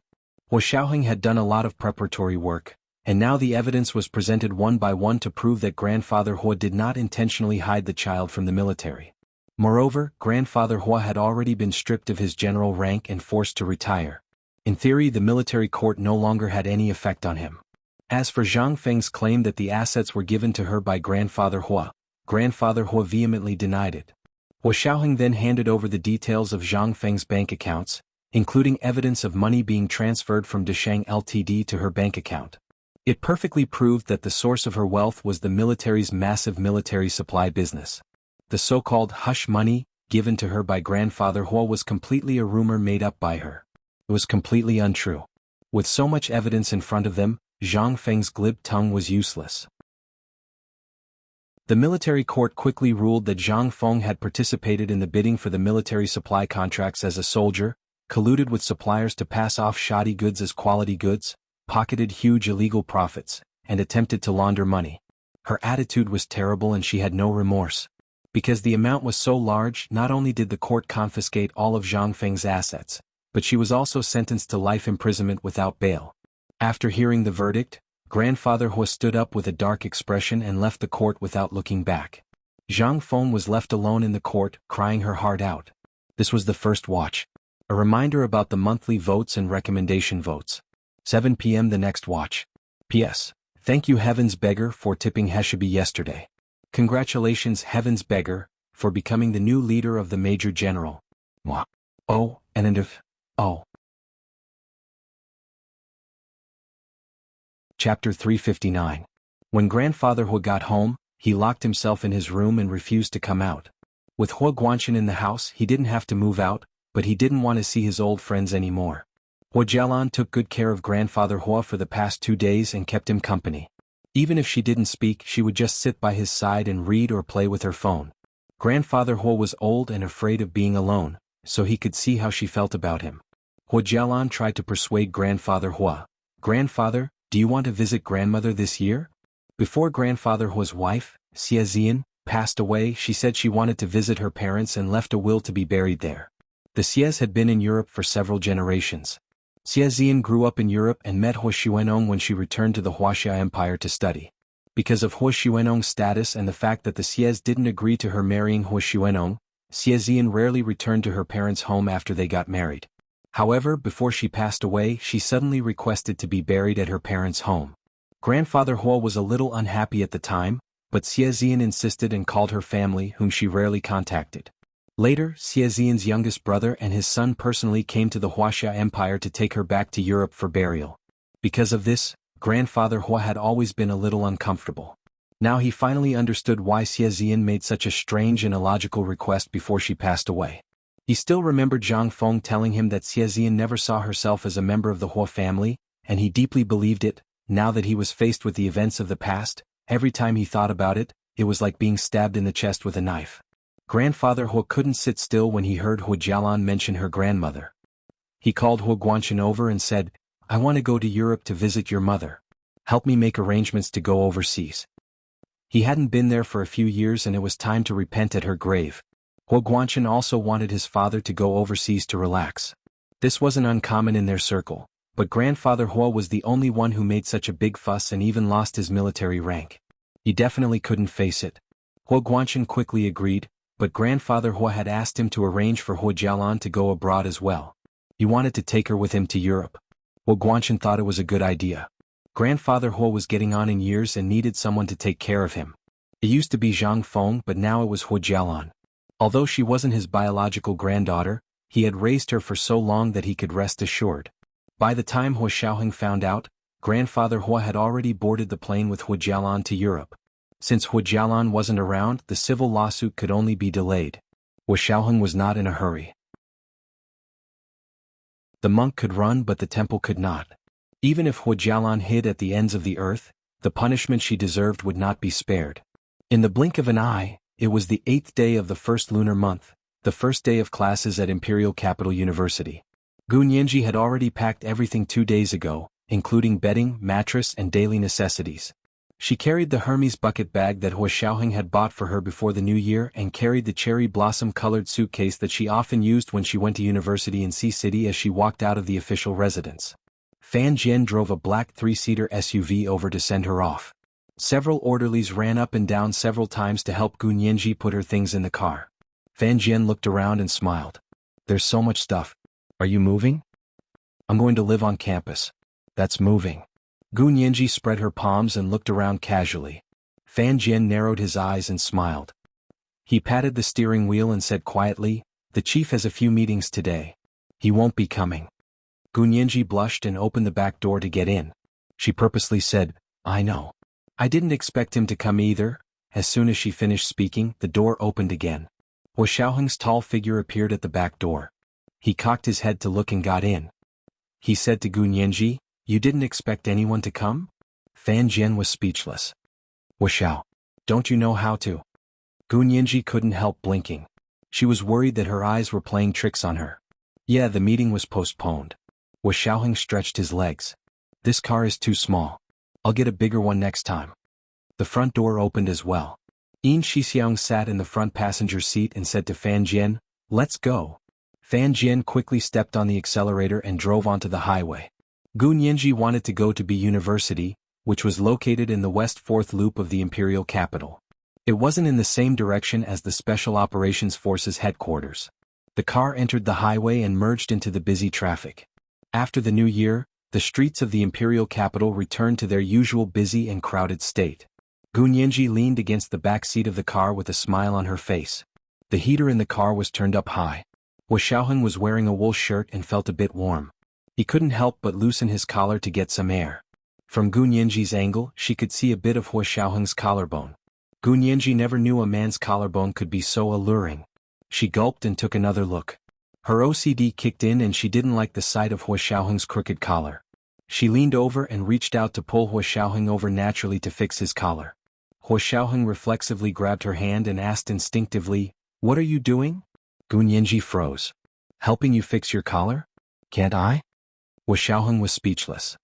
A: Hu Xiaoheng had done a lot of preparatory work, and now the evidence was presented one by one to prove that Grandfather Hu did not intentionally hide the child from the military. Moreover, Grandfather Hu had already been stripped of his general rank and forced to retire. In theory, the military court no longer had any effect on him. As for Zhang Feng's claim that the assets were given to her by Grandfather Hu, Grandfather Hu vehemently denied it. Hu Xiaoheng then handed over the details of Zhang Feng's bank accounts, including evidence of money being transferred from Desheng Ltd to her bank account. It perfectly proved that the source of her wealth was the military's massive military supply business. The so-called hush money, given to her by Grandfather Hu, was completely a rumor made up by her. It was completely untrue. With so much evidence in front of them, Zhang Feng's glib tongue was useless. The military court quickly ruled that Zhang Feng had participated in the bidding for the military supply contracts as a soldier, colluded with suppliers to pass off shoddy goods as quality goods, pocketed huge illegal profits, and attempted to launder money. Her attitude was terrible and she had no remorse. Because the amount was so large, not only did the court confiscate all of Zhang Feng's assets, but she was also sentenced to life imprisonment without bail. After hearing the verdict, Grandfather Hua stood up with a dark expression and left the court without looking back. Zhang Feng was left alone in the court, crying her heart out. This was the first watch. A reminder about the monthly votes and recommendation votes. 7 p.m. the next watch. P.S. Thank you Heaven's Beggar for tipping Heshabi yesterday. Congratulations Heaven's Beggar, for becoming the new leader of the Major General. Mwah. Oh, and if, oh. Chapter 359. When Grandfather Hua got home, he locked himself in his room and refused to come out. With Hua Guanchen in the house, he didn't have to move out, but he didn't want to see his old friends anymore. Hua Jialan took good care of Grandfather Hua for the past 2 days and kept him company. Even if she didn't speak, she would just sit by his side and read or play with her phone. Grandfather Hua was old and afraid of being alone, so he could see how she felt about him. Hua Jialan tried to persuade Grandfather Hua. Grandfather, do you want to visit grandmother this year? Before Grandfather Hua's wife, Xie Zian, passed away, she said she wanted to visit her parents and left a will to be buried there. The Xies had been in Europe for several generations. Xie Zian grew up in Europe and met Hua Xuanong when she returned to the Huaxia Empire to study. Because of Hua Xuanong's status and the fact that the Xies didn't agree to her marrying Hua Xuanong, Xie Zian rarely returned to her parents' home after they got married. However, before she passed away, she suddenly requested to be buried at her parents' home. Grandfather Hua was a little unhappy at the time, but Xie Zian insisted and called her family, whom she rarely contacted. Later, Xie Zian's youngest brother and his son personally came to the Huaxia Empire to take her back to Europe for burial. Because of this, Grandfather Hua had always been a little uncomfortable. Now he finally understood why Xie Zian made such a strange and illogical request before she passed away. He still remembered Zhang Feng telling him that Xie Zian never saw herself as a member of the Hua family, and he deeply believed it. Now that he was faced with the events of the past, every time he thought about it, it was like being stabbed in the chest with a knife. Grandfather Hua couldn't sit still when he heard Hua Jialan mention her grandmother. He called Hua Guanchen over and said, I want to go to Europe to visit your mother. Help me make arrangements to go overseas. He hadn't been there for a few years and it was time to repent at her grave. Hua Guanchen also wanted his father to go overseas to relax. This wasn't uncommon in their circle, but Grandfather Hua was the only one who made such a big fuss and even lost his military rank. He definitely couldn't face it. Hua Guanchen quickly agreed, but Grandfather Hua had asked him to arrange for Hua Jialan to go abroad as well. He wanted to take her with him to Europe. Hua Guanchen thought it was a good idea. Grandfather Hua was getting on in years and needed someone to take care of him. It used to be Zhang Feng, but now it was Hua Jialan. Although she wasn't his biological granddaughter, he had raised her for so long that he could rest assured. By the time Hua Xiaoheng found out, Grandfather Hua had already boarded the plane with Hua Jialan to Europe. Since Hua Jialan wasn't around, the civil lawsuit could only be delayed. Hua Xiaoheng was not in a hurry. The monk could run but the temple could not. Even if Hua Jialan hid at the ends of the earth, the punishment she deserved would not be spared. In the blink of an eye, it was the 8th day of the first lunar month, the first day of classes at Imperial Capital University. Gu Nianji had already packed everything 2 days ago, including bedding, mattress and daily necessities. She carried the Hermes bucket bag that Hua Xiaoheng had bought for her before the new year and carried the cherry blossom-colored suitcase that she often used when she went to university in Sea City as she walked out of the official residence. Fan Jian drove a black 3-seater SUV over to send her off. Several orderlies ran up and down several times to help Gu Nianji put her things in the car. Fan Jian looked around and smiled. There's so much stuff. Are you moving? I'm going to live on campus. That's moving. Gu Nianji spread her palms and looked around casually. Fan Jian narrowed his eyes and smiled. He patted the steering wheel and said quietly, the chief has a few meetings today. He won't be coming. Gu Nianji blushed and opened the back door to get in. She purposely said, I know. I didn't expect him to come either. As soon as she finished speaking, the door opened again. Hua Xiaoheng's tall figure appeared at the back door. He cocked his head to look and got in. He said to Gu Nianji, you didn't expect anyone to come? Fan Jian was speechless. Hua Xiao, don't you know how to? Gu Nianji couldn't help blinking. She was worried that her eyes were playing tricks on her. Yeah, the meeting was postponed. Hua Xiaoheng stretched his legs. This car is too small. I'll get a bigger one next time. The front door opened as well. Yin Shixiang sat in the front passenger seat and said to Fan Jian, let's go. Fan Jian quickly stepped on the accelerator and drove onto the highway. Gu Nianji wanted to go to B University, which was located in the west fourth loop of the imperial capital. It wasn't in the same direction as the Special Operations Forces headquarters. The car entered the highway and merged into the busy traffic. After the new year, the streets of the imperial capital returned to their usual busy and crowded state. Gu Nianji leaned against the back seat of the car with a smile on her face. The heater in the car was turned up high. Hua Xiaoheng was wearing a wool shirt and felt a bit warm. He couldn't help but loosen his collar to get some air. From Gu Nianji's angle, she could see a bit of Hua Xiaoheng's collarbone. Gu Nianji never knew a man's collarbone could be so alluring. She gulped and took another look. Her OCD kicked in and she didn't like the sight of Hua Xiaoheng's crooked collar. She leaned over and reached out to pull Hua Xiaoheng over naturally to fix his collar. Hua Xiaoheng reflexively grabbed her hand and asked instinctively, "What are you doing?" Gu Nianji froze. "Helping you fix your collar? Can't I?" Hua Xiaoheng was speechless.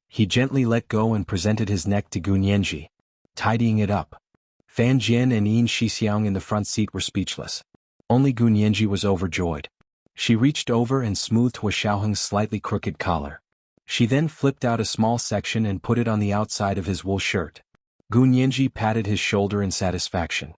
A: He gently let go and presented his neck to Gu Nianji, tidying it up. Fan Jian and Yin Shixiang in the front seat were speechless. Only Gu Nianji was overjoyed. She reached over and smoothed Hua Xiaoheng's slightly crooked collar. She then flipped out a small section and put it on the outside of his wool shirt. Gu Nianji patted his shoulder in satisfaction.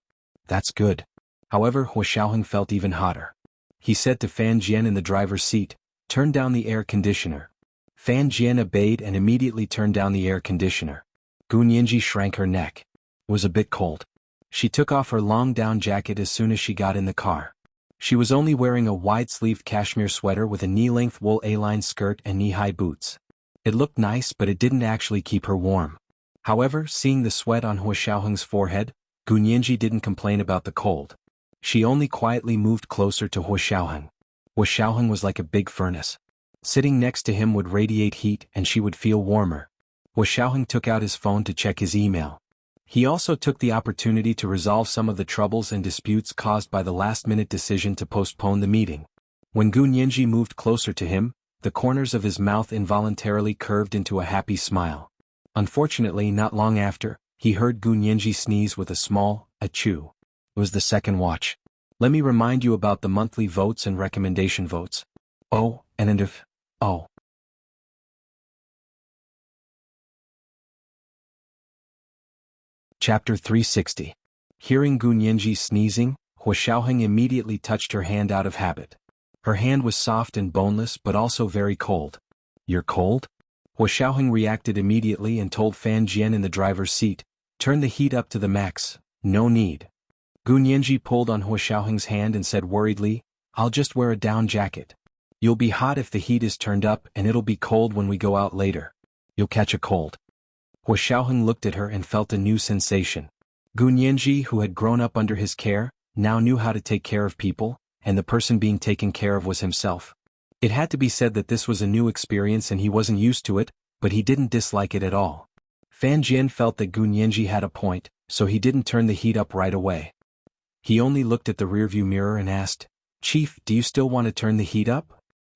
A: "That's good." However, Hua Xiaoheng felt even hotter. He said to Fan Jian in the driver's seat, "Turn down the air conditioner." Fan Jian obeyed and immediately turned down the air conditioner. Gu Nianji shrank her neck. It was a bit cold. She took off her long down jacket as soon as she got in the car. She was only wearing a wide-sleeved cashmere sweater with a knee-length wool A-line skirt and knee-high boots. It looked nice, but it didn't actually keep her warm. However, seeing the sweat on Hua Xiaoheng's forehead, Gu Nianji didn't complain about the cold. She only quietly moved closer to Hua Xiaoheng. Hua Xiaoheng was like a big furnace. Sitting next to him would radiate heat and she would feel warmer. Hua Xiaoheng took out his phone to check his email. He also took the opportunity to resolve some of the troubles and disputes caused by the last-minute decision to postpone the meeting. When Gu Nianji moved closer to him, the corners of his mouth involuntarily curved into a happy smile. Unfortunately, not long after, he heard Gu Nianji sneeze with a small achoo. It was the second watch. "Let me remind you about the monthly votes and recommendation votes. Oh, and if... oh." Chapter 360. Hearing Gu Nianji sneezing, Hua Xiaoheng immediately touched her hand out of habit. Her hand was soft and boneless but also very cold. "You're cold?" Hua Xiaoheng reacted immediately and told Fan Jian in the driver's seat, "Turn the heat up to the max, no need." Gu Nianji pulled on Hua Xiaoheng's hand and said worriedly, "I'll just wear a down jacket. You'll be hot if the heat is turned up and it'll be cold when we go out later. You'll catch a cold." Hua Xiaoheng looked at her and felt a new sensation. Gu Nianji, who had grown up under his care, now knew how to take care of people, and the person being taken care of was himself. It had to be said that this was a new experience and he wasn't used to it, but he didn't dislike it at all. Fan Jian felt that Gu Nianji had a point, so he didn't turn the heat up right away. He only looked at the rearview mirror and asked, "Chief, do you still want to turn the heat up?"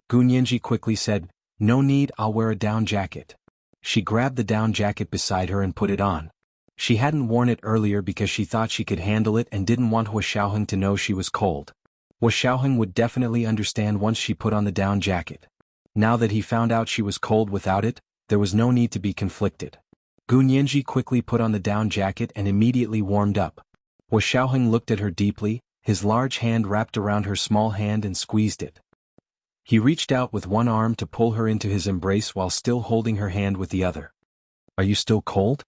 A: Gu Nianji quickly said, "No need, I'll wear a down jacket." She grabbed the down jacket beside her and put it on. She hadn't worn it earlier because she thought she could handle it and didn't want Hua Xiaoheng to know she was cold. Hua Xiaoheng would definitely understand once she put on the down jacket. Now that he found out she was cold without it, there was no need to be conflicted. Gu Nianji quickly put on the down jacket and immediately warmed up. Hua Xiaoheng looked at her deeply, his large hand wrapped around her small hand and squeezed it. He reached out with one arm to pull her into his embrace while still holding her hand with the other. "Are you still cold?"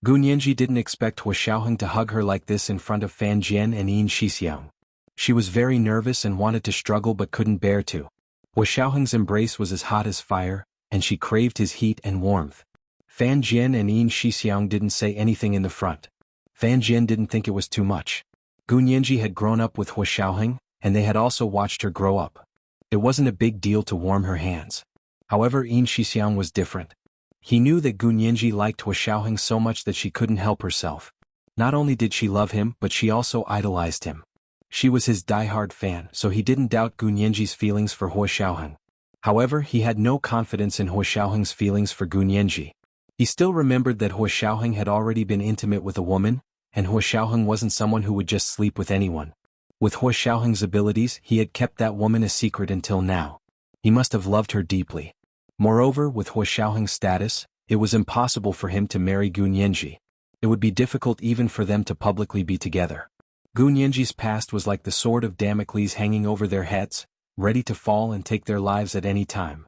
A: Gu Nianji didn't expect Hua Xiaoheng to hug her like this in front of Fan Jian and Yin Shixiang. She was very nervous and wanted to struggle but couldn't bear to. Hua Xiaoheng's embrace was as hot as fire, and she craved his heat and warmth. Fan Jian and Yin Shixiang didn't say anything in the front. Fan Jian didn't think it was too much. Gu Nianji had grown up with Hua Xiaoheng, and they had also watched her grow up. It wasn't a big deal to warm her hands. However, Yin Shixiang was different. He knew that Gu Nianji liked Hua Xiaoheng so much that she couldn't help herself. Not only did she love him, but she also idolized him. She was his die-hard fan, so he didn't doubt Gu Nianji's feelings for Hua Xiaoheng. However, he had no confidence in Hua Xiaoheng's feelings for Gu Nianji. He still remembered that Hua Xiaoheng had already been intimate with a woman, and Hua Xiaoheng wasn't someone who would just sleep with anyone. With Hua Xiaoheng's abilities, he had kept that woman a secret until now. He must have loved her deeply. Moreover, with Hua Xiaoheng's status, it was impossible for him to marry Gun Yanji. It would be difficult even for them to publicly be together. Gun Yanji's past was like the sword of Damocles hanging over their heads, ready to fall and take their lives at any time.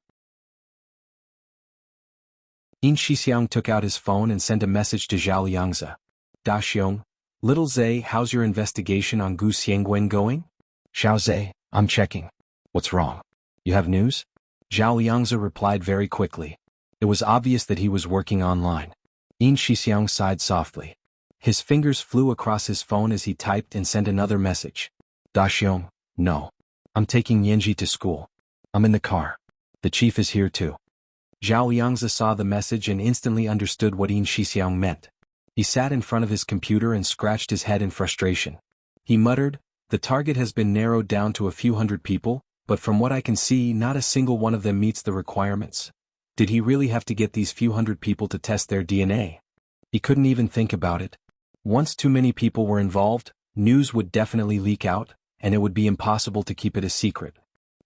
A: Yin Shixiang took out his phone and sent a message to Zhao Liangzi. Da Xiong, little Zhe, how's your investigation on Gu Xiangwen going? Xiao Zhe, I'm checking. What's wrong? You have news? Zhao Liangzi replied very quickly. It was obvious that he was working online. Yin Shixiang sighed softly. His fingers flew across his phone as he typed and sent another message. Da Xiong, no. I'm taking Yanji to school. I'm in the car. The chief is here too. Zhao Liangzi saw the message and instantly understood what Yin Shixiang meant. He sat in front of his computer and scratched his head in frustration. He muttered, the target has been narrowed down to a few hundred people, but from what I can see, not a single one of them meets the requirements. Did he really have to get these few hundred people to test their DNA? He couldn't even think about it. Once too many people were involved, news would definitely leak out, and it would be impossible to keep it a secret.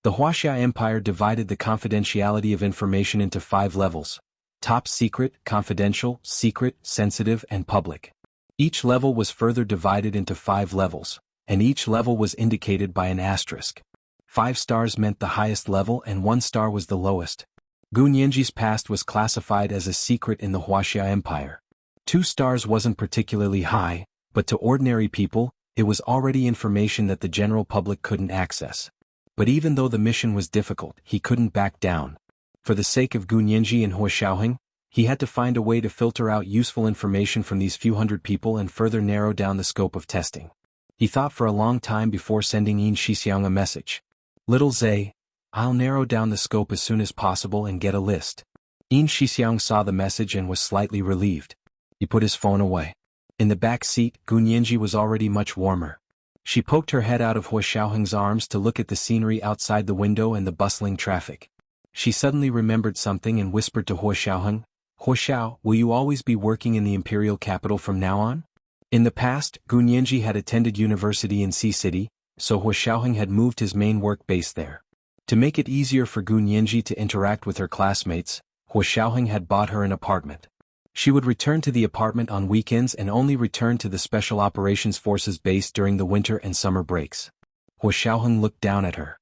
A: The Wuxia Empire divided the confidentiality of information into 5 levels: top secret, confidential, secret, sensitive, and public. Each level was further divided into 5 levels, and each level was indicated by an asterisk. 5 stars meant the highest level and 1 star was the lowest. Gun Yanji's past was classified as a secret in the Wuxia Empire. 2 stars wasn't particularly high, but to ordinary people, it was already information that the general public couldn't access. But even though the mission was difficult, he couldn't back down. For the sake of Gun Yanji and Hua Xiaoheng, he had to find a way to filter out useful information from these few hundred people and further narrow down the scope of testing. He thought for a long time before sending Yin Shixiang a message. Little Zhe, I'll narrow down the scope as soon as possible and get a list. Yin Shixiang saw the message and was slightly relieved. He put his phone away. In the back seat, Gun Yanji was already much warmer. She poked her head out of Hua Xiaoheng's arms to look at the scenery outside the window and the bustling traffic. She suddenly remembered something and whispered to Hua Xiaoheng, Hua Xiao, will you always be working in the imperial capital from now on? In the past, Gun Yanji had attended university in Sea City, so Hua Xiaoheng had moved his main work base there. To make it easier for Gun Yanji to interact with her classmates, Hua Xiaoheng had bought her an apartment. She would return to the apartment on weekends and only return to the Special Operations Forces base during the winter and summer breaks. Hua Xiaoheng looked down at her.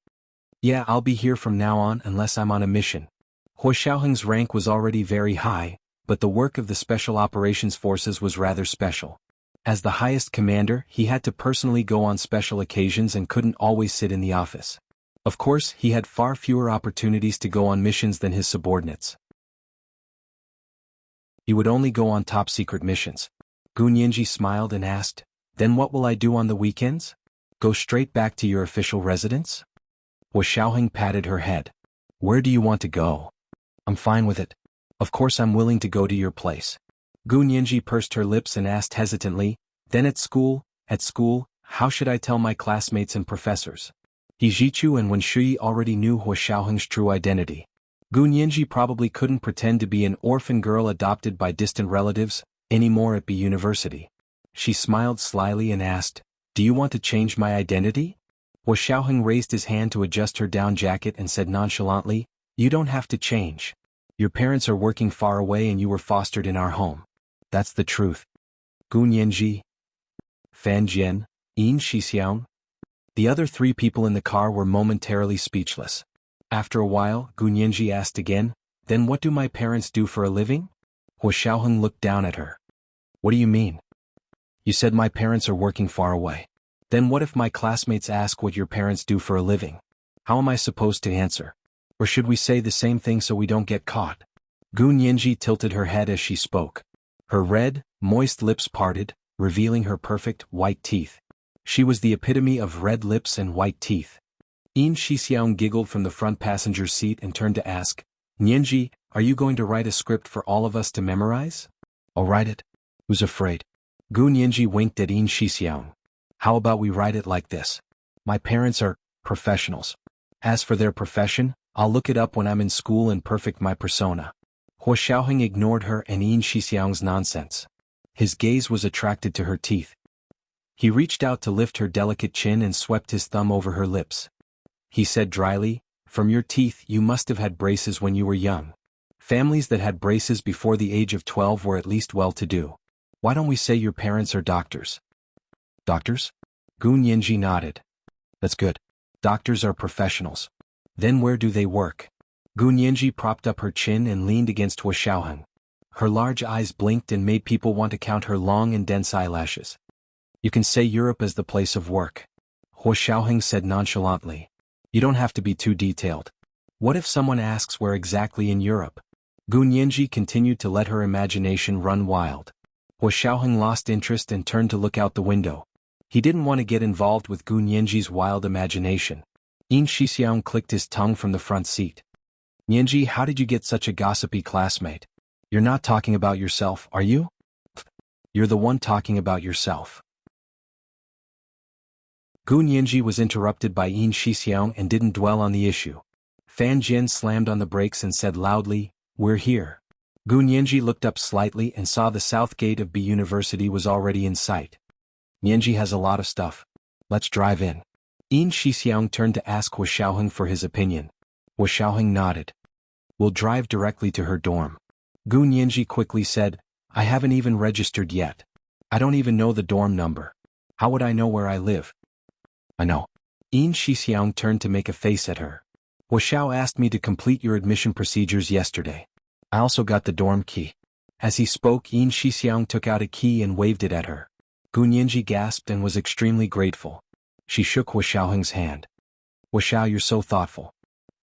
A: Yeah, I'll be here from now on unless I'm on a mission. Hua Xiaoheng's rank was already very high, but the work of the Special Operations Forces was rather special. As the highest commander, he had to personally go on special occasions and couldn't always sit in the office. Of course, he had far fewer opportunities to go on missions than his subordinates. He would only go on top-secret missions. Gun Yanji smiled and asked, then what will I do on the weekends? Go straight back to your official residence? Hua Xiaoheng patted her head. Where do you want to go? I'm fine with it. Of course I'm willing to go to your place. Gun Yanji pursed her lips and asked hesitantly, then at school, how should I tell my classmates and professors? He Jichu and Wen Shui already knew Hua Xiaoheng's true identity. Gun Yanji probably couldn't pretend to be an orphan girl adopted by distant relatives, anymore at B University. She smiled slyly and asked, do you want to change my identity? Hua Xiaoheng raised his hand to adjust her down jacket and said nonchalantly, you don't have to change. Your parents are working far away and you were fostered in our home. That's the truth. Gun Yanji, Fan Jian, Yin Shixiang. The other 3 people in the car were momentarily speechless. After a while, Gun Yanji asked again, then what do my parents do for a living? Hua Xiaoheng looked down at her. What do you mean? You said my parents are working far away. Then what if my classmates ask what your parents do for a living? How am I supposed to answer? Or should we say the same thing so we don't get caught? Gun Yanji tilted her head as she spoke. Her red, moist lips parted, revealing her perfect, white teeth. She was the epitome of red lips and white teeth. Yin Shixiang giggled from the front passenger seat and turned to ask, Yanji, are you going to write a script for all of us to memorize? I'll write it. Who's afraid? Gun Yanji winked at Yin Shixiang. How about we write it like this? My parents are professionals. As for their profession, I'll look it up when I'm in school and perfect my persona. Hua Xiaoheng ignored her and Yin Shixiang's nonsense. His gaze was attracted to her teeth. He reached out to lift her delicate chin and swept his thumb over her lips. He said dryly, "From your teeth you must have had braces when you were young. Families that had braces before the age of 12 were at least well-to-do. Why don't we say your parents are doctors?" "Doctors?" Gu Nianji nodded. "That's good. Doctors are professionals. Then where do they work?" Gu Nianji propped up her chin and leaned against Hua Xiaoheng. Her large eyes blinked and made people want to count her long and dense eyelashes. "You can say Europe is the place of work," Hua Xiaoheng said nonchalantly. "You don't have to be too detailed. What if someone asks where exactly in Europe?" Gu Nianji continued to let her imagination run wild. Hua Xiaoheng lost interest and turned to look out the window. He didn't want to get involved with Gu Nianji's wild imagination. Yin Shixiang clicked his tongue from the front seat. "Nianji, how did you get such a gossipy classmate? You're not talking about yourself, are you?" "You're the one talking about yourself." Gu Nianji was interrupted by Yin Shixiang and didn't dwell on the issue. Fan Jian slammed on the brakes and said loudly, "We're here." Gu Nianji looked up slightly and saw the south gate of B University was already in sight. "Nianji has a lot of stuff. Let's drive in." Yin Shixiang turned to ask Hua Xiaoheng for his opinion. Hua Xiaoheng nodded. "We'll drive directly to her dorm." Gu Nianji quickly said, "I haven't even registered yet. I don't even know the dorm number. How would I know where I live?" "I know." Yin Shixiang turned to make a face at her. "Hua Xiao asked me to complete your admission procedures yesterday. I also got the dorm key." As he spoke, Yin Shixiang took out a key and waved it at her. Gu Nianji gasped and was extremely grateful. She shook Hua Xiaoheng's hand. "Hua Xiao, you're so thoughtful."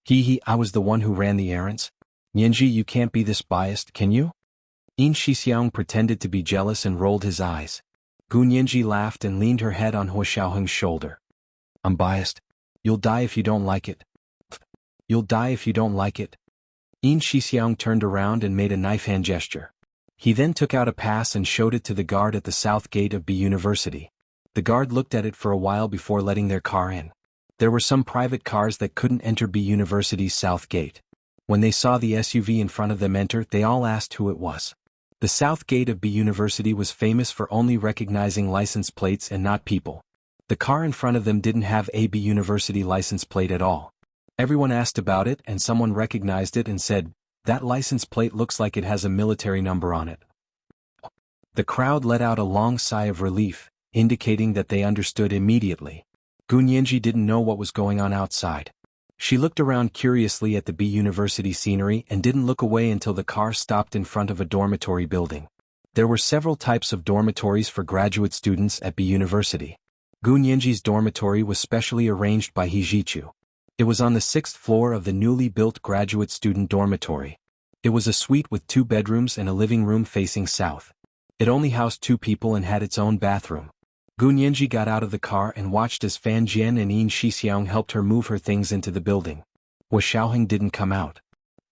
A: I was the one who ran the errands." "Nianji, you can't be this biased, can you?" Yin Shixiang pretended to be jealous and rolled his eyes. Gu Nianji laughed and leaned her head on Hua Xiaoheng's shoulder. "I'm biased. You'll die if you don't like it." "You'll die if you don't like it." Yin Shixiang turned around and made a knife hand gesture. He then took out a pass and showed it to the guard at the south gate of B University. The guard looked at it for a while before letting their car in. There were some private cars that couldn't enter B University's south gate. When they saw the SUV in front of them enter, they all asked who it was. The south gate of B University was famous for only recognizing license plates and not people. The car in front of them didn't have a B University license plate at all. Everyone asked about it and someone recognized it and said, "That license plate looks like it has a military number on it." The crowd let out a long sigh of relief, indicating that they understood immediately. Gu Nianji didn't know what was going on outside. She looked around curiously at the B University scenery and didn't look away until the car stopped in front of a dormitory building. There were several types of dormitories for graduate students at B University. Gu Nianji's dormitory was specially arranged by Hijichu. It was on the 6th floor of the newly built graduate student dormitory. It was a suite with 2 bedrooms and a living room facing south. It only housed 2 people and had its own bathroom. Gu Nianji got out of the car and watched as Fan Jian and Yin Shixiang helped her move her things into the building. Hua Xiaoheng didn't come out.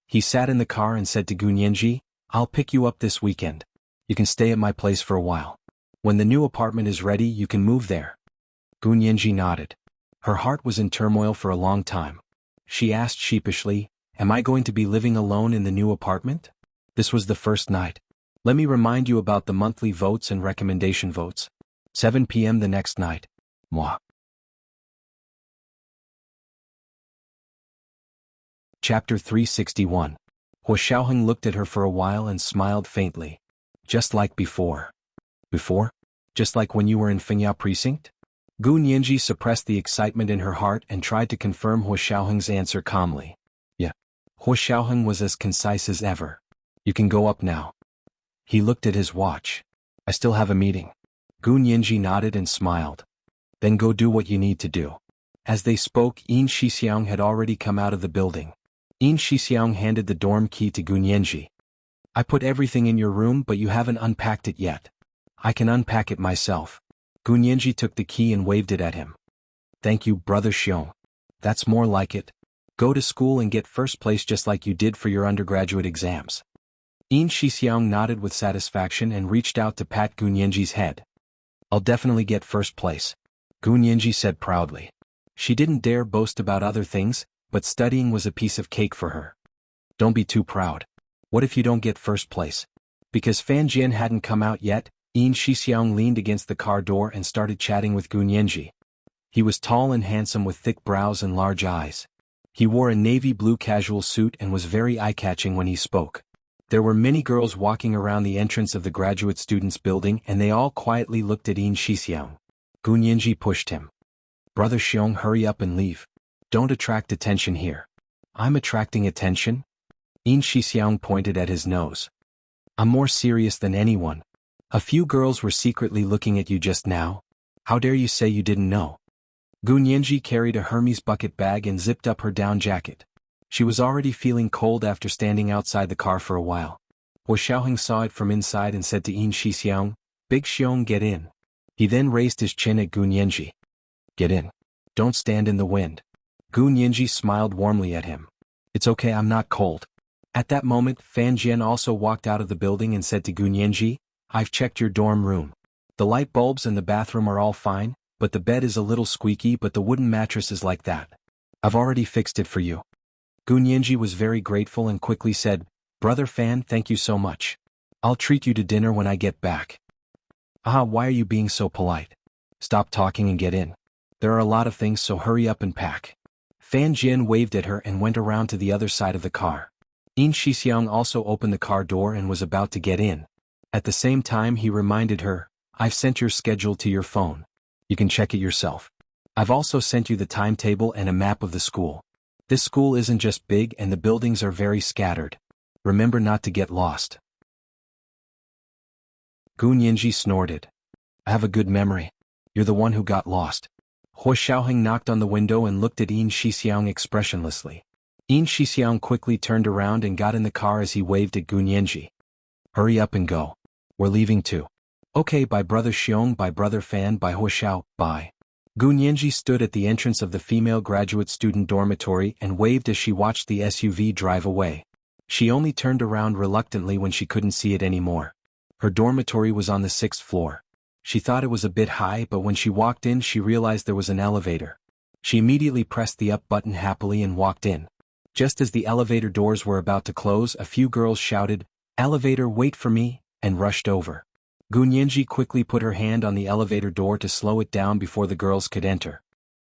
A: He sat in the car and said to Gu Nianji, "I'll pick you up this weekend. You can stay at my place for a while. When the new apartment is ready, you can move there." Gu Nianji nodded. Her heart was in turmoil for a long time. She asked sheepishly, "Am I going to be living alone in the new apartment?" This was the first night. Let me remind you about the monthly votes and recommendation votes. 7 p.m. the next night. Moi. Chapter 361. Hua Xiaoheng looked at her for a while and smiled faintly. "Just like before." "Before? Just like when you were in Fengyao Precinct?" Gu Nianji suppressed the excitement in her heart and tried to confirm Hua Xiaoheng's answer calmly. "Yeah." Hua Xiaoheng was as concise as ever. "You can go up now." He looked at his watch. "I still have a meeting." Gu Nianji nodded and smiled. "Then go do what you need to do." As they spoke, Yin Shixiang had already come out of the building. Yin Shixiang handed the dorm key to Gu Nianji. "I put everything in your room but you haven't unpacked it yet. I can unpack it myself." Gu Nianji took the key and waved it at him. "Thank you, Brother Xiong. That's more like it. Go to school and get first place just like you did for your undergraduate exams." Yin Shixiang nodded with satisfaction and reached out to pat Gu Nianji's head. "I'll definitely get first place," Gu Nianji said proudly. She didn't dare boast about other things, but studying was a piece of cake for her. "Don't be too proud. What if you don't get first place?" Because Fan Jian hadn't come out yet, Yin Shixiang leaned against the car door and started chatting with Gun Yanji. He was tall and handsome with thick brows and large eyes. He wore a navy blue casual suit and was very eye-catching when he spoke. There were many girls walking around the entrance of the graduate students' building and they all quietly looked at Yin Shixiang. Gun Yanji pushed him. Brother Xiong, hurry up and leave. Don't attract attention here. I'm attracting attention? Yin Shixiang pointed at his nose. I'm more serious than anyone. A few girls were secretly looking at you just now. How dare you say you didn't know? Gun Yanji carried a Hermes bucket bag and zipped up her down jacket. She was already feeling cold after standing outside the car for a while. Wu Xiaoheng saw it from inside and said to Yin Shixiang, Big Xiong, get in. He then raised his chin at Gun Yanji. Get in. Don't stand in the wind. Gun Yanji smiled warmly at him. It's okay, I'm not cold. At that moment, Fan Jian also walked out of the building and said to Gun Yanji, I've checked your dorm room. The light bulbs and the bathroom are all fine, but the bed is a little squeaky, but the wooden mattress is like that. I've already fixed it for you. Gun Yanji was very grateful and quickly said, Brother Fan, thank you so much. I'll treat you to dinner when I get back. Why are you being so polite? Stop talking and get in. There are a lot of things, so hurry up and pack. Fan Jian waved at her and went around to the other side of the car. Yin Shixiang also opened the car door and was about to get in. At the same time he reminded her, I've sent your schedule to your phone. You can check it yourself. I've also sent you the timetable and a map of the school. This school isn't just big and the buildings are very scattered. Remember not to get lost. Gun Yanji snorted. I have a good memory. You're the one who got lost. Wu Xiaoheng knocked on the window and looked at Yin Shixiang expressionlessly. Yin Shixiang quickly turned around and got in the car as he waved at Gun Yanji. Hurry up and go. We're leaving too. Okay, bye Brother Xiong, bye Brother Fan, bye Wu Xiao, bye. Gun Yanji stood at the entrance of the female graduate student dormitory and waved as she watched the SUV drive away. She only turned around reluctantly when she couldn't see it anymore. Her dormitory was on the 6th floor. She thought it was a bit high, but when she walked in she realized there was an elevator. She immediately pressed the up button happily and walked in. Just as the elevator doors were about to close, a few girls shouted, Elevator, wait for me, and rushed over. Gun Yanji quickly put her hand on the elevator door to slow it down before the girls could enter.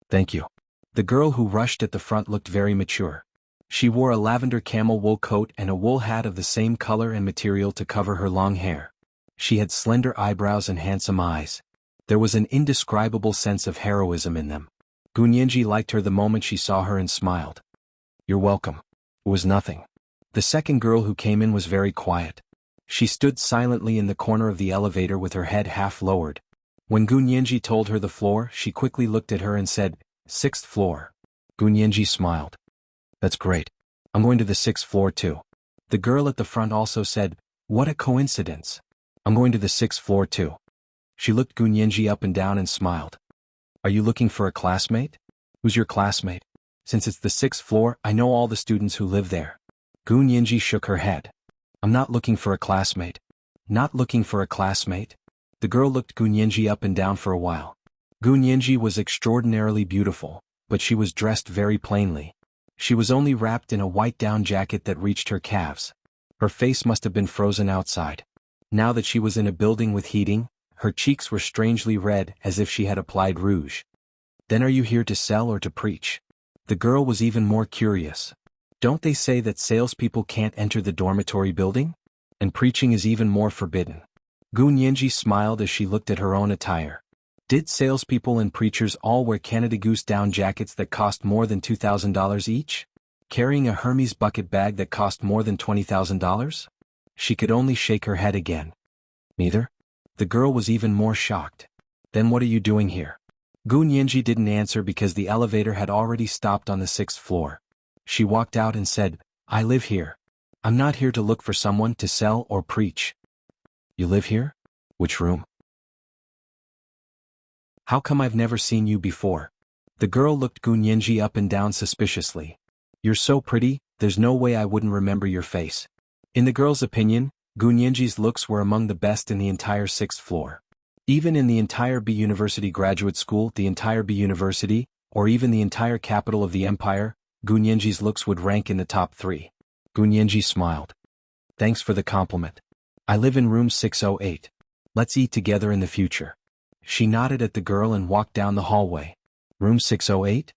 A: Thank you. The girl who rushed at the front looked very mature. She wore a lavender camel wool coat and a wool hat of the same color and material to cover her long hair. She had slender eyebrows and handsome eyes. There was an indescribable sense of heroism in them. Gun Yanji liked her the moment she saw her and smiled. You're welcome. It was nothing. The second girl who came in was very quiet. She stood silently in the corner of the elevator with her head half lowered. When Gun Yanji told her the floor, she quickly looked at her and said, 6th floor. Gun Yanji smiled. That's great. I'm going to the 6th floor too. The girl at the front also said, what a coincidence. I'm going to the 6th floor too. She looked Gun Yanji up and down and smiled. Are you looking for a classmate? Who's your classmate? Since it's the 6th floor, I know all the students who live there. Gun Yanji shook her head. I'm not looking for a classmate. Not looking for a classmate? The girl looked Gun Yanji up and down for a while. Gun Yanji was extraordinarily beautiful, but she was dressed very plainly. She was only wrapped in a white down jacket that reached her calves. Her face must have been frozen outside. Now that she was in a building with heating, her cheeks were strangely red as if she had applied rouge. Then are you here to sell or to preach? The girl was even more curious. Don't they say that salespeople can't enter the dormitory building? And preaching is even more forbidden. Gun Yanji smiled as she looked at her own attire. Did salespeople and preachers all wear Canada Goose down jackets that cost more than $2,000 each? Carrying a Hermes bucket bag that cost more than $20,000? She could only shake her head again. Neither? The girl was even more shocked. Then what are you doing here? Gun Yanji didn't answer because the elevator had already stopped on the 6th floor. She walked out and said, I live here. I'm not here to look for someone to sell or preach. You live here? Which room? How come I've never seen you before? The girl looked Gun Yanji up and down suspiciously. You're so pretty, there's no way I wouldn't remember your face. In the girl's opinion, Gun Yanji's looks were among the best in the entire 6th floor. Even in the entire B University graduate school, the entire B University, or even the entire capital of the empire, Gun Yanji's looks would rank in the top 3. Gun Yanji smiled. Thanks for the compliment. I live in room 608. Let's eat together in the future. She nodded at the girl and walked down the hallway. Room 608?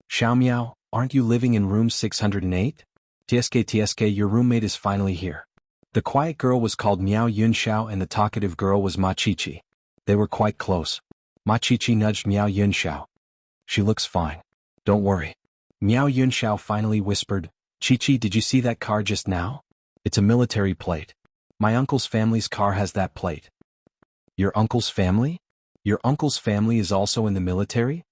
A: Xiao Miao, aren't you living in room 608? TSK, your roommate is finally here. The quiet girl was called Miao Yunxiao and the talkative girl was Ma Chichi. They were quite close. Ma Chichi nudged Miao Yunxiao. She looks fine. Don't worry. Miao Yunxiao finally whispered, Chichi, did you see that car just now? It's a military plate. My uncle's family's car has that plate. Your uncle's family? Your uncle's family is also in the military?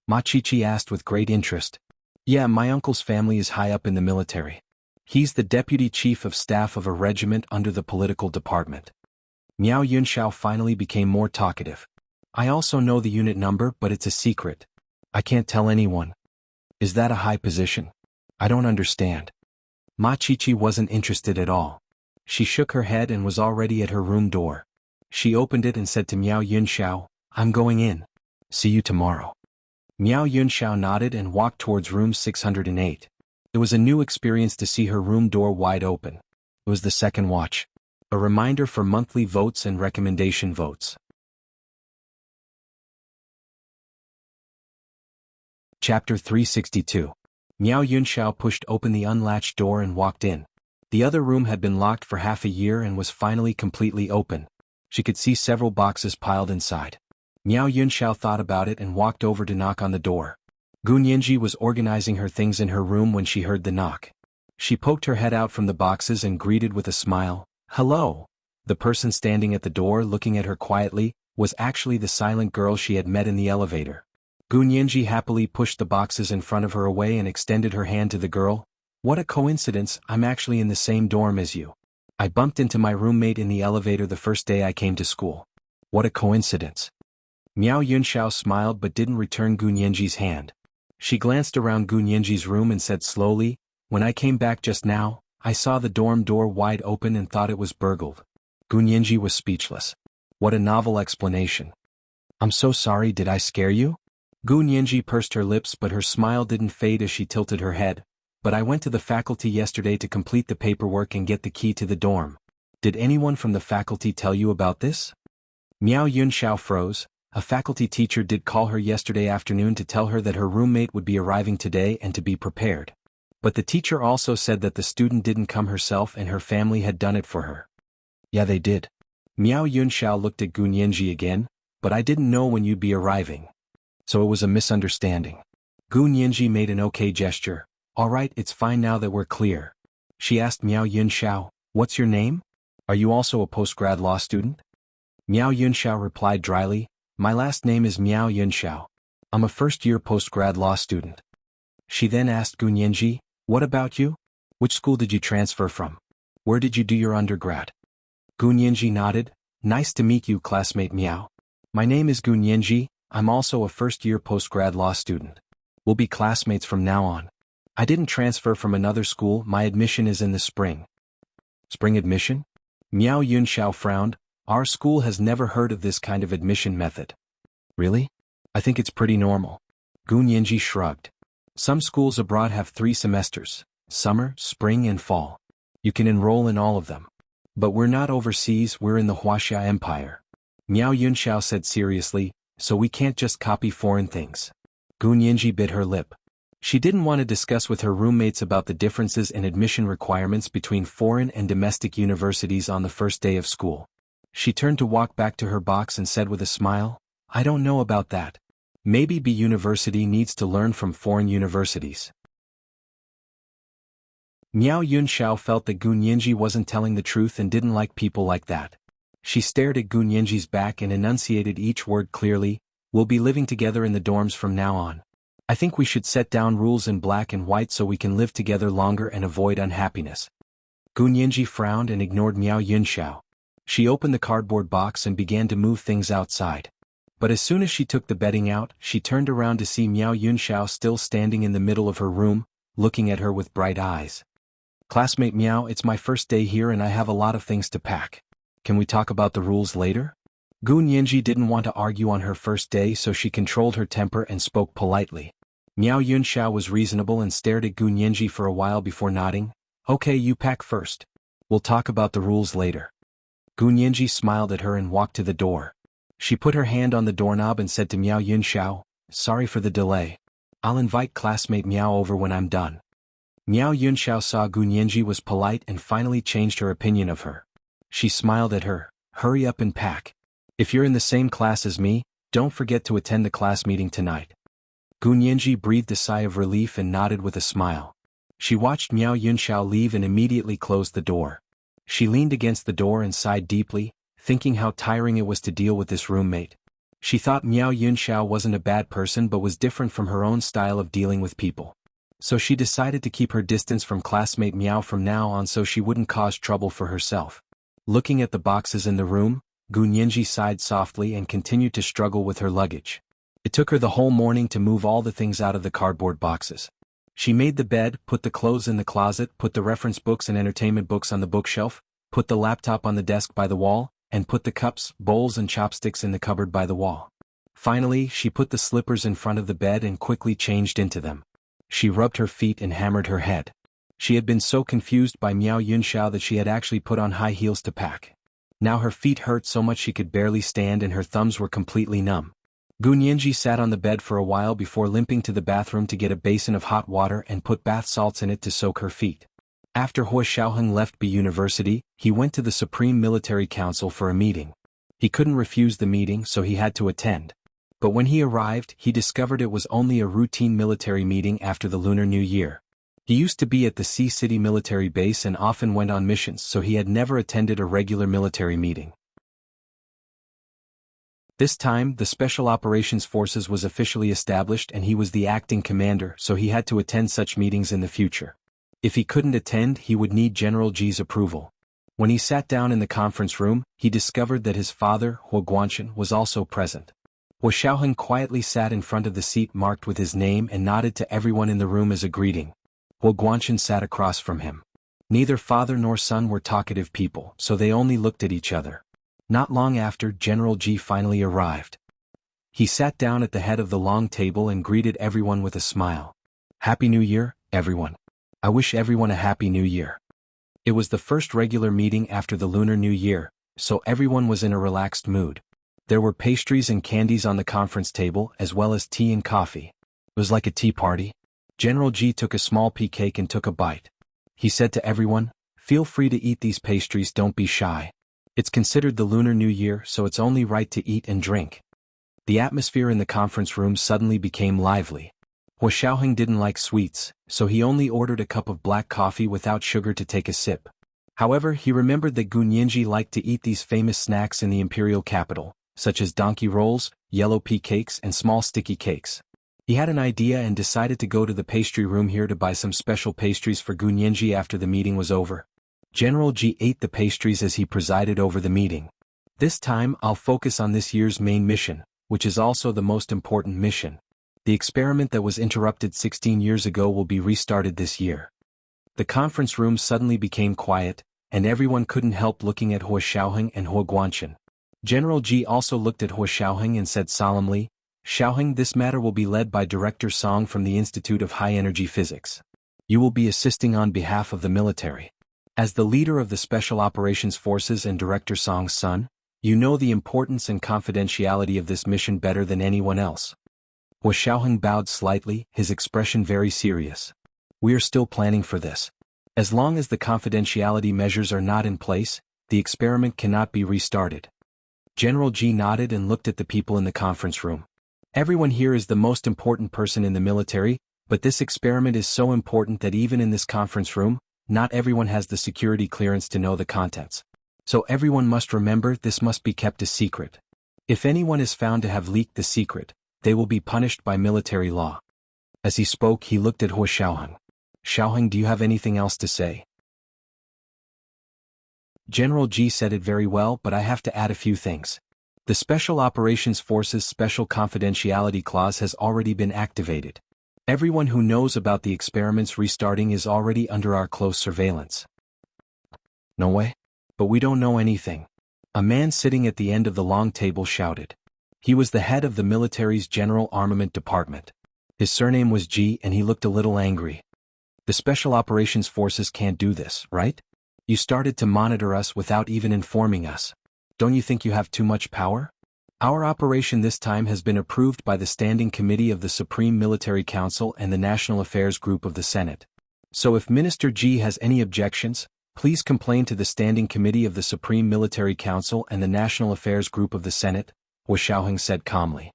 A: Ma Chichi asked with great interest. Yeah, my uncle's family is high up in the military. He's the deputy chief of staff of a regiment under the political department. Miao Yunxiao finally became more talkative. I also know the unit number, but it's a secret. I can't tell anyone. Is that a high position? I don't understand. Ma Chichi wasn't interested at all. She shook her head and was already at her room door. She opened it and said to Miao Yunxiao, I'm going in. See you tomorrow. Miao Yunxiao nodded and walked towards room 608. It was a new experience to see her room door wide open. It was the second watch. A reminder for monthly votes and recommendation votes. Chapter 362. Miao Yunxiao pushed open the unlatched door and walked in. The other room had been locked for half a year and was finally completely open. She could see several boxes piled inside. Miao Yunxiao thought about it and walked over to knock on the door. Gun Yinji was organizing her things in her room when she heard the knock. She poked her head out from the boxes and greeted with a smile, Hello. The person standing at the door looking at her quietly was actually the silent girl she had met in the elevator. Gun Yinji happily pushed the boxes in front of her away and extended her hand to the girl. What a coincidence, I'm actually in the same dorm as you. I bumped into my roommate in the elevator the first day I came to school. What a coincidence. Miao Yunxiao smiled but didn't return Gun Yinji's hand. She glanced around Gun Yinji's room and said slowly, When I came back just now, I saw the dorm door wide open and thought it was burgled. Gun Yinji was speechless. What a novel explanation. I'm so sorry, did I scare you? Gun Yinji pursed her lips but her smile didn't fade as she tilted her head. But I went to the faculty yesterday to complete the paperwork and get the key to the dorm. Did anyone from the faculty tell you about this? Miao Yunxiao froze. A faculty teacher did call her yesterday afternoon to tell her that her roommate would be arriving today and to be prepared. But the teacher also said that the student didn't come herself and her family had done it for her. Yeah, they did. Miao Yunxiao looked at Gun Yinji again, but I didn't know when you'd be arriving. So it was a misunderstanding. Gun Yinji made an okay gesture. Alright, it's fine now that we're clear. She asked Miao Yunxiao, What's your name? Are you also a postgrad law student? Miao Yunxiao replied dryly, My last name is Miao Yunxiao. I'm a first-year postgrad law student. She then asked Gun Yinji, What about you? Which school did you transfer from? Where did you do your undergrad? Gun Yinji nodded. Nice to meet you, classmate Miao. My name is Gun Yinji, I'm also a first-year postgrad law student. We'll be classmates from now on. I didn't transfer from another school, my admission is in the spring. Spring admission? Miao Yunxiao frowned. Our school has never heard of this kind of admission method. Really? I think it's pretty normal. Gun Yinji shrugged. Some schools abroad have 3 semesters, summer, spring and fall. You can enroll in all of them. But we're not overseas, we're in the Wuxia Empire. Miao Yunxiao said seriously, so we can't just copy foreign things. Gun Yinji bit her lip. She didn't want to discuss with her roommates about the differences in admission requirements between foreign and domestic universities on the first day of school. She turned to walk back to her box and said with a smile, I don't know about that. Maybe B University needs to learn from foreign universities. Miao Yunxiao felt that Gun Yinji wasn't telling the truth and didn't like people like that. She stared at Gun Yinji's back and enunciated each word clearly, We'll be living together in the dorms from now on. I think we should set down rules in black and white so we can live together longer and avoid unhappiness. Gun Yinji frowned and ignored Miao Yunxiao. She opened the cardboard box and began to move things outside. But as soon as she took the bedding out, she turned around to see Miao Yunxiao still standing in the middle of her room, looking at her with bright eyes. Classmate Miao, it's my first day here and I have a lot of things to pack. Can we talk about the rules later? Gun Yinji didn't want to argue on her first day, so she controlled her temper and spoke politely. Miao Yunxiao was reasonable and stared at Gun Yinji for a while before nodding. Okay, you pack first. We'll talk about the rules later. Gu Nianji smiled at her and walked to the door. She put her hand on the doorknob and said to Miao Yunxiao, "Sorry for the delay. I'll invite classmate Miao over when I'm done." Miao Yunxiao saw Gu Nianji was polite and finally changed her opinion of her. She smiled at her, "Hurry up and pack. If you're in the same class as me, don't forget to attend the class meeting tonight." Gu Nianji breathed a sigh of relief and nodded with a smile. She watched Miao Yunxiao leave and immediately closed the door. She leaned against the door and sighed deeply, thinking how tiring it was to deal with this roommate. She thought Miao Yunxiao wasn't a bad person but was different from her own style of dealing with people. So she decided to keep her distance from classmate Miao from now on so she wouldn't cause trouble for herself. Looking at the boxes in the room, Gu Nianji sighed softly and continued to struggle with her luggage. It took her the whole morning to move all the things out of the cardboard boxes. She made the bed, put the clothes in the closet, put the reference books and entertainment books on the bookshelf, put the laptop on the desk by the wall, and put the cups, bowls and chopsticks in the cupboard by the wall. Finally, she put the slippers in front of the bed and quickly changed into them. She rubbed her feet and hammered her head. She had been so confused by Miao Yunxiao that she had actually put on high heels to pack. Now her feet hurt so much she could barely stand and her thumbs were completely numb. Gu Nianji sat on the bed for a while before limping to the bathroom to get a basin of hot water and put bath salts in it to soak her feet. After Hua Xiaoheng left B University, he went to the Supreme Military Council for a meeting. He couldn't refuse the meeting so he had to attend. But when he arrived, he discovered it was only a routine military meeting after the Lunar New Year. He used to be at the Sea City military base and often went on missions so he had never attended a regular military meeting. This time, the Special Operations Forces was officially established and he was the acting commander so he had to attend such meetings in the future. If he couldn't attend, he would need General Ji's approval. When he sat down in the conference room, he discovered that his father, Hua Guanchen, was also present. Hua Xiaoheng quietly sat in front of the seat marked with his name and nodded to everyone in the room as a greeting. Hua Guanchen sat across from him. Neither father nor son were talkative people, so they only looked at each other. Not long after, General Ji finally arrived. He sat down at the head of the long table and greeted everyone with a smile. "Happy New Year, everyone. I wish everyone a Happy New Year." It was the first regular meeting after the Lunar New Year, so everyone was in a relaxed mood. There were pastries and candies on the conference table as well as tea and coffee. It was like a tea party. General Ji took a small pea cake and took a bite. He said to everyone, "Feel free to eat these pastries, don't be shy. It's considered the Lunar New Year so it's only right to eat and drink." The atmosphere in the conference room suddenly became lively. Hua Xiaoheng didn't like sweets, so he only ordered a cup of black coffee without sugar to take a sip. However, he remembered that Gu Nianji liked to eat these famous snacks in the imperial capital, such as donkey rolls, yellow pea cakes and small sticky cakes. He had an idea and decided to go to the pastry room here to buy some special pastries for Gu Nianji after the meeting was over. General Ji ate the pastries as he presided over the meeting. "This time I'll focus on this year's main mission, which is also the most important mission. The experiment that was interrupted 16 years ago will be restarted this year." The conference room suddenly became quiet, and everyone couldn't help looking at Hua Xiaoheng and Hua Guanchen. General Ji also looked at Hua Xiaoheng and said solemnly, "Xiaoheng, this matter will be led by Director Song from the Institute of High Energy Physics. You will be assisting on behalf of the military. As the leader of the Special Operations Forces and Director Song's son, you know the importance and confidentiality of this mission better than anyone else." Hua Xiaoheng bowed slightly, his expression very serious. "We are still planning for this. As long as the confidentiality measures are not in place, the experiment cannot be restarted." General Ji nodded and looked at the people in the conference room. "Everyone here is the most important person in the military, but this experiment is so important that even in this conference room, not everyone has the security clearance to know the contents. So everyone must remember this must be kept a secret. If anyone is found to have leaked the secret, they will be punished by military law." As he spoke, he looked at Hua Xiaoheng. "Xiaoheng, do you have anything else to say?" General Ji said it very well, but I have to add a few things. The Special Operations Forces Special Confidentiality Clause has already been activated. Everyone who knows about the experiment's restarting is already under our close surveillance. "No way? But we don't know anything." A man sitting at the end of the long table shouted. He was the head of the military's General Armament Department. His surname was Ji and he looked a little angry. "The Special Operations Forces can't do this, right? You started to monitor us without even informing us. Don't you think you have too much power? Our operation this time has been approved by the Standing Committee of the Supreme Military Council and the National Affairs Group of the Senate. So if Minister Ji has any objections, please complain to the Standing Committee of the Supreme Military Council and the National Affairs Group of the Senate, Wu Xiaoheng said calmly.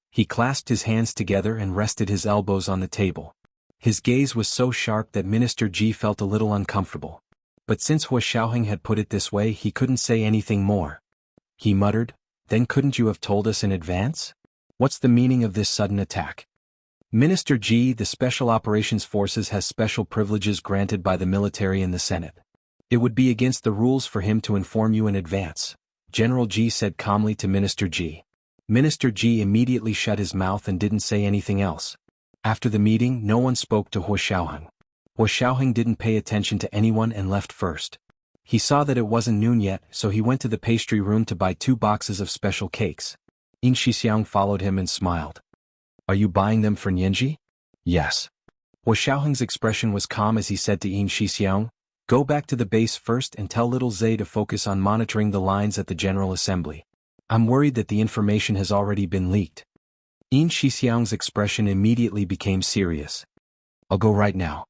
A: He clasped his hands together and rested his elbows on the table. His gaze was so sharp that Minister Ji felt a little uncomfortable. But since Wu Xiaoheng had put it this way, he couldn't say anything more. He muttered, "Then couldn't you have told us in advance? What's the meaning of this sudden attack?" Minister Ji, the Special Operations Forces has special privileges granted by the military and the Senate. It would be against the rules for him to inform you in advance, General Ji said calmly to Minister Ji. Minister Ji immediately shut his mouth and didn't say anything else. After the meeting, no one spoke to Wu Xiaoheng. Wu Xiaoheng didn't pay attention to anyone and left first. He saw that it wasn't noon yet, so he went to the pastry room to buy 2 boxes of special cakes. Yin Shixiang followed him and smiled. "Are you buying them for Nianji?" "Yes." Wu Xiaoheng's expression was calm as he said to Yin Shixiang, "Go back to the base first and tell little Zhe to focus on monitoring the lines at the General Assembly. I'm worried that the information has already been leaked." Yin Shixiang's expression immediately became serious. "I'll go right now."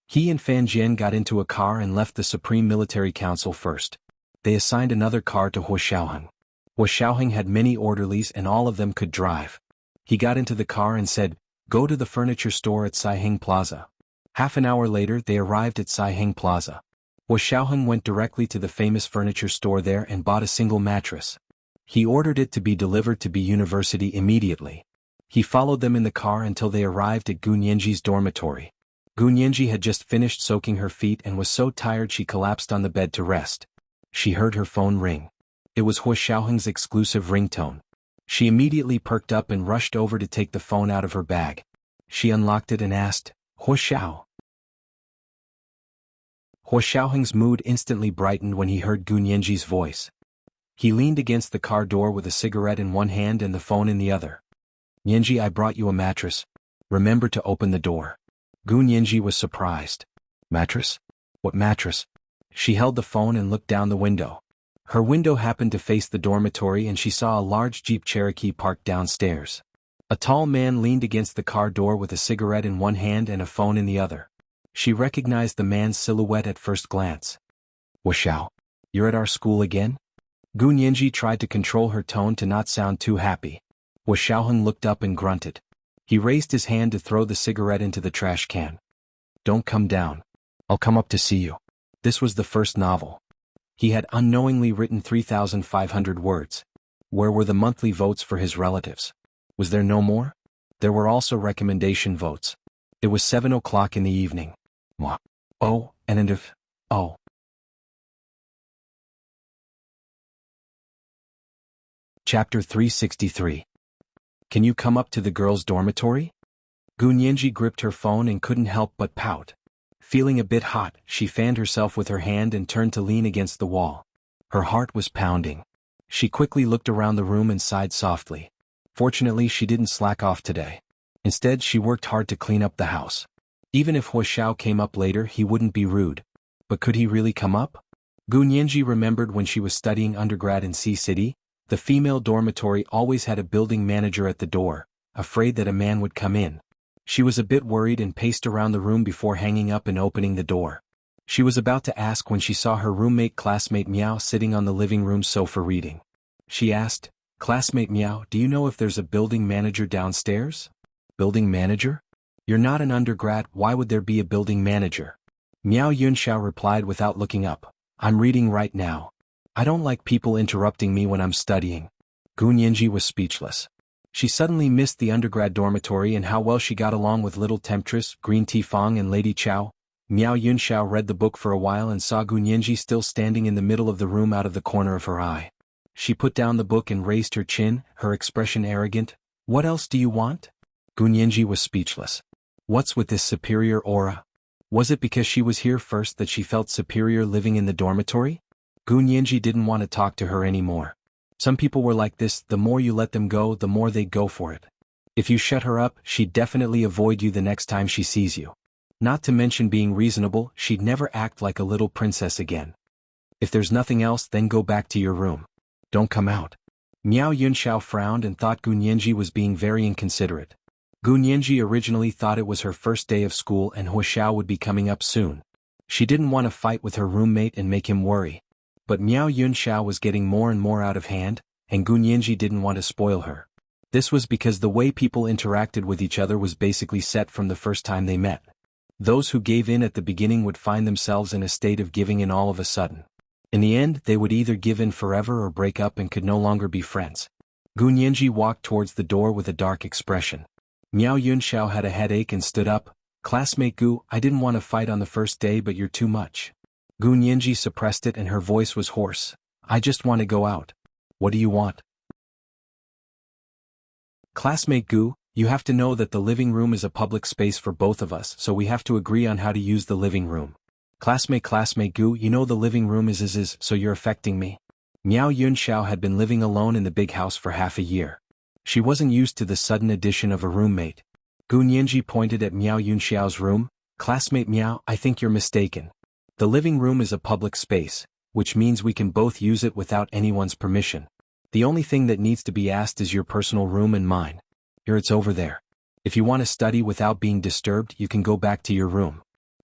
A: He and Fan Jian got into a car and left the Supreme Military Council first. They assigned another car to Wu Xiaoheng. Wu Xiaoheng had many orderlies and all of them could drive. He got into the car and said, "Go to the furniture store at Saiheng Plaza." Half an hour later they arrived at Saiheng Plaza. Wu Xiaoheng went directly to the famous furniture store there and bought a single mattress. He ordered it to be delivered to B University immediately. He followed them in the car until they arrived at Gu Nianji's dormitory. Gu Nianji had just finished soaking her feet and was so tired she collapsed on the bed to rest. She heard her phone ring. It was Wu Xiaoheng's exclusive ringtone. She immediately perked up and rushed over to take the phone out of her bag. She unlocked it and asked, "Wu Xiao?" Wu Xiaoheng's mood instantly brightened when he heard Gu Nianji's voice. He leaned against the car door with a cigarette in one hand and the phone in the other. "Nianji, I brought you a mattress. Remember to open the door." Gu Nianji was surprised. "Mattress? What mattress?" She held the phone and looked down the window. Her window happened to face the dormitory and she saw a large Jeep Cherokee parked downstairs. A tall man leaned against the car door with a cigarette in one hand and a phone in the other. She recognized the man's silhouette at first glance. "Wu Xiao, you're at our school again?" Gu Nianji tried to control her tone to not sound too happy. Wu Xiaoheng looked up and grunted. He raised his hand to throw the cigarette into the trash can. "Don't come down. I'll come up to see you." This was the first novel. He had unknowingly written 3,500 words. Where were the monthly votes for his relatives? Was there no more? There were also recommendation votes. It was 7 o'clock in the evening. Mwah. Oh, and if, oh. Chapter 363. Can you come up to the girls' dormitory? Gu Nianji gripped her phone and couldn't help but pout. Feeling a bit hot, she fanned herself with her hand and turned to lean against the wall. Her heart was pounding. She quickly looked around the room and sighed softly. Fortunately, she didn't slack off today. Instead, she worked hard to clean up the house. Even if Wu Xiao came up later, he wouldn't be rude. But could he really come up? Gu Nianji remembered when she was studying undergrad in Sea City, the female dormitory always had a building manager at the door, afraid that a man would come in. She was a bit worried and paced around the room before hanging up and opening the door. She was about to ask when she saw her roommate classmate Miao sitting on the living room sofa reading. She asked, "Classmate Miao, do you know if there's a building manager downstairs?" "Building manager? You're not an undergrad, why would there be a building manager?" Miao Yunxiao replied without looking up, "I'm reading right now. I don't like people interrupting me when I'm studying." Gu Nianji was speechless. She suddenly missed the undergrad dormitory and how well she got along with Little Temptress, Green Tea Fong and Lady Chow. Miao Yunxiao read the book for a while and saw Gu Nianji still standing in the middle of the room out of the corner of her eye. She put down the book and raised her chin, her expression arrogant. "What else do you want?" Gu Nianji was speechless. What's with this superior aura? Was it because she was here first that she felt superior living in the dormitory? Gu Nianji didn't want to talk to her anymore. Some people were like this, the more you let them go, the more they go for it. If you shut her up, she'd definitely avoid you the next time she sees you. Not to mention being reasonable, she'd never act like a little princess again. If there's nothing else, then go back to your room. Don't come out. Miao Yunxiao frowned and thought Gu Nianji was being very inconsiderate. Gu Nianji originally thought it was her first day of school and Huoxiao would be coming up soon. She didn't want to fight with her roommate and make him worry. But Miao Yunxiao was getting more and more out of hand, and Gu Nianji didn't want to spoil her. This was because the way people interacted with each other was basically set from the first time they met. Those who gave in at the beginning would find themselves in a state of giving in all of a sudden. In the end, they would either give in forever or break up and could no longer be friends. Gu Nianji walked towards the door with a dark expression. Miao Yunxiao had a headache and stood up. Classmate Gu, I didn't want to fight on the first day, but you're too much. Gu Nianji suppressed it and her voice was hoarse. I just want to go out. What do you want? Classmate Gu, you have to know that the living room is a public space for both of us, so we have to agree on how to use the living room. Classmate Gu, you know the living room is, so you're affecting me. Miao Yunxiao had been living alone in the big house for half a year. She wasn't used to the sudden addition of a roommate. Gu Nianji pointed at Miao Yunxiao's room. Classmate Miao, I think you're mistaken. The living room is a public space, which means we can both use it without anyone's permission. The only thing that needs to be asked is your personal room and mine. It's over there. If you want to study without being disturbed, you can go back to your room.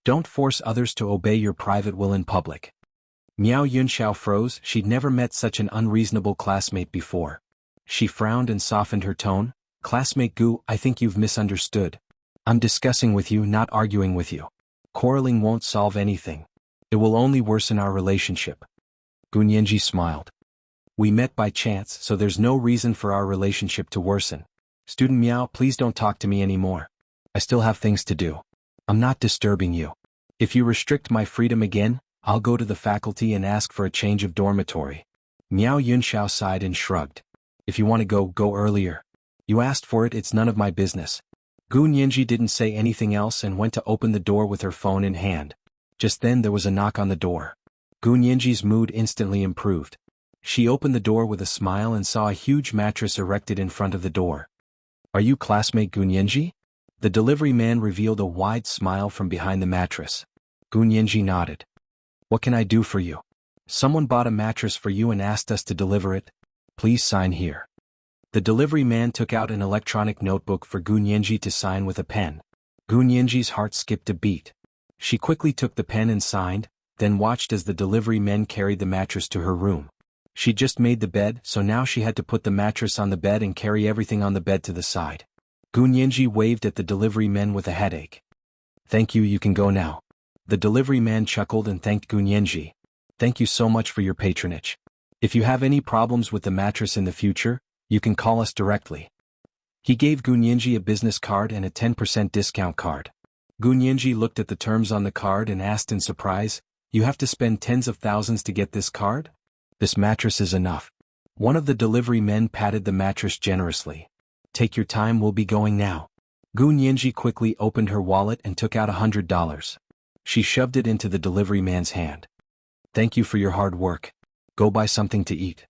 A: Don't force others to obey your private will in public. Miao Yunxiao froze. She'd never met such an unreasonable classmate before. She frowned and softened her tone. Classmate Gu, I think you've misunderstood. I'm discussing with you, not arguing with you. Quarreling won't solve anything. It will only worsen our relationship. Gu Nianji smiled. We met by chance, so there's no reason for our relationship to worsen. Student Miao, please don't talk to me anymore. I still have things to do. I'm not disturbing you. If you restrict my freedom again, I'll go to the faculty and ask for a change of dormitory. Miao Yunxiao sighed and shrugged. If you want to go earlier. You asked for it, it's none of my business. Gu Nianji didn't say anything else and went to open the door with her phone in hand. Just then there was a knock on the door. Gu Nianji's mood instantly improved. She opened the door with a smile and saw a huge mattress erected in front of the door. Are you classmate Gu Nianji? The delivery man revealed a wide smile from behind the mattress. Gu Nianji nodded. What can I do for you? Someone bought a mattress for you and asked us to deliver it. Please sign here. The delivery man took out an electronic notebook for Gu Nianji to sign with a pen. Gu Nianji's heart skipped a beat. She quickly took the pen and signed, then watched as the delivery men carried the mattress to her room. She just made the bed, so now she had to put the mattress on the bed and carry everything on the bed to the side. Gu Nianji waved at the delivery men with a headache. Thank you, you can go now. The delivery man chuckled and thanked Gu Nianji. Thank you so much for your patronage. If you have any problems with the mattress in the future, you can call us directly. He gave Gu Nianji a business card and a 10% discount card. Gu Nianji looked at the terms on the card and asked in surprise, You have to spend tens of thousands to get this card? This mattress is enough. One of the delivery men patted the mattress generously. Take your time, we'll be going now. Gu Nianji quickly opened her wallet and took out $100. She shoved it into the delivery man's hand. Thank you for your hard work. Go buy something to eat.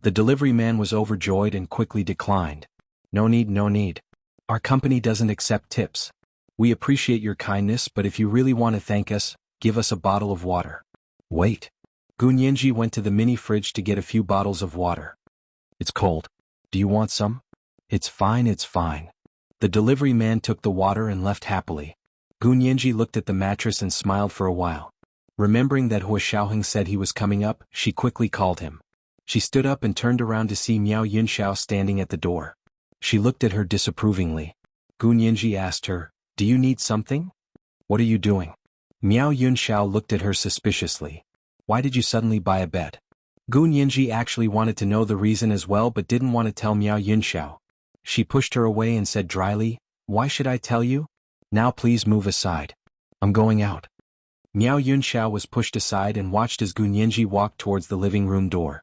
A: The delivery man was overjoyed and quickly declined. No need. Our company doesn't accept tips. We appreciate your kindness, but if you really want to thank us, give us a bottle of water. Wait. Gu Nianji went to the mini fridge to get a few bottles of water. It's cold. Do you want some? It's fine. The delivery man took the water and left happily. Gu Nianji looked at the mattress and smiled for a while. Remembering that Huoxiao said he was coming up, she quickly called him. She stood up and turned around to see Miao Yunxiao standing at the door. She looked at her disapprovingly. Gu Nianji asked her, Do you need something? What are you doing? Miao Yunxiao looked at her suspiciously. Why did you suddenly buy a bed? Gu Nianji actually wanted to know the reason as well but didn't want to tell Miao Yunxiao. She pushed her away and said dryly, Why should I tell you? Now please move aside. I'm going out. Miao Yunxiao was pushed aside and watched as Gu Nianji walked towards the living room door.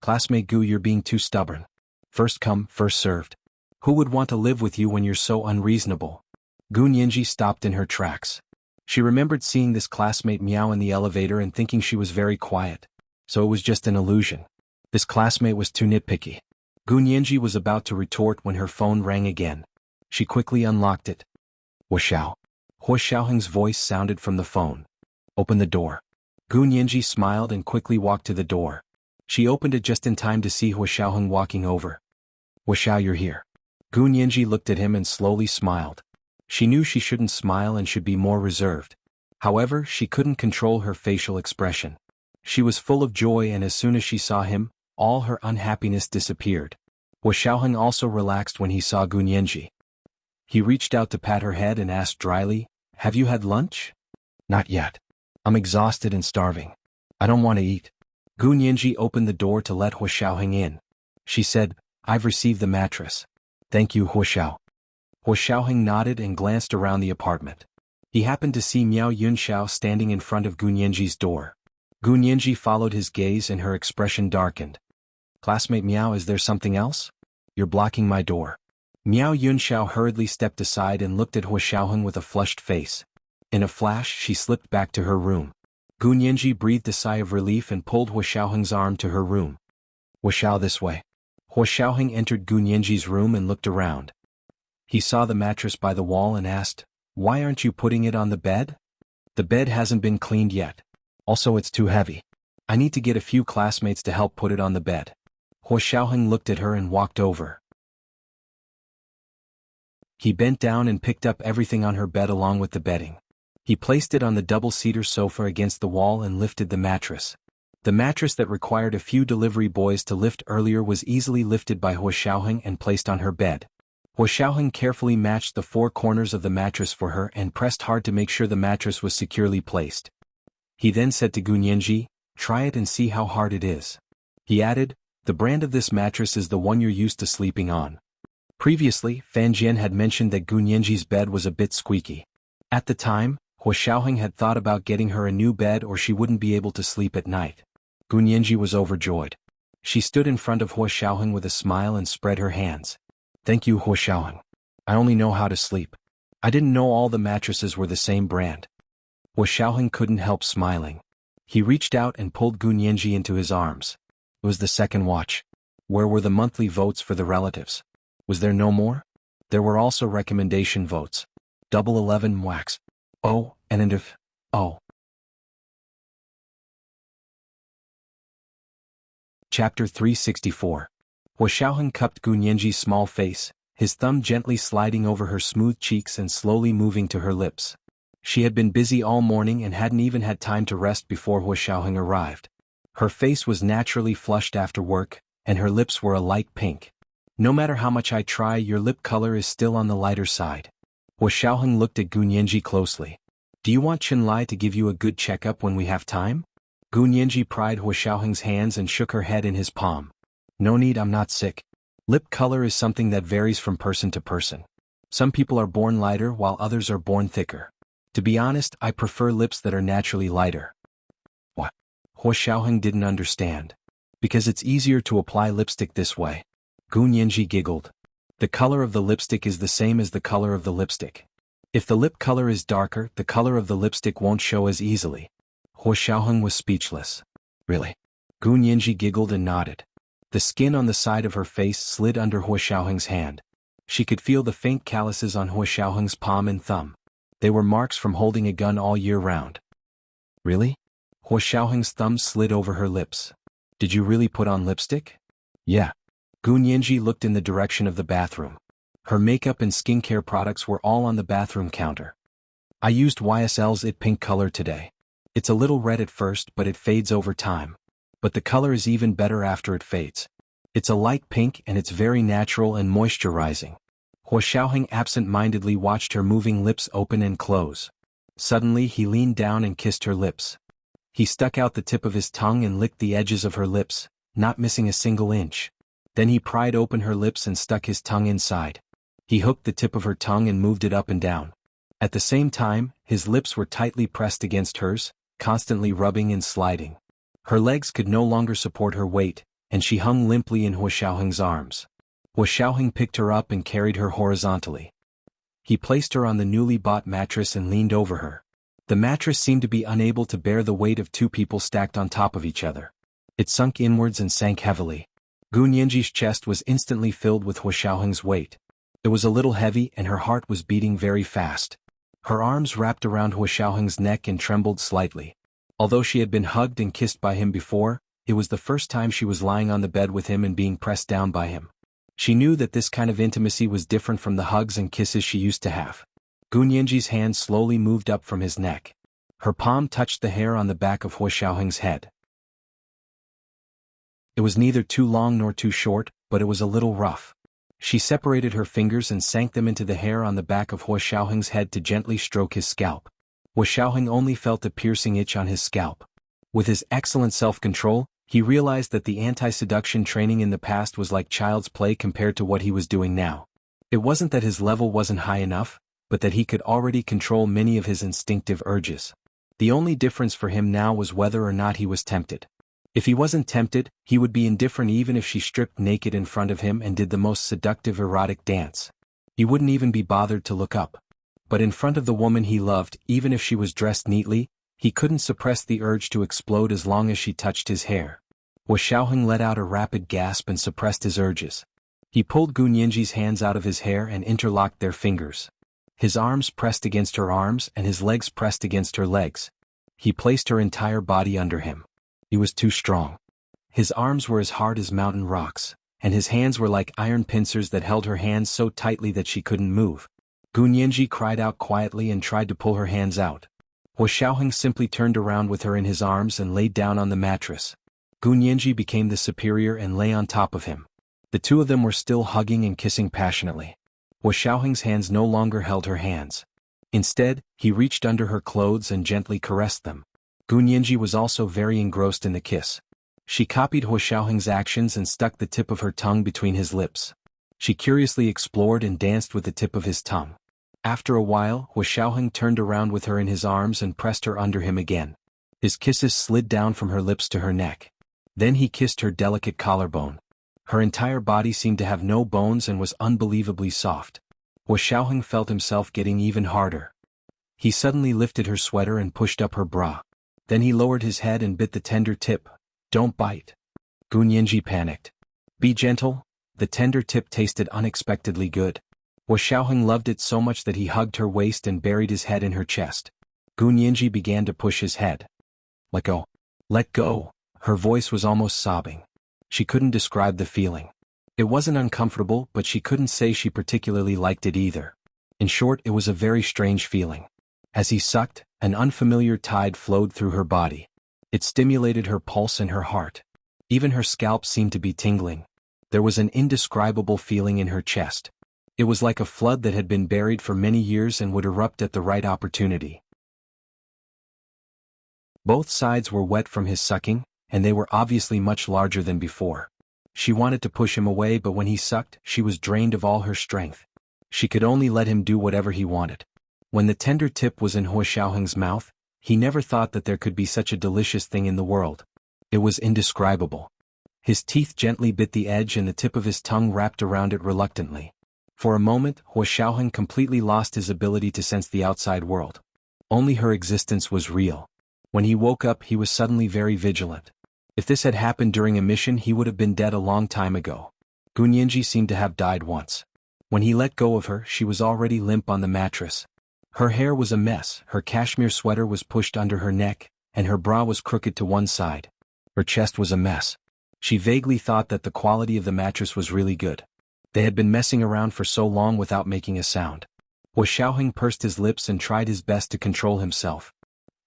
A: Classmate Gu, you're being too stubborn. First come, first served. Who would want to live with you when you're so unreasonable? Gu Nianji stopped in her tracks. She remembered seeing this classmate Miao in the elevator and thinking she was very quiet. So it was just an illusion. This classmate was too nitpicky. Gu Nianji was about to retort when her phone rang again. She quickly unlocked it. Huoxiao. Huoxiao's voice sounded from the phone. Open the door. Gu Nianji smiled and quickly walked to the door. She opened it just in time to see Hua Xiaoheng walking over. Hua Xiao, you're here. Gu Nianji looked at him and slowly smiled. She knew she shouldn't smile and should be more reserved. However, she couldn't control her facial expression. She was full of joy, and as soon as she saw him, all her unhappiness disappeared. Hua Xiaoheng also relaxed when he saw Gu Nianji. He reached out to pat her head and asked dryly, "Have you had lunch?" "Not yet. I'm exhausted and starving. I don't want to eat." Gu Nianji opened the door to let Hua Xiaoheng in. She said, "I've received the mattress. Thank you, Hua Xiao." Hua Xiaoheng nodded and glanced around the apartment. He happened to see Miao Yunxiao standing in front of Gu Nianji's door. Gu Nianji followed his gaze and her expression darkened. "Classmate Miao, is there something else? You're blocking my door." Miao Yunxiao hurriedly stepped aside and looked at Hua Xiaoheng with a flushed face. In a flash, she slipped back to her room. Gu Nianji breathed a sigh of relief and pulled Hua Xiaoheng's arm to her room. "Hua Xiao, this way." Hua Xiaoheng entered Gu Nianji's room and looked around. He saw the mattress by the wall and asked, "Why aren't you putting it on the bed?" "The bed hasn't been cleaned yet. Also, it's too heavy. I need to get a few classmates to help put it on the bed." Hua Xiaoheng looked at her and walked over. He bent down and picked up everything on her bed along with the bedding. He placed it on the double-seater sofa against the wall and lifted the mattress. The mattress that required a few delivery boys to lift earlier was easily lifted by Hua Xiaoheng and placed on her bed. Hua Xiaoheng carefully matched the four corners of the mattress for her and pressed hard to make sure the mattress was securely placed. He then said to Gu Nianji, "Try it and see how hard it is." He added, "The brand of this mattress is the one you're used to sleeping on." Previously, Fan Jian had mentioned that Gu Nianji's bed was a bit squeaky. At the time, Hua Xiaoheng had thought about getting her a new bed or she wouldn't be able to sleep at night. Gu Nianji was overjoyed. She stood in front of Hua Xiaoheng with a smile and spread her hands. "Thank you, Hua Xiaoheng. I only know how to sleep. I didn't know all the mattresses were the same brand." Hua Xiaoheng couldn't help smiling. He reached out and pulled Gu Nianji into his arms. It was the second watch. Where were the monthly votes for the relatives? Was there no more? There were also recommendation votes. 11 wax. Oh, and if, oh. Chapter 364. Hua Xiaoheng cupped Gu Nianji's small face, his thumb gently sliding over her smooth cheeks and slowly moving to her lips. She had been busy all morning and hadn't even had time to rest before Hua Xiaoheng arrived. Her face was naturally flushed after work, and her lips were a light pink. "No matter how much I try, your lip color is still on the lighter side." Hua Xiaoheng looked at Gu Nianji closely. "Do you want Qinlai to give you a good checkup when we have time?" Gu Nianji pried Hua Xiaoheng's hands and shook her head in his palm. "No need, I'm not sick. Lip color is something that varies from person to person. Some people are born lighter while others are born thicker. To be honest, I prefer lips that are naturally lighter." "What?" Hua Xiaoheng didn't understand. "Because it's easier to apply lipstick this way." Gu Nianji giggled. "The color of the lipstick is the same as the color of the lipstick. If the lip color is darker, the color of the lipstick won't show as easily." Hua Xiaoheng was speechless. "Really?" Gu Nianji giggled and nodded. The skin on the side of her face slid under Hua Xiaoheng's hand. She could feel the faint calluses on Hua Xiaoheng's palm and thumb. They were marks from holding a gun all year round. "Really?" Hua Xiaoheng's thumb slid over her lips. "Did you really put on lipstick?" "Yeah." Gu Nianji looked in the direction of the bathroom. Her makeup and skincare products were all on the bathroom counter. "I used YSL's It Pink color today. It's a little red at first, but it fades over time. But the color is even better after it fades. It's a light pink and it's very natural and moisturizing." Hua Xiaoheng absent-mindedly watched her moving lips open and close. Suddenly he leaned down and kissed her lips. He stuck out the tip of his tongue and licked the edges of her lips, not missing a single inch. Then he pried open her lips and stuck his tongue inside. He hooked the tip of her tongue and moved it up and down. At the same time, his lips were tightly pressed against hers, constantly rubbing and sliding. Her legs could no longer support her weight, and she hung limply in Hua Xiaoheng's arms. Hua Xiaoheng picked her up and carried her horizontally. He placed her on the newly bought mattress and leaned over her. The mattress seemed to be unable to bear the weight of two people stacked on top of each other. It sunk inwards and sank heavily. Gu Nianji's chest was instantly filled with Hua Xiaoheng's weight. It was a little heavy and her heart was beating very fast. Her arms wrapped around Hua Xiaoheng's neck and trembled slightly. Although she had been hugged and kissed by him before, it was the first time she was lying on the bed with him and being pressed down by him. She knew that this kind of intimacy was different from the hugs and kisses she used to have. Gunyanji's hand slowly moved up from his neck. Her palm touched the hair on the back of Hua Xiaoheng's head. It was neither too long nor too short, but it was a little rough. She separated her fingers and sank them into the hair on the back of Hua Xiaoheng's head to gently stroke his scalp. Hua Xiaoheng only felt a piercing itch on his scalp. With his excellent self-control, he realized that the anti-seduction training in the past was like child's play compared to what he was doing now. It wasn't that his level wasn't high enough, but that he could already control many of his instinctive urges. The only difference for him now was whether or not he was tempted. If he wasn't tempted, he would be indifferent even if she stripped naked in front of him and did the most seductive erotic dance. He wouldn't even be bothered to look up. But in front of the woman he loved, even if she was dressed neatly, he couldn't suppress the urge to explode as long as she touched his hair. Hua Xiaoheng let out a rapid gasp and suppressed his urges. He pulled Gunyanji's hands out of his hair and interlocked their fingers. His arms pressed against her arms and his legs pressed against her legs. He placed her entire body under him. He was too strong. His arms were as hard as mountain rocks, and his hands were like iron pincers that held her hands so tightly that she couldn't move. Gunyanji cried out quietly and tried to pull her hands out. Hua Xiaoheng simply turned around with her in his arms and laid down on the mattress. Gunyanji became the superior and lay on top of him. The two of them were still hugging and kissing passionately. Hua Xiaoheng's hands no longer held her hands. Instead, he reached under her clothes and gently caressed them. Gunyanji was also very engrossed in the kiss. She copied Hua Xiaoheng's actions and stuck the tip of her tongue between his lips. She curiously explored and danced with the tip of his tongue. After a while, Hua Xiaoheng turned around with her in his arms and pressed her under him again. His kisses slid down from her lips to her neck. Then he kissed her delicate collarbone. Her entire body seemed to have no bones and was unbelievably soft. Hua Xiaoheng felt himself getting even harder. He suddenly lifted her sweater and pushed up her bra. Then he lowered his head and bit the tender tip. "Don't bite." Gunyanji panicked. "Be gentle." The tender tip tasted unexpectedly good. Hua Xiaoheng loved it so much that he hugged her waist and buried his head in her chest. Gunyanji began to push his head. "Let go. Let go." Her voice was almost sobbing. She couldn't describe the feeling. It wasn't uncomfortable, but she couldn't say she particularly liked it either. In short, it was a very strange feeling. As he sucked, an unfamiliar tide flowed through her body. It stimulated her pulse and her heart. Even her scalp seemed to be tingling. There was an indescribable feeling in her chest. It was like a flood that had been buried for many years and would erupt at the right opportunity. Both sides were wet from his sucking, and they were obviously much larger than before. She wanted to push him away, but when he sucked, she was drained of all her strength. She could only let him do whatever he wanted. When the tender tip was in Hua Xiaoheng's mouth, he never thought that there could be such a delicious thing in the world. It was indescribable. His teeth gently bit the edge and the tip of his tongue wrapped around it reluctantly. For a moment, Hua Xiaoheng completely lost his ability to sense the outside world. Only her existence was real. When he woke up, he was suddenly very vigilant. If this had happened during a mission, he would have been dead a long time ago. Gunyanji seemed to have died once. When he let go of her, she was already limp on the mattress. Her hair was a mess, her cashmere sweater was pushed under her neck, and her bra was crooked to one side. Her chest was a mess. She vaguely thought that the quality of the mattress was really good. They had been messing around for so long without making a sound. Hua Xiaoheng pursed his lips and tried his best to control himself.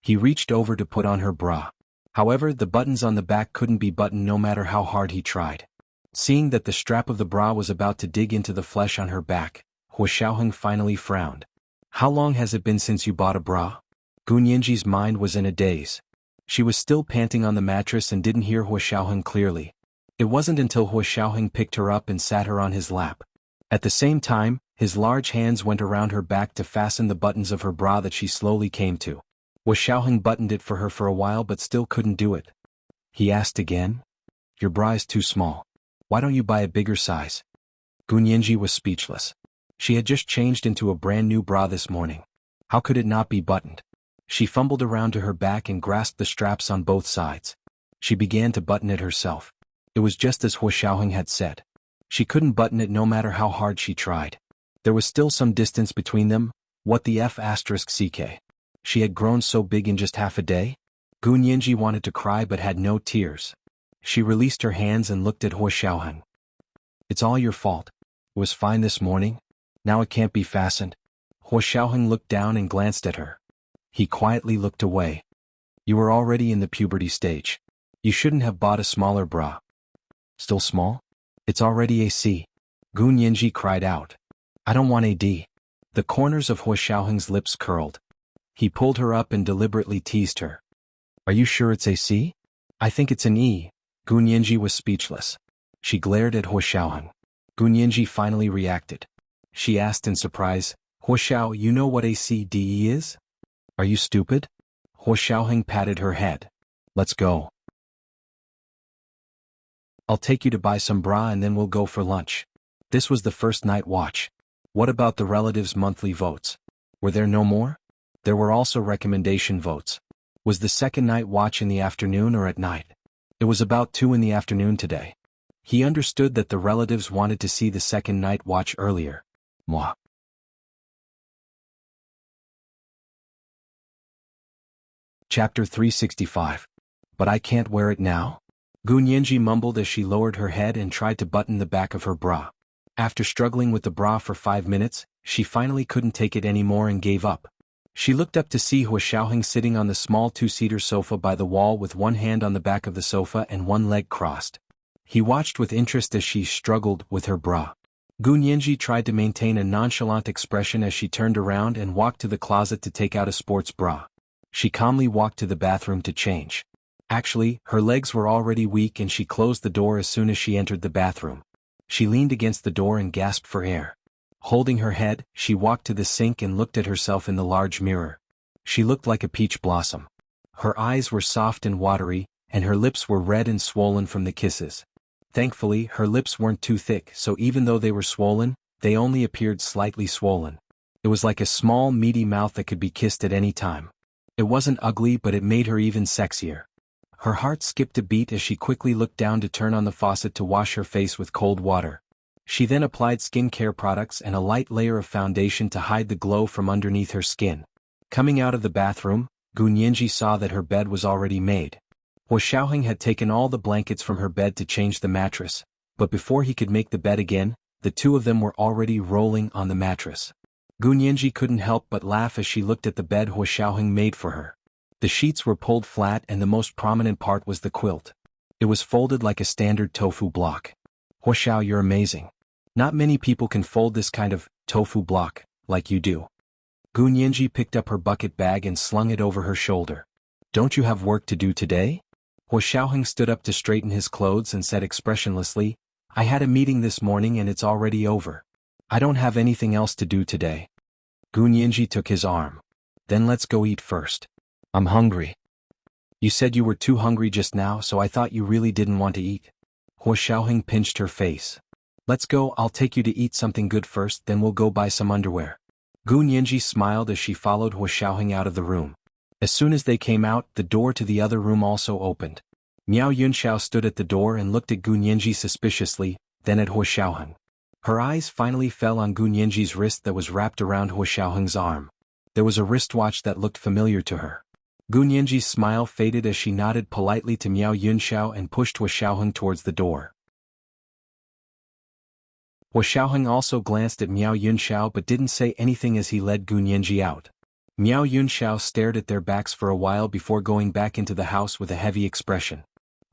A: He reached over to put on her bra. However, the buttons on the back couldn't be buttoned no matter how hard he tried. Seeing that the strap of the bra was about to dig into the flesh on her back, Hua Xiaoheng finally frowned. "How long has it been since you bought a bra?" Gunyanji's mind was in a daze. She was still panting on the mattress and didn't hear Hua Xiaoheng clearly. It wasn't until Hua Xiaoheng picked her up and sat her on his lap. At the same time, his large hands went around her back to fasten the buttons of her bra that she slowly came to. Hua Xiaoheng buttoned it for her for a while but still couldn't do it. He asked again. "Your bra is too small. Why don't you buy a bigger size?" Gunyanji was speechless. She had just changed into a brand new bra this morning. How could it not be buttoned? She fumbled around to her back and grasped the straps on both sides. She began to button it herself. It was just as Hua Xiaoheng had said. She couldn't button it no matter how hard she tried. There was still some distance between them. What the F***ck? She had grown so big in just half a day? Gun Yinji wanted to cry but had no tears. She released her hands and looked at Huo Xiaoheng. It's all your fault. It was fine this morning. Now it can't be fastened. Huo Xiaoheng looked down and glanced at her. He quietly looked away. You were already in the puberty stage. You shouldn't have bought a smaller bra. Still small? It's already a C. Gun Yinji cried out. I don't want a D. The corners of Huo Xiaoheng's lips curled. He pulled her up and deliberately teased her. Are you sure it's a C? I think it's an E. Gun Yinji was speechless. She glared at Huo Xiaoheng. Gun Yinji finally reacted. She asked in surprise, Huo Xiao, you know what a CDE is? Are you stupid? Huo Xiaoheng patted her head. Let's go. I'll take you to buy some bra and then we'll go for lunch. This was the first night watch. What about the relatives' monthly votes? Were there no more? There were also recommendation votes. Was the second night watch in the afternoon or at night? It was about 2 in the afternoon today. He understood that the relatives wanted to see the second night watch earlier. Moi. Chapter 365. But I can't wear it now? Gun Yinji mumbled as she lowered her head and tried to button the back of her bra. After struggling with the bra for 5 minutes, she finally couldn't take it anymore and gave up. She looked up to see Huo Xiaoheng sitting on the small 2-seater sofa by the wall with one hand on the back of the sofa and one leg crossed. He watched with interest as she struggled with her bra. Gun Yinji tried to maintain a nonchalant expression as she turned around and walked to the closet to take out a sports bra. She calmly walked to the bathroom to change. Actually, her legs were already weak and she closed the door as soon as she entered the bathroom. She leaned against the door and gasped for air. Holding her head, she walked to the sink and looked at herself in the large mirror. She looked like a peach blossom. Her eyes were soft and watery, and her lips were red and swollen from the kisses. Thankfully, her lips weren't too thick, so even though they were swollen, they only appeared slightly swollen. It was like a small, meaty mouth that could be kissed at any time. It wasn't ugly, but it made her even sexier. Her heart skipped a beat as she quickly looked down to turn on the faucet to wash her face with cold water. She then applied skincare products and a light layer of foundation to hide the glow from underneath her skin. Coming out of the bathroom, Gun Yinji saw that her bed was already made. Huo Xiaoheng had taken all the blankets from her bed to change the mattress, but before he could make the bed again, the two of them were already rolling on the mattress. Gun Yinji couldn't help but laugh as she looked at the bed Huo Xiaoheng made for her. The sheets were pulled flat and the most prominent part was the quilt. It was folded like a standard tofu block. Huo Xiao, you're amazing. Not many people can fold this kind of tofu block like you do. Gun Yinji picked up her bucket bag and slung it over her shoulder. Don't you have work to do today? Huo Xiaoheng stood up to straighten his clothes and said expressionlessly, I had a meeting this morning and it's already over. I don't have anything else to do today. Gun Yinji took his arm. Then let's go eat first. I'm hungry. You said you were too hungry just now, so I thought you really didn't want to eat. Huo Xiaoheng pinched her face. Let's go, I'll take you to eat something good first, then we'll go buy some underwear. Gun Yinji smiled as she followed Huo Xiaoheng out of the room. As soon as they came out, the door to the other room also opened. Miao Yunxiao stood at the door and looked at Gun Yinji suspiciously, then at Huo Xiaoheng. Her eyes finally fell on Gun Yinji's wrist that was wrapped around Huo Xiaoheng's arm. There was a wristwatch that looked familiar to her. Gun Yinji's smile faded as she nodded politely to Miao Yunxiao and pushed Huo Xiaoheng towards the door. Huo Xiaoheng also glanced at Miao Yunxiao but didn't say anything as he led Gun Yinji out. Miao Yunxiao stared at their backs for a while before going back into the house with a heavy expression.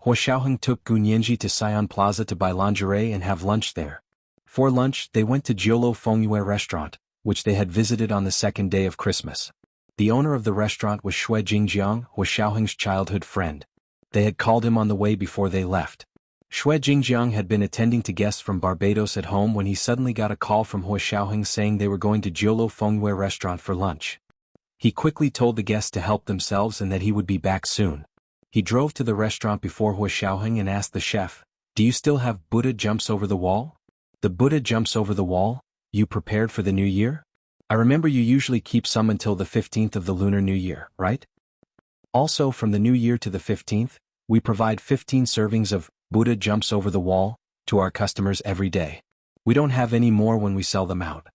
A: Huo Xiaoheng took Gun Yinji to Sion Plaza to buy lingerie and have lunch there. For lunch, they went to Jiolo Fengyue restaurant, which they had visited on the second day of Christmas. The owner of the restaurant was Shui Jingjiang, Huo Xiaoheng's childhood friend. They had called him on the way before they left. Shui Jingjiang had been attending to guests from Barbados at home when he suddenly got a call from Huo Xiaoheng saying they were going to Jiolo Fengyue restaurant for lunch. He quickly told the guests to help themselves and that he would be back soon. He drove to the restaurant before Huo Xiaoheng and asked the chef, "Do you still have Buddha jumps over the wall?" "The Buddha jumps over the wall? You prepared for the new year? I remember you usually keep some until the 15th of the Lunar New Year, right? Also from the New Year to the 15th, we provide 15 servings of Buddha jumps over the wall to our customers every day. We don't have any more when we sell them out."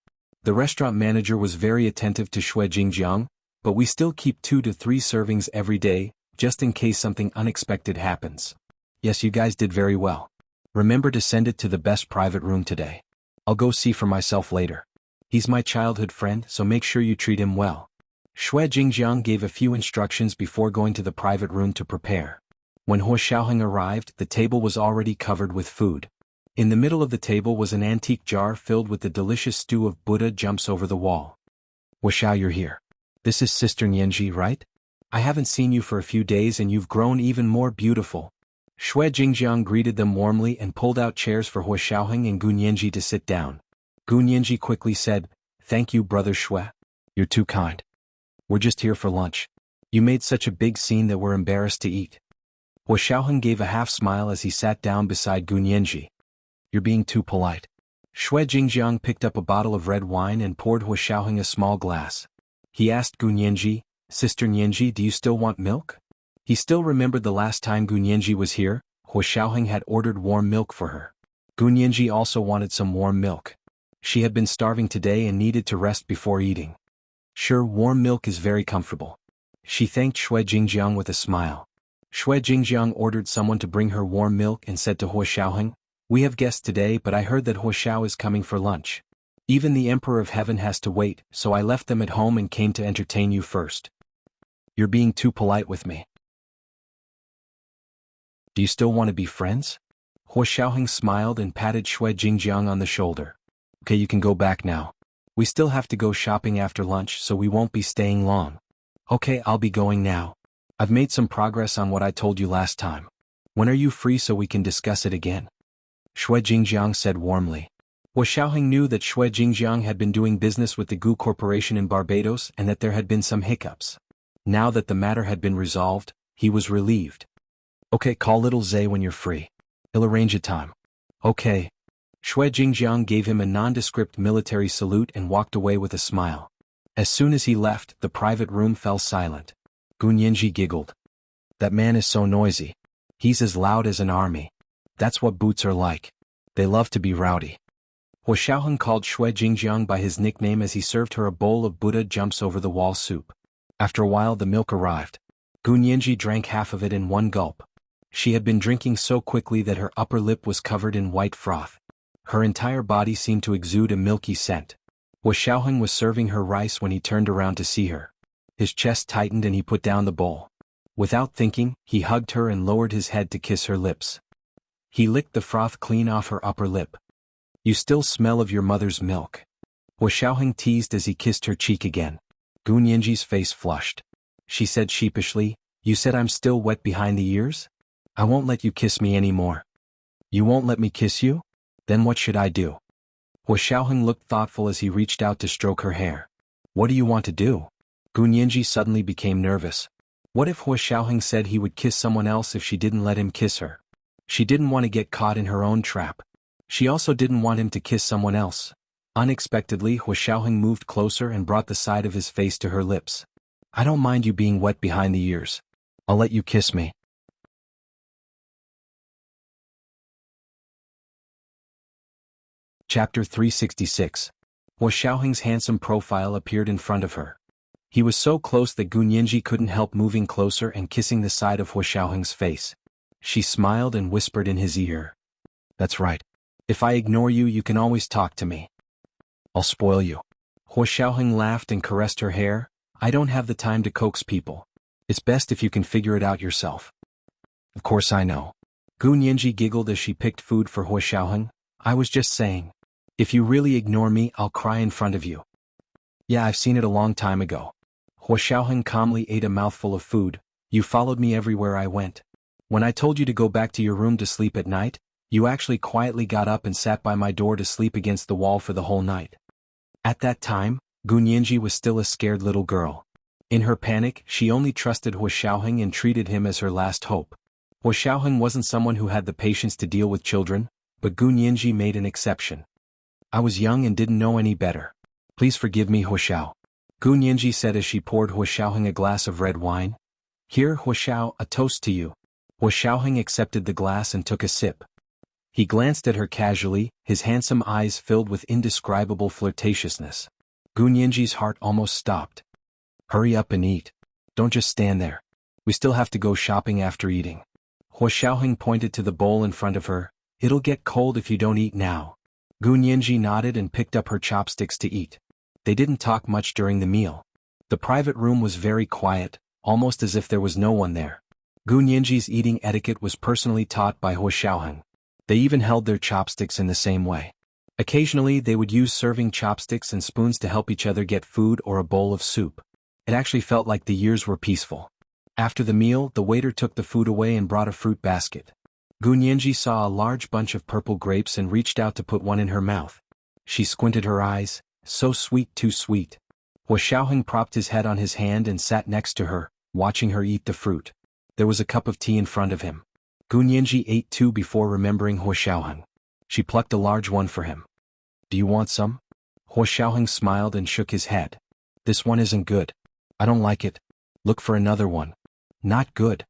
A: The restaurant manager was very attentive to Shui Jingjiang, "But we still keep 2 to 3 servings every day just in case something unexpected happens. Yes, you guys did very well. Remember to send it to the best private room today. I'll go see for myself later. He's my childhood friend, so make sure you treat him well. Xue Jingjiang gave a few instructions before going to the private room to prepare. When Huo Xiaoheng arrived, the table was already covered with food. In the middle of the table was an antique jar filled with the delicious stew of Buddha jumps over the wall. Huo Xiao, you're here. This is Sister Nianji, right? I haven't seen you for a few days and you've grown even more beautiful. Xue Jingjiang greeted them warmly and pulled out chairs for Huo Xiaoheng and Gu Nianji to sit down. Gu Nianji quickly said, "Thank you, Brother Xue. You're too kind. We're just here for lunch. You made such a big scene that we're embarrassed to eat." Huo Xiaoheng gave a half-smile as he sat down beside Gu Nianji. "You're being too polite." Xue Jingjiang picked up a bottle of red wine and poured Huo Xiaoheng a small glass. He asked Gu Nianji, "Sister Nianji, do you still want milk?" He still remembered the last time Gu Nianji was here. Huo Xiaoheng had ordered warm milk for her. Gu Nianji also wanted some warm milk. She had been starving today and needed to rest before eating. "Sure, warm milk is very comfortable." She thanked Xue Jingjiang with a smile. Xue Jingjiang ordered someone to bring her warm milk and said to Huo Xiaoheng, "We have guests today, but I heard that Huo Xiao is coming for lunch. Even the Emperor of Heaven has to wait, so I left them at home and came to entertain you first." "You're being too polite with me. Do you still want to be friends?" Huo Xiaoheng smiled and patted Xue Jingjiang on the shoulder. "Okay, you can go back now. We still have to go shopping after lunch, so we won't be staying long." "Okay, I'll be going now. I've made some progress on what I told you last time. When are you free so we can discuss it again?" Xue Jingjiang said warmly. Huo Xiaoheng knew that Xue Jingjiang had been doing business with the Gu Corporation in Barbados and that there had been some hiccups. Now that the matter had been resolved, he was relieved. "Okay, call little Zay when you're free. He'll arrange a time." "Okay." Xue Jingjiang gave him a nondescript military salute and walked away with a smile. As soon as he left, the private room fell silent. Gu Nianji giggled. "That man is so noisy. He's as loud as an army. That's what boots are like. They love to be rowdy." Huo Xiaoheng called Xue Jingjiang by his nickname as he served her a bowl of Buddha jumps over the wall soup. After a while the milk arrived. Gu Nianji drank half of it in one gulp. She had been drinking so quickly that her upper lip was covered in white froth. Her entire body seemed to exude a milky scent. Huo Xiaoheng was serving her rice when he turned around to see her. His chest tightened and he put down the bowl. Without thinking, he hugged her and lowered his head to kiss her lips. He licked the froth clean off her upper lip. "You still smell of your mother's milk." Huo Xiaoheng teased as he kissed her cheek again. Gu Nianji's face flushed. She said sheepishly, "You said I'm still wet behind the ears? I won't let you kiss me anymore." "You won't let me kiss you? Then what should I do?" Huo Xiaoheng looked thoughtful as he reached out to stroke her hair. "What do you want to do?" Gu Nianji suddenly became nervous. What if Huo Xiaoheng said he would kiss someone else if she didn't let him kiss her? She didn't want to get caught in her own trap. She also didn't want him to kiss someone else. Unexpectedly, Huo Xiaoheng moved closer and brought the side of his face to her lips. "I don't mind you being wet behind the ears. I'll let you kiss me." Chapter 366. Huo Xiaoheng's handsome profile appeared in front of her. He was so close that Gu Nianji couldn't help moving closer and kissing the side of Huo Xiaoheng's face. She smiled and whispered in his ear. "That's right. If I ignore you, you can always talk to me. I'll spoil you." Huo Xiaoheng laughed and caressed her hair. "I don't have the time to coax people. It's best if you can figure it out yourself." "Of course I know." Gu Nianji giggled as she picked food for Huo Xiaoheng. "I was just saying. If you really ignore me, I'll cry in front of you." "Yeah, I've seen it a long time ago." Huo Xiaoheng calmly ate a mouthful of food. "You followed me everywhere I went. When I told you to go back to your room to sleep at night, you actually quietly got up and sat by my door to sleep against the wall for the whole night." At that time, Gu Nianji was still a scared little girl. In her panic, she only trusted Huo Xiaoheng and treated him as her last hope. Huo Xiaoheng wasn't someone who had the patience to deal with children, but Gu Nianji made an exception. "I was young and didn't know any better. Please forgive me, Huo Xiao," Gu Nianji said as she poured Huo Xiaoheng a glass of red wine. "Here, Huo Xiao, a toast to you." Huo Xiaoheng accepted the glass and took a sip. He glanced at her casually, his handsome eyes filled with indescribable flirtatiousness. Gu Nianji's heart almost stopped. "Hurry up and eat. Don't just stand there." We still have to go shopping after eating. Hua Xiaoheng pointed to the bowl in front of her. It'll get cold if you don't eat now. Gu Nianji nodded and picked up her chopsticks to eat. They didn't talk much during the meal. The private room was very quiet, almost as if there was no one there. Gu Nianji's eating etiquette was personally taught by Hua Xiaoheng. They even held their chopsticks in the same way. Occasionally they would use serving chopsticks and spoons to help each other get food or a bowl of soup. It actually felt like the years were peaceful. After the meal, the waiter took the food away and brought a fruit basket. Gu Nianji saw a large bunch of purple grapes and reached out to put one in her mouth. She squinted her eyes. So sweet, too sweet. Hua Xiaoheng propped his head on his hand and sat next to her, watching her eat the fruit. There was a cup of tea in front of him. Gu Nianji ate two before remembering Hua Xiaoheng. She plucked a large one for him. Do you want some? Hua Xiaoheng smiled and shook his head. This one isn't good. I don't like it. Look for another one. Not good.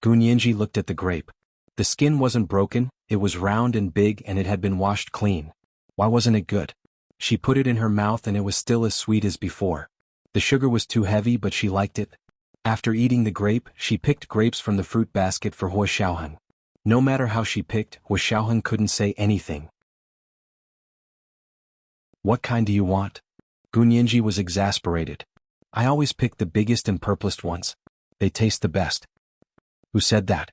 A: Gu Nianji looked at the grape. The skin wasn't broken, it was round and big and it had been washed clean. Why wasn't it good? She put it in her mouth and it was still as sweet as before. The sugar was too heavy but she liked it. After eating the grape, she picked grapes from the fruit basket for Hua Xiaoheng. No matter how she picked, Hua Xiaoheng couldn't say anything. What kind do you want? Gu Nianji was exasperated. I always pick the biggest and purplest ones. They taste the best. Who said that?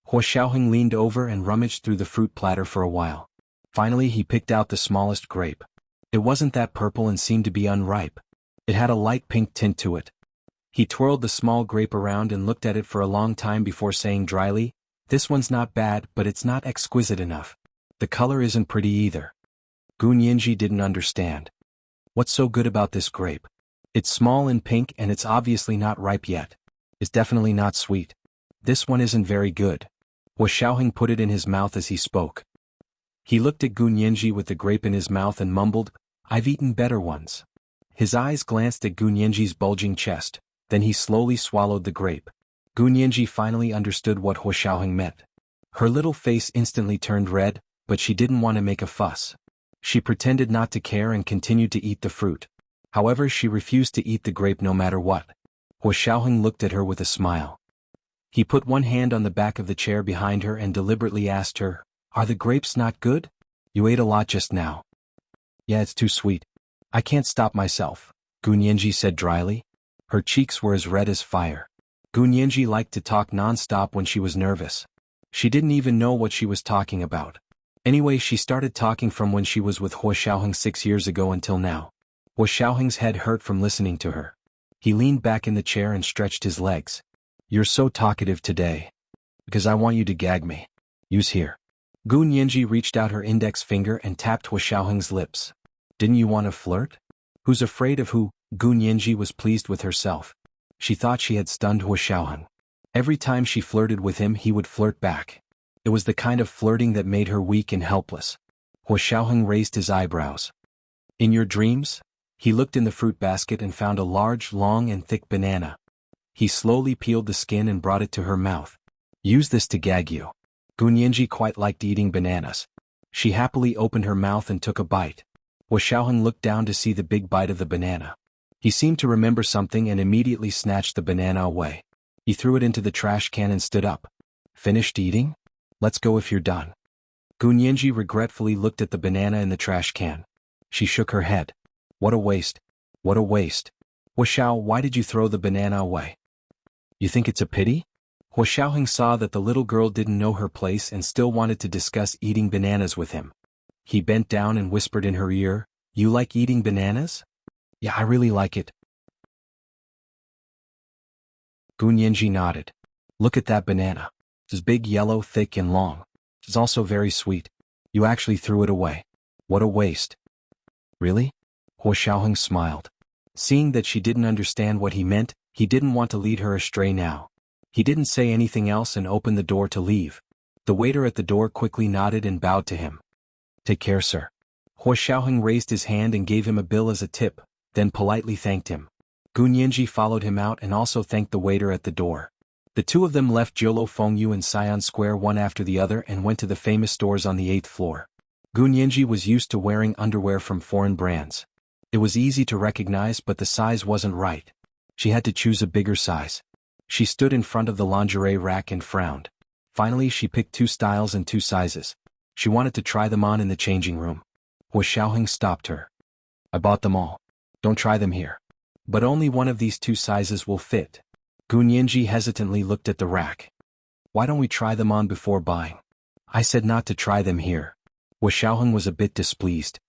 A: Hua Xiaoheng leaned over and rummaged through the fruit platter for a while. Finally he picked out the smallest grape. It wasn't that purple and seemed to be unripe. It had a light pink tint to it. He twirled the small grape around and looked at it for a long time before saying dryly, "This one's not bad, but it's not exquisite enough. The color isn't pretty either." Gu Nianji didn't understand. What's so good about this grape? It's small and pink and it's obviously not ripe yet. It's definitely not sweet. This one isn't very good. Hua Xiaoheng put it in his mouth as he spoke. He looked at Gu Nianji with the grape in his mouth and mumbled, "I've eaten better ones." His eyes glanced at Gu Nianji's bulging chest, then he slowly swallowed the grape. Gu Nianji finally understood what Hua Xiaoheng meant. Her little face instantly turned red, but she didn't want to make a fuss. She pretended not to care and continued to eat the fruit. However, she refused to eat the grape no matter what. Hua Xiaoheng looked at her with a smile. He put one hand on the back of the chair behind her and deliberately asked her, "Are the grapes not good? You ate a lot just now." "Yeah, it's too sweet. I can't stop myself," Gu Nianji said dryly. Her cheeks were as red as fire. Gu Nianji liked to talk non-stop when she was nervous. She didn't even know what she was talking about. Anyway, she started talking from when she was with Hua Xiaoheng 6 years ago until now. Hua Xiaoheng's head hurt from listening to her. He leaned back in the chair and stretched his legs. "You're so talkative today. Because I want you to gag me. Use here." Gu Nianji reached out her index finger and tapped Hua Xiaoheng's lips. "Didn't you want to flirt?" Who's afraid of who? Gu Nianji was pleased with herself. She thought she had stunned Hua Xiaoheng. Every time she flirted with him he would flirt back. It was the kind of flirting that made her weak and helpless. Hua Xiaoheng raised his eyebrows. "In your dreams?" He looked in the fruit basket and found a large, long and thick banana. He slowly peeled the skin and brought it to her mouth. "Use this to gag you." Gu Nianji quite liked eating bananas. She happily opened her mouth and took a bite. Hua Xiaoheng looked down to see the big bite of the banana. He seemed to remember something and immediately snatched the banana away. He threw it into the trash can and stood up. "Finished eating? Let's go if you're done." Gu Nianji regretfully looked at the banana in the trash can. She shook her head. "What a waste. What a waste. Hua Xiao, why did you throw the banana away? You think it's a pity?" Hua Xiaoheng saw that the little girl didn't know her place and still wanted to discuss eating bananas with him. He bent down and whispered in her ear, "You like eating bananas?" "Yeah, I really like it." Gu Nianji nodded. "Look at that banana. It's big, yellow, thick and long. It's also very sweet. You actually threw it away. What a waste." "Really?" Hua Xiaoheng smiled. Seeing that she didn't understand what he meant, he didn't want to lead her astray now. He didn't say anything else and opened the door to leave. The waiter at the door quickly nodded and bowed to him. "Take care, sir." Hua Xiaoheng raised his hand and gave him a bill as a tip, then politely thanked him. Gu Nianji followed him out and also thanked the waiter at the door. The two of them left Jiolo Fengyu and Sion Square one after the other and went to the famous stores on the 8th floor. Gu Nianji was used to wearing underwear from foreign brands. It was easy to recognize, but the size wasn't right. She had to choose a bigger size. She stood in front of the lingerie rack and frowned. Finally she picked 2 styles and 2 sizes. She wanted to try them on in the changing room. Hua Xiaoheng stopped her. I bought them all. Don't try them here. But only one of these 2 sizes will fit. Gun Yanji hesitantly looked at the rack. Why don't we try them on before buying? I said not to try them here. Hua Xiaoheng was a bit displeased.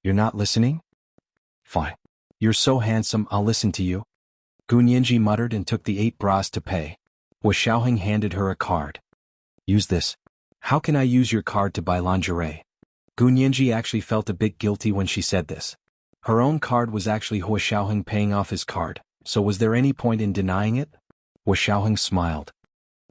A: You're not listening? Fine. You're so handsome, I'll listen to you. Gun Yanji muttered and took the 8 bras to pay. Hua Xiaoheng handed her a card. Use this. How can I use your card to buy lingerie? Gun Yanji actually felt a bit guilty when she said this. Her own card was actually Hua Xiaoheng paying off his card, so was there any point in denying it? Hua Xiaoheng smiled.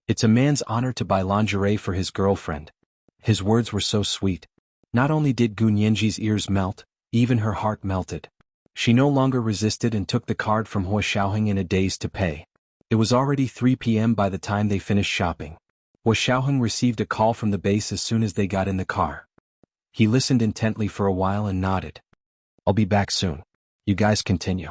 A: It's a man's honor to buy lingerie for his girlfriend. His words were so sweet. Not only did Gun Yanji's ears melt, even her heart melted. She no longer resisted and took the card from Hua Xiaoheng in a daze to pay. It was already 3 p.m. by the time they finished shopping. Hua Xiaoheng received a call from the base as soon as they got in the car. He listened intently for a while and nodded. I'll be back soon. You guys continue.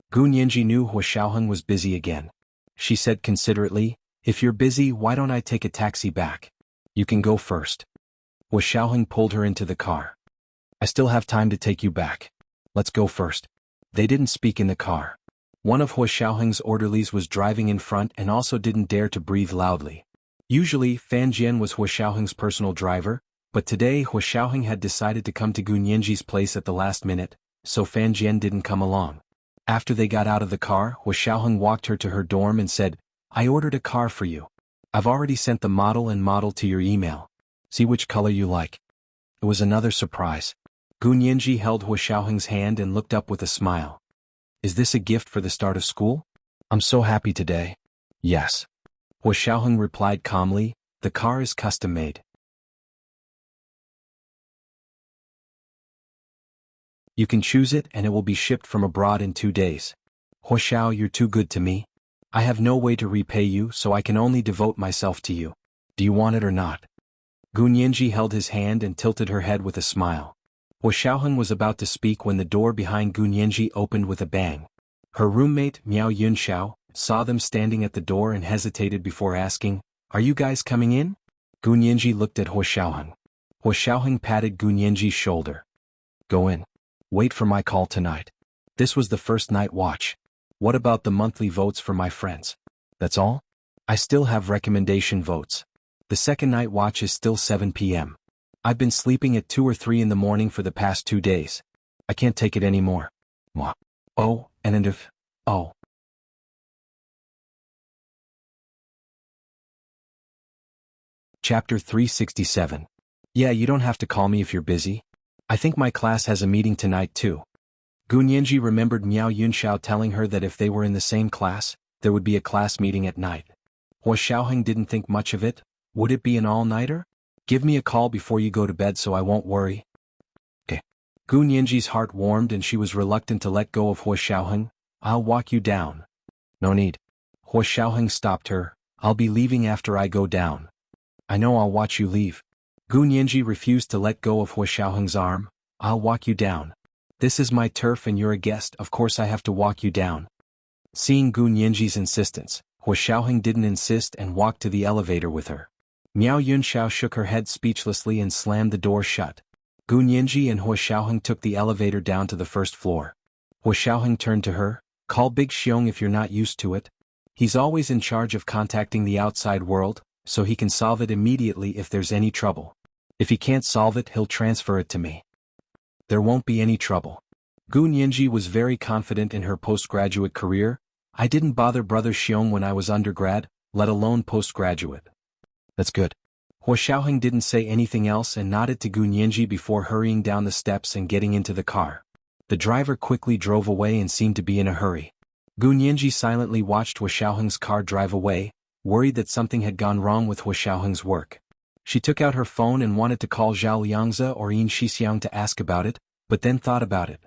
A: Gun Yanji knew Hua Xiaoheng was busy again. She said considerately, if you're busy, why don't I take a taxi back? You can go first. Hua Xiaoheng pulled her into the car. I still have time to take you back. Let's go first. They didn't speak in the car. One of Hua Xiaoheng's orderlies was driving in front and also didn't dare to breathe loudly. Usually, Fan Jian was Hua Xiaoheng's personal driver, but today Hua Xiaoheng had decided to come to Gun Yanji's place at the last minute, so Fan Jian didn't come along. After they got out of the car, Hua Xiaoheng walked her to her dorm and said, I ordered a car for you. I've already sent the model and model to your email. See which color you like. It was another surprise. Gun Yanji held Hua Xiaoheng's hand and looked up with a smile. Is this a gift for the start of school? I'm so happy today. Yes. Hua Xiaoheng replied calmly, the car is custom-made. You can choose it and it will be shipped from abroad in 2 days. Hua Xiao, you're too good to me. I have no way to repay you, so I can only devote myself to you. Do you want it or not? Gun Yanji held his hand and tilted her head with a smile. Hua Xiaoheng was about to speak when the door behind Gun Yanji opened with a bang. Her roommate, Miao Yunxiao, saw them standing at the door and hesitated before asking, Are you guys coming in? Gun Yanji looked at Hua Xiaoheng. Hua Xiaoheng patted Gun Yanji's shoulder. Go in. Wait for my call tonight. This was the first night watch. What about the monthly votes for my friends? That's all? I still have recommendation votes. The second night watch is still 7 p.m. I've been sleeping at 2 or 3 in the morning for the past 2 days. I can't take it anymore. Mwah. Oh, and if... Oh. Chapter 367. Yeah, you don't have to call me if you're busy. I think my class has a meeting tonight too. Gun Yanji remembered Miao Yunxiao telling her that if they were in the same class, there would be a class meeting at night. Hua Xiaoheng didn't think much of it. Would it be an all-nighter? Give me a call before you go to bed so I won't worry. Okay. Gun Yanji's heart warmed and she was reluctant to let go of Hua Xiaoheng. I'll walk you down. No need. Hua Xiaoheng stopped her. I'll be leaving after I go down. I know, I'll watch you leave. Gun Yanji refused to let go of Hua Xiaoheng's arm. I'll walk you down. This is my turf and you're a guest, of course I have to walk you down. Seeing Gun Yanji's insistence, Hua Xiaoheng didn't insist and walked to the elevator with her. Miao Yunxiao shook her head speechlessly and slammed the door shut. Gun Yanji and Hua Xiaoheng took the elevator down to the first floor. Hua Xiaoheng turned to her. Call Big Xiong if you're not used to it. He's always in charge of contacting the outside world, so he can solve it immediately if there's any trouble. If he can't solve it, he'll transfer it to me. There won't be any trouble. Gun Yanji was very confident in her postgraduate career. I didn't bother Brother Xiong when I was undergrad, let alone postgraduate. That's good. Hua Xiaoheng didn't say anything else and nodded to Gun Yanji before hurrying down the steps and getting into the car. The driver quickly drove away and seemed to be in a hurry. Gun Yanji silently watched Hua Xiaoheng's car drive away, worried that something had gone wrong with Hua Xiaoheng's work. She took out her phone and wanted to call Zhao Liangzi or Yin Shixiang to ask about it, but then thought about it.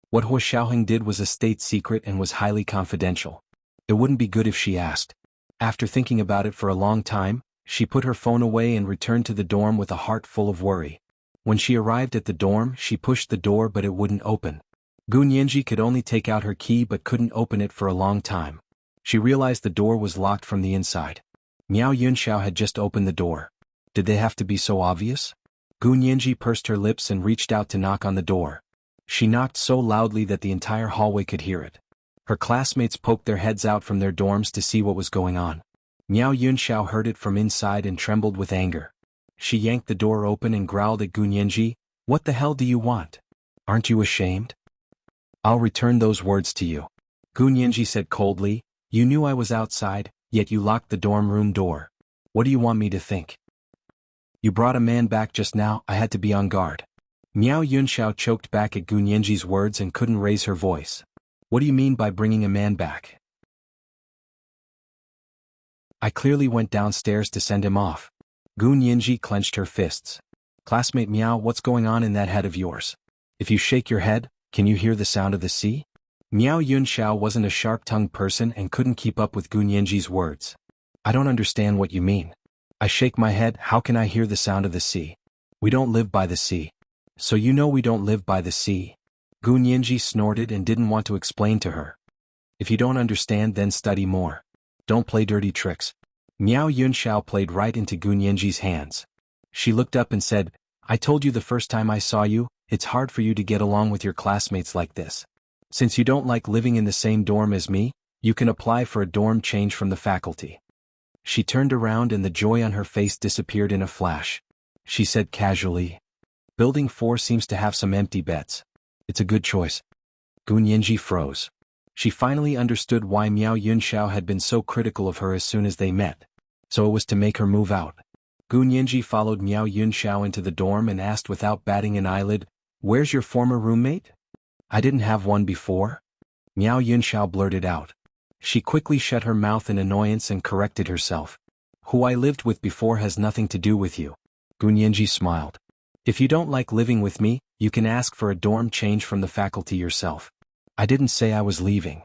A: What Hua Xiaoheng did was a state secret and was highly confidential. It wouldn't be good if she asked. After thinking about it for a long time, she put her phone away and returned to the dorm with a heart full of worry. When she arrived at the dorm, she pushed the door but it wouldn't open. Gun Yanji could only take out her key but couldn't open it for a long time. She realized the door was locked from the inside. Miao Yunxiao had just opened the door. Did they have to be so obvious? Gu Nianji pursed her lips and reached out to knock on the door. She knocked so loudly that the entire hallway could hear it. Her classmates poked their heads out from their dorms to see what was going on. Miao Yunxiao heard it from inside and trembled with anger. She yanked the door open and growled at Gu Nianji, "What the hell do you want? Aren't you ashamed?" "I'll return those words to you." Gu Nianji said coldly, "You knew I was outside, yet you locked the dorm room door. What do you want me to think? You brought a man back just now, I had to be on guard." Miao Yunxiao choked back at Gu Nianji's words and couldn't raise her voice. "What do you mean by bringing a man back?" "I clearly went downstairs to send him off." Gu Nianji clenched her fists. "Classmate Miao, what's going on in that head of yours? If you shake your head, can you hear the sound of the sea?" Miao Yunxiao wasn't a sharp-tongued person and couldn't keep up with Gu Nianji's words. "I don't understand what you mean. I shake my head, how can I hear the sound of the sea? We don't live by the sea." "So you know we don't live by the sea?" Gu Nianji snorted and didn't want to explain to her. "If you don't understand, then study more. Don't play dirty tricks." Miao Yunxiao played right into Gu Nianji's hands. She looked up and said, "I told you the first time I saw you, it's hard for you to get along with your classmates like this. Since you don't like living in the same dorm as me, you can apply for a dorm change from the faculty." She turned around and the joy on her face disappeared in a flash. She said casually, "Building 4 seems to have some empty beds. It's a good choice." Gu Nianji froze. She finally understood why Miao Yunxiao had been so critical of her as soon as they met. So it was to make her move out. Gu Nianji followed Miao Yunxiao into the dorm and asked without batting an eyelid, "Where's your former roommate?" "I didn't have one before," Miao Yunxiao blurted out. She quickly shut her mouth in annoyance and corrected herself. "Who I lived with before has nothing to do with you." Gu Nianji smiled. "If you don't like living with me, you can ask for a dorm change from the faculty yourself. I didn't say I was leaving."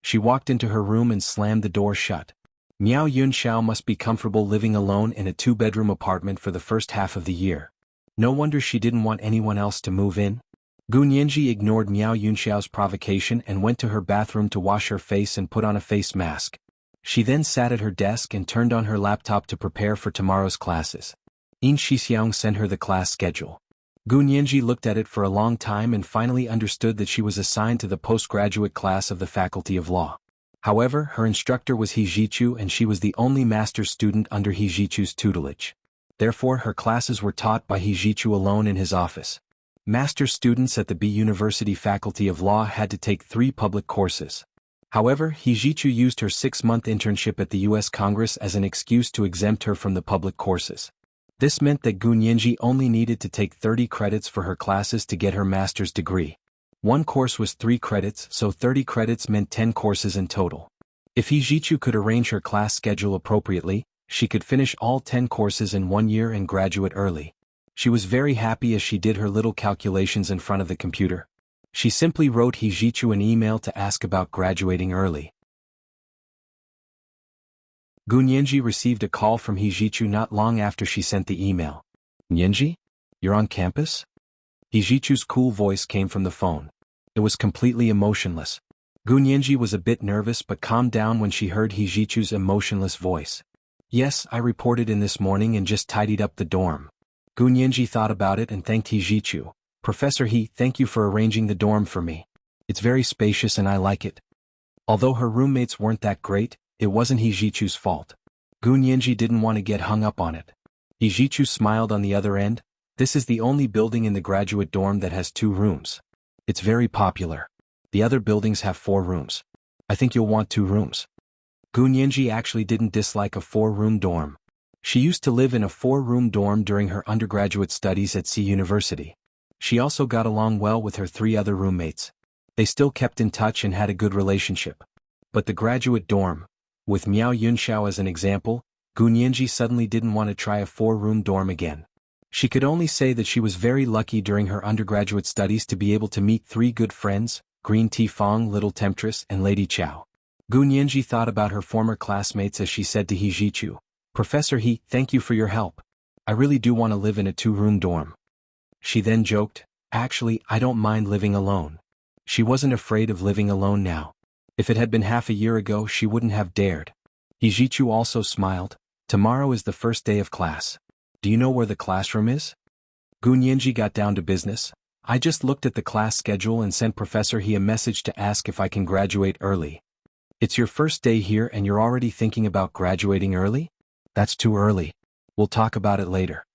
A: She walked into her room and slammed the door shut. Miao Yunxiao must be comfortable living alone in a 2-bedroom apartment for the first half of the year. No wonder she didn't want anyone else to move in. Gu Nianji ignored Miao Yunxiao's provocation and went to her bathroom to wash her face and put on a face mask. She then sat at her desk and turned on her laptop to prepare for tomorrow's classes. In Shixiang sent her the class schedule. Gu Nianji looked at it for a long time and finally understood that she was assigned to the postgraduate class of the Faculty of Law. However, her instructor was He Zhichu and she was the only master's student under He Zhichu's tutelage. Therefore, her classes were taught by He Zhichu alone in his office. Master's students at the B University Faculty of Law had to take 3 public courses. However, He Zhichu used her 6-month internship at the U.S. Congress as an excuse to exempt her from the public courses. This meant that Gu Nianji only needed to take 30 credits for her classes to get her master's degree. One course was 3 credits, so 30 credits meant 10 courses in total. If He Zhichu could arrange her class schedule appropriately, she could finish all 10 courses in 1 year and graduate early. She was very happy as she did her little calculations in front of the computer. She simply wrote He Zhichu an email to ask about graduating early. Gu Nianji received a call from He Zhichu not long after she sent the email. "Nianji? You're on campus?" He Zhichu's cool voice came from the phone. It was completely emotionless. Gu Nianji was a bit nervous but calmed down when she heard He Zhichu's emotionless voice. "Yes, I reported in this morning and just tidied up the dorm." Gu Nianji thought about it and thanked He Zhichu. "Professor He, thank you for arranging the dorm for me. It's very spacious and I like it." Although her roommates weren't that great, it wasn't He Zhichu's fault. Gu Nianji didn't want to get hung up on it. He Zhichu smiled on the other end. "This is the only building in the graduate dorm that has 2 rooms. It's very popular. The other buildings have 4 rooms. I think you'll want 2 rooms." Gu Nianji actually didn't dislike a 4-room dorm. She used to live in a 4-room dorm during her undergraduate studies at C University. She also got along well with her 3 other roommates. They still kept in touch and had a good relationship. But the graduate dorm, with Miao Yunxiao as an example, Gu Nianji suddenly didn't want to try a 4-room dorm again. She could only say that she was very lucky during her undergraduate studies to be able to meet 3 good friends, Green Tea Fong, Little Temptress, and Lady Chow. Gu Nianji thought about her former classmates as she said to He Zhichu, "Professor He, thank you for your help. I really do want to live in a 2-room dorm." She then joked, "Actually, I don't mind living alone." She wasn't afraid of living alone now. If it had been half a year ago she wouldn't have dared. Hijichu also smiled. Tomorrow is the first day of class. Do you know where the classroom is? Gunyenji got down to business. I just looked at the class schedule and sent Professor He a message to ask if I can graduate early. It's your first day here and you're already thinking about graduating early? That's too early. We'll talk about it later.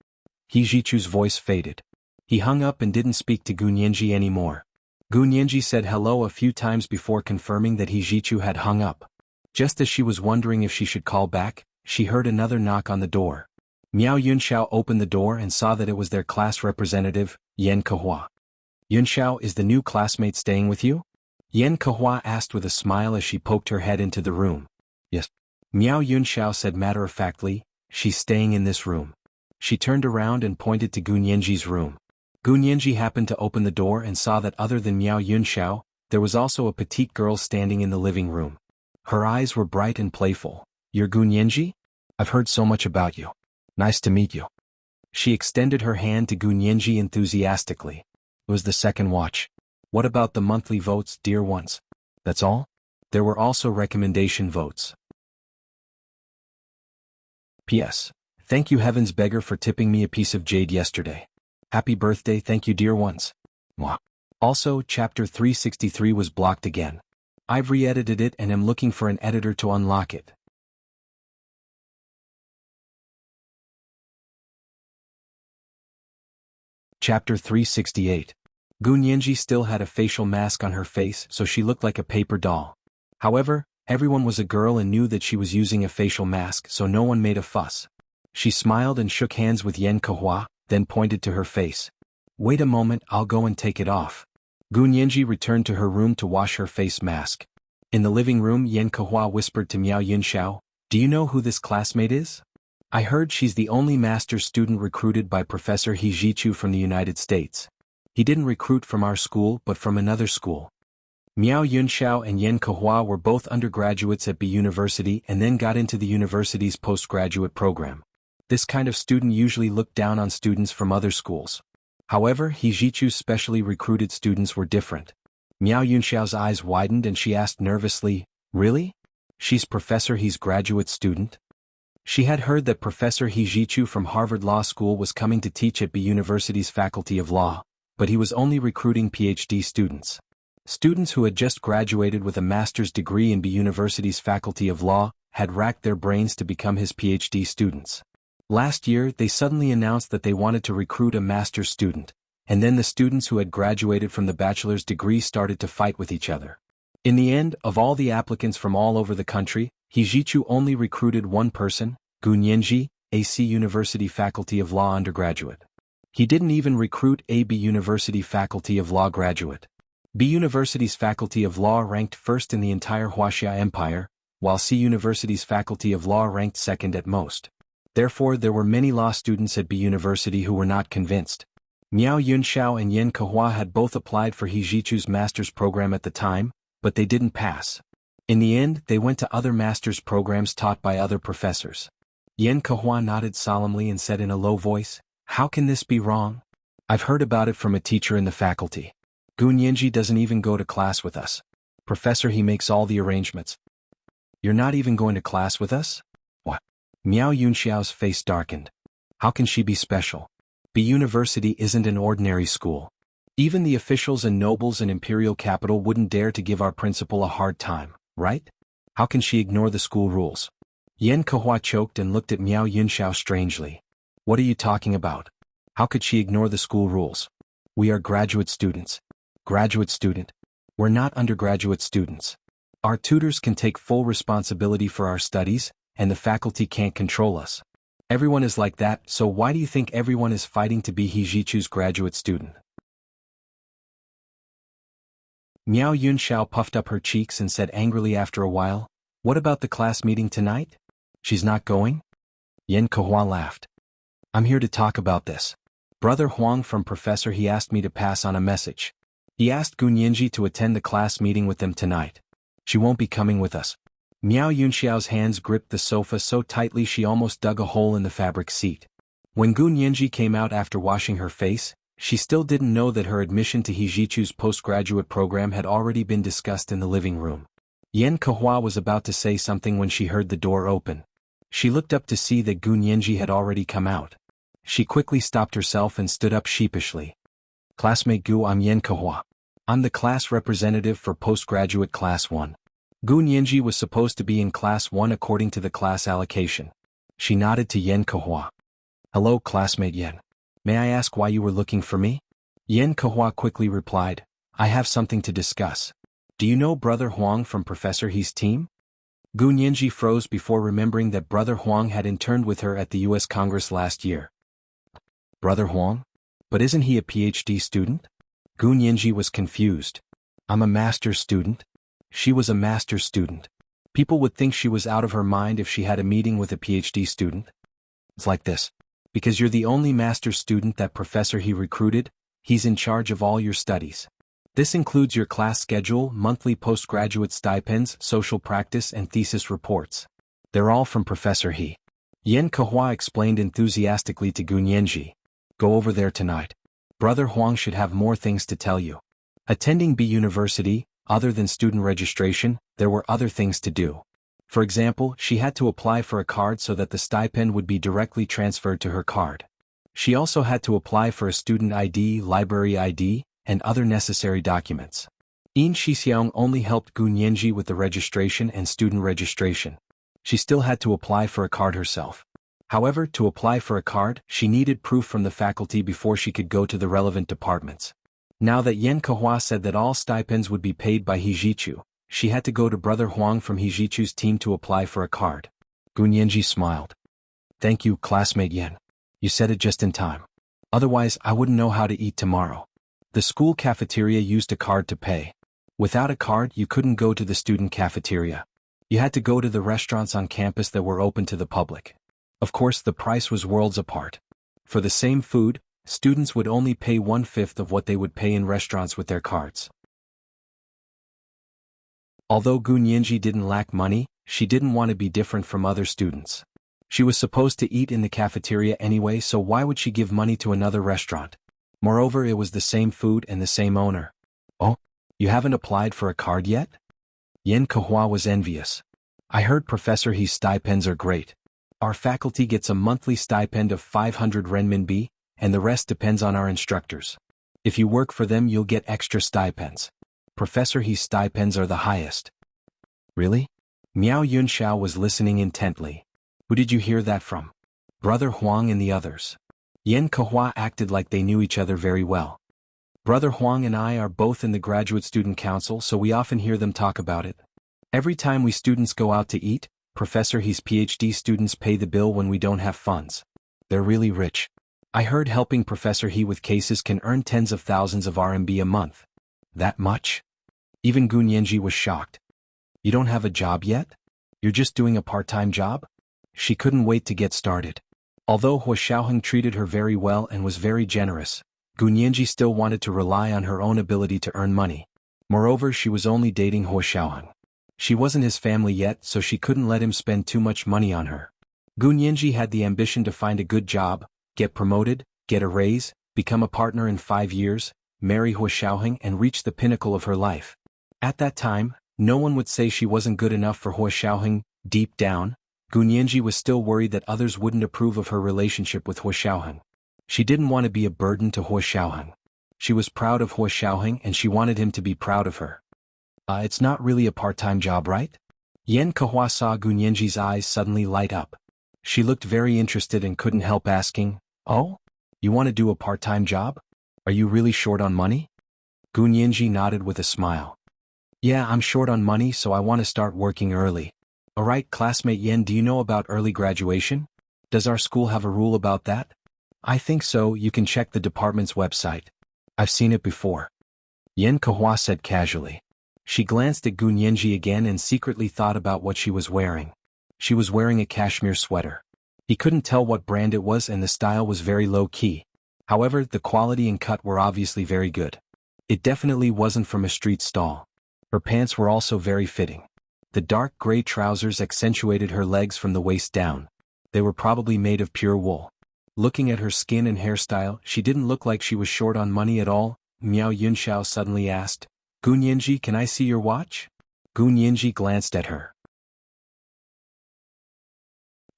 A: Hijichu's voice faded. He hung up and didn't speak to Gunyenji anymore. Gunyenji said hello a few times before confirming that Hijichu had hung up. Just as she was wondering if she should call back, she heard another knock on the door. Miao Yunxiao opened the door and saw that it was their class representative, Yan Kehua. Yunxiao, is the new classmate staying with you? Yan Kehua asked with a smile as she poked her head into the room. Yes. Miao Yunxiao said matter-of-factly, she's staying in this room. She turned around and pointed to Gunyenji's room. Gunyenji happened to open the door and saw that other than Miao Yunxiao, there was also a petite girl standing in the living room. Her eyes were bright and playful. You're Gunyenji? I've heard so much about you. Nice to meet you. She extended her hand to Gunyenji enthusiastically. It was the second watch. What about the monthly votes, dear ones? That's all? There were also recommendation votes. P.S. Thank you heavens beggar for tipping me a piece of jade yesterday. Happy birthday, thank you dear ones. Mwah. Also, chapter 363 was blocked again. I've re-edited it and am looking for an editor to unlock it. Chapter 368. Gunyenji still had a facial mask on her face, so she looked like a paper doll. However, everyone was a girl and knew that she was using a facial mask, so no one made a fuss. She smiled and shook hands with Yan Kehua, then pointed to her face. Wait a moment, I'll go and take it off. Gunyenji returned to her room to wash her face mask. In the living room, Yan Kehua whispered to Miao Yunxiao, do you know who this classmate is? I heard she's the only master's student recruited by Professor Hijichu from the United States. He didn't recruit from our school but from another school. Miao Yunxiao and Yan Kehua were both undergraduates at B University and then got into the university's postgraduate program. This kind of student usually looked down on students from other schools. However, Hijichu's specially recruited students were different. Miao Yunxiao's eyes widened and she asked nervously, really? She's Professor He's graduate student? She had heard that Professor Hijichu from Harvard Law School was coming to teach at B University's Faculty of Law, but he was only recruiting PhD students. Students who had just graduated with a master's degree in B University's Faculty of Law had racked their brains to become his PhD students. Last year, they suddenly announced that they wanted to recruit a master's student, and then the students who had graduated from the bachelor's degree started to fight with each other. In the end, of all the applicants from all over the country, Hijichu only recruited one person, Gunyenji, a C University Faculty of Law undergraduate. He didn't even recruit a B University Faculty of Law graduate. B University's Faculty of Law ranked first in the entire Wuxia Empire, while C University's Faculty of Law ranked second at most. Therefore, there were many law students at B University who were not convinced. Miao Yunxiao and Yan Kehua had both applied for Hijichu's master's program at the time, but they didn't pass. In the end, they went to other master's programs taught by other professors. Yan Kehua nodded solemnly and said in a low voice, how can this be wrong? I've heard about it from a teacher in the faculty. Gunyenji doesn't even go to class with us. Professor He makes all the arrangements. You're not even going to class with us? What? Miao Yunxiao's face darkened. How can she be special? B University isn't an ordinary school. Even the officials and nobles in imperial capital wouldn't dare to give our principal a hard time, right? How can she ignore the school rules? Yan Kehua choked and looked at Miao Yunxiao strangely. What are you talking about? How could she ignore the school rules? We are graduate students. Graduate student? We're not undergraduate students. Our tutors can take full responsibility for our studies, and the faculty can't control us. Everyone is like that, so why do you think everyone is fighting to be Hijichu's graduate student? Miao Yunxiao puffed up her cheeks and said angrily after a while, what about the class meeting tonight? She's not going? Yan Kehua laughed. I'm here to talk about this. Brother Huang from Professor He asked me to pass on a message. He asked Gunyenji to attend the class meeting with them tonight. She won't be coming with us. Miao Yunxiao's hands gripped the sofa so tightly she almost dug a hole in the fabric seat. When Gunyenji came out after washing her face, she still didn't know that her admission to Hijichu's postgraduate program had already been discussed in the living room. Yen Kehua was about to say something when she heard the door open. She looked up to see that Gun Yenji had already come out. She quickly stopped herself and stood up sheepishly. Classmate Gu, I'm Yen Kehua. I'm the class representative for postgraduate class 1. Gun Yenji was supposed to be in class 1 according to the class allocation. She nodded to Yen Kehua. Hello, classmate Yen. May I ask why you were looking for me? Yen Kehua quickly replied, I have something to discuss. Do you know Brother Huang from Professor He's team? Gun Yenji froze before remembering that Brother Huang had interned with her at the U.S. Congress last year. Brother Huang? But isn't he a PhD student? Gun Yenji was confused. I'm a master's student. She was a master's student. People would think she was out of her mind if she had a meeting with a PhD student. It's like this. Because you're the only master's student that Professor He recruited, he's in charge of all your studies. This includes your class schedule, monthly postgraduate stipends, social practice and thesis reports. They're all from Professor He. Yen Kehua explained enthusiastically to Gun Yenji. Go over there tonight. Brother Huang should have more things to tell you. Attending B University, other than student registration, there were other things to do. For example, she had to apply for a card so that the stipend would be directly transferred to her card. She also had to apply for a student ID, library ID, and other necessary documents. Yin Shixiang only helped Gun Yenji with the registration and student registration. She still had to apply for a card herself. However, to apply for a card, she needed proof from the faculty before she could go to the relevant departments. Now that Yen Kehua said that all stipends would be paid by Hijichu, she had to go to Brother Huang from Hijichu's team to apply for a card. Gun Yenji smiled. Thank you, classmate Yen. You said it just in time. Otherwise, I wouldn't know how to eat tomorrow. The school cafeteria used a card to pay. Without a card, you couldn't go to the student cafeteria. You had to go to the restaurants on campus that were open to the public. Of course, the price was worlds apart. For the same food, students would only pay 1/5 of what they would pay in restaurants with their cards. Although Gun Yenji didn't lack money, she didn't want to be different from other students. She was supposed to eat in the cafeteria anyway, so why would she give money to another restaurant? Moreover, it was the same food and the same owner. Oh, you haven't applied for a card yet? Yen Kehua was envious. I heard Professor He's stipends are great. Our faculty gets a monthly stipend of 500 renminbi, and the rest depends on our instructors. If you work for them, you'll get extra stipends. Professor He's stipends are the highest. Really? Miao Yunxiao was listening intently. Who did you hear that from? Brother Huang and the others. Yen Kehua acted like they knew each other very well. Brother Huang and I are both in the Graduate Student Council, so we often hear them talk about it. Every time we students go out to eat, Professor He's PhD students pay the bill when we don't have funds. They're really rich. I heard helping Professor He with cases can earn tens of thousands of RMB a month. That much? Even Gun Yenji was shocked. You don't have a job yet? You're just doing a part-time job? She couldn't wait to get started. Although Hua Xiaoheng treated her very well and was very generous, Gun Yenji still wanted to rely on her own ability to earn money. Moreover, she was only dating Hua Xiaoheng. She wasn't his family yet, so she couldn't let him spend too much money on her. Gun Yenji had the ambition to find a good job, get promoted, get a raise, become a partner in 5 years, marry Hua Xiaoheng and reach the pinnacle of her life. At that time, no one would say she wasn't good enough for Hua Xiaoheng. Deep down, Gun Yenji was still worried that others wouldn't approve of her relationship with Hua Xiaoheng. She didn't want to be a burden to Hua Xiaoheng. She was proud of Hua Xiaoheng and she wanted him to be proud of her. It's not really a part-time job, right? Yen Kehua saw Gun Yenji's eyes suddenly light up. She looked very interested and couldn't help asking, Oh? You want to do a part-time job? Are you really short on money? Gun Yenji nodded with a smile. Yeah, I'm short on money, so I want to start working early. Alright, classmate Yen, do you know about early graduation? Does our school have a rule about that? I think so. You can check the department's website. I've seen it before. Yen Kehua said casually. She glanced at Gun Yenji again and secretly thought about what she was wearing. She was wearing a cashmere sweater. He couldn't tell what brand it was and the style was very low-key. However, the quality and cut were obviously very good. It definitely wasn't from a street stall. Her pants were also very fitting. The dark gray trousers accentuated her legs from the waist down. They were probably made of pure wool. Looking at her skin and hairstyle, she didn't look like she was short on money at all. Miao Yunxiao suddenly asked, Gun Yenji, can I see your watch? Gu Nianji glanced at her.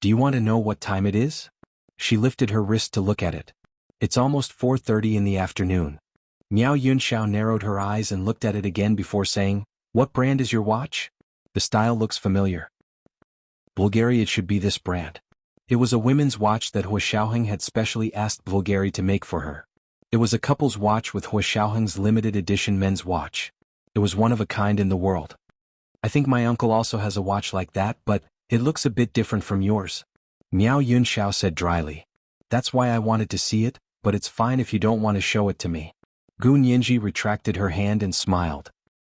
A: Do you want to know what time it is? She lifted her wrist to look at it. It's almost 4:30 in the afternoon. Miao Yunxiao narrowed her eyes and looked at it again before saying, What brand is your watch? The style looks familiar. Bulgari, it should be this brand. It was a women's watch that Hua Xiaoheng had specially asked Bulgari to make for her. It was a couple's watch with Hua Xiaoheng's limited edition men's watch. It was one of a kind in the world. I think my uncle also has a watch like that, but it looks a bit different from yours. Miao Yunxiao said dryly. That's why I wanted to see it, but it's fine if you don't want to show it to me. Gu Nianji retracted her hand and smiled.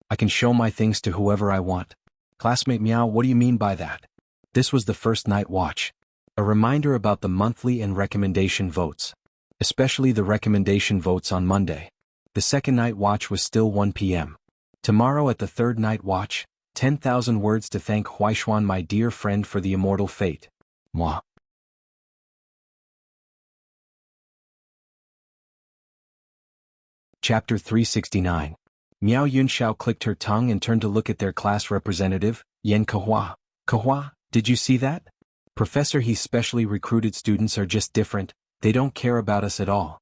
A: I can show my things to whoever I want. Classmate Miao, what do you mean by that? This was the first night watch. A reminder about the monthly and recommendation votes. Especially the recommendation votes on Monday. The second night watch was still 1 p.m. Tomorrow at the third night watch, 10,000 words to thank Huaishuan, my dear friend, for the immortal fate. Moi. Chapter 369. Miao Yunxiao clicked her tongue and turned to look at their class representative, Yan Kehua. Kehua, did you see that? Professor, He's specially recruited students are just different, they don't care about us at all.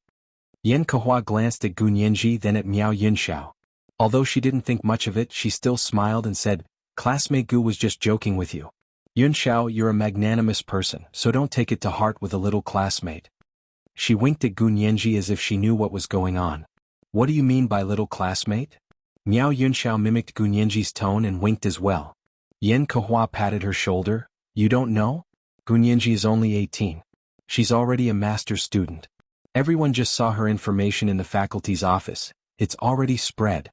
A: Yan Kehua glanced at Gu Nianji, then at Miao Yunxiao. Although she didn't think much of it, she still smiled and said, Classmate Gu was just joking with you. Yunxiao, you're a magnanimous person, so don't take it to heart with a little classmate. She winked at Gu Nianji as if she knew what was going on. What do you mean by little classmate? Miao Yunxiao mimicked Gu Nianji's tone and winked as well. Yan Kehua patted her shoulder. You don't know? Gu Nianji is only 18. She's already a master's student. Everyone just saw her information in the faculty's office. It's already spread.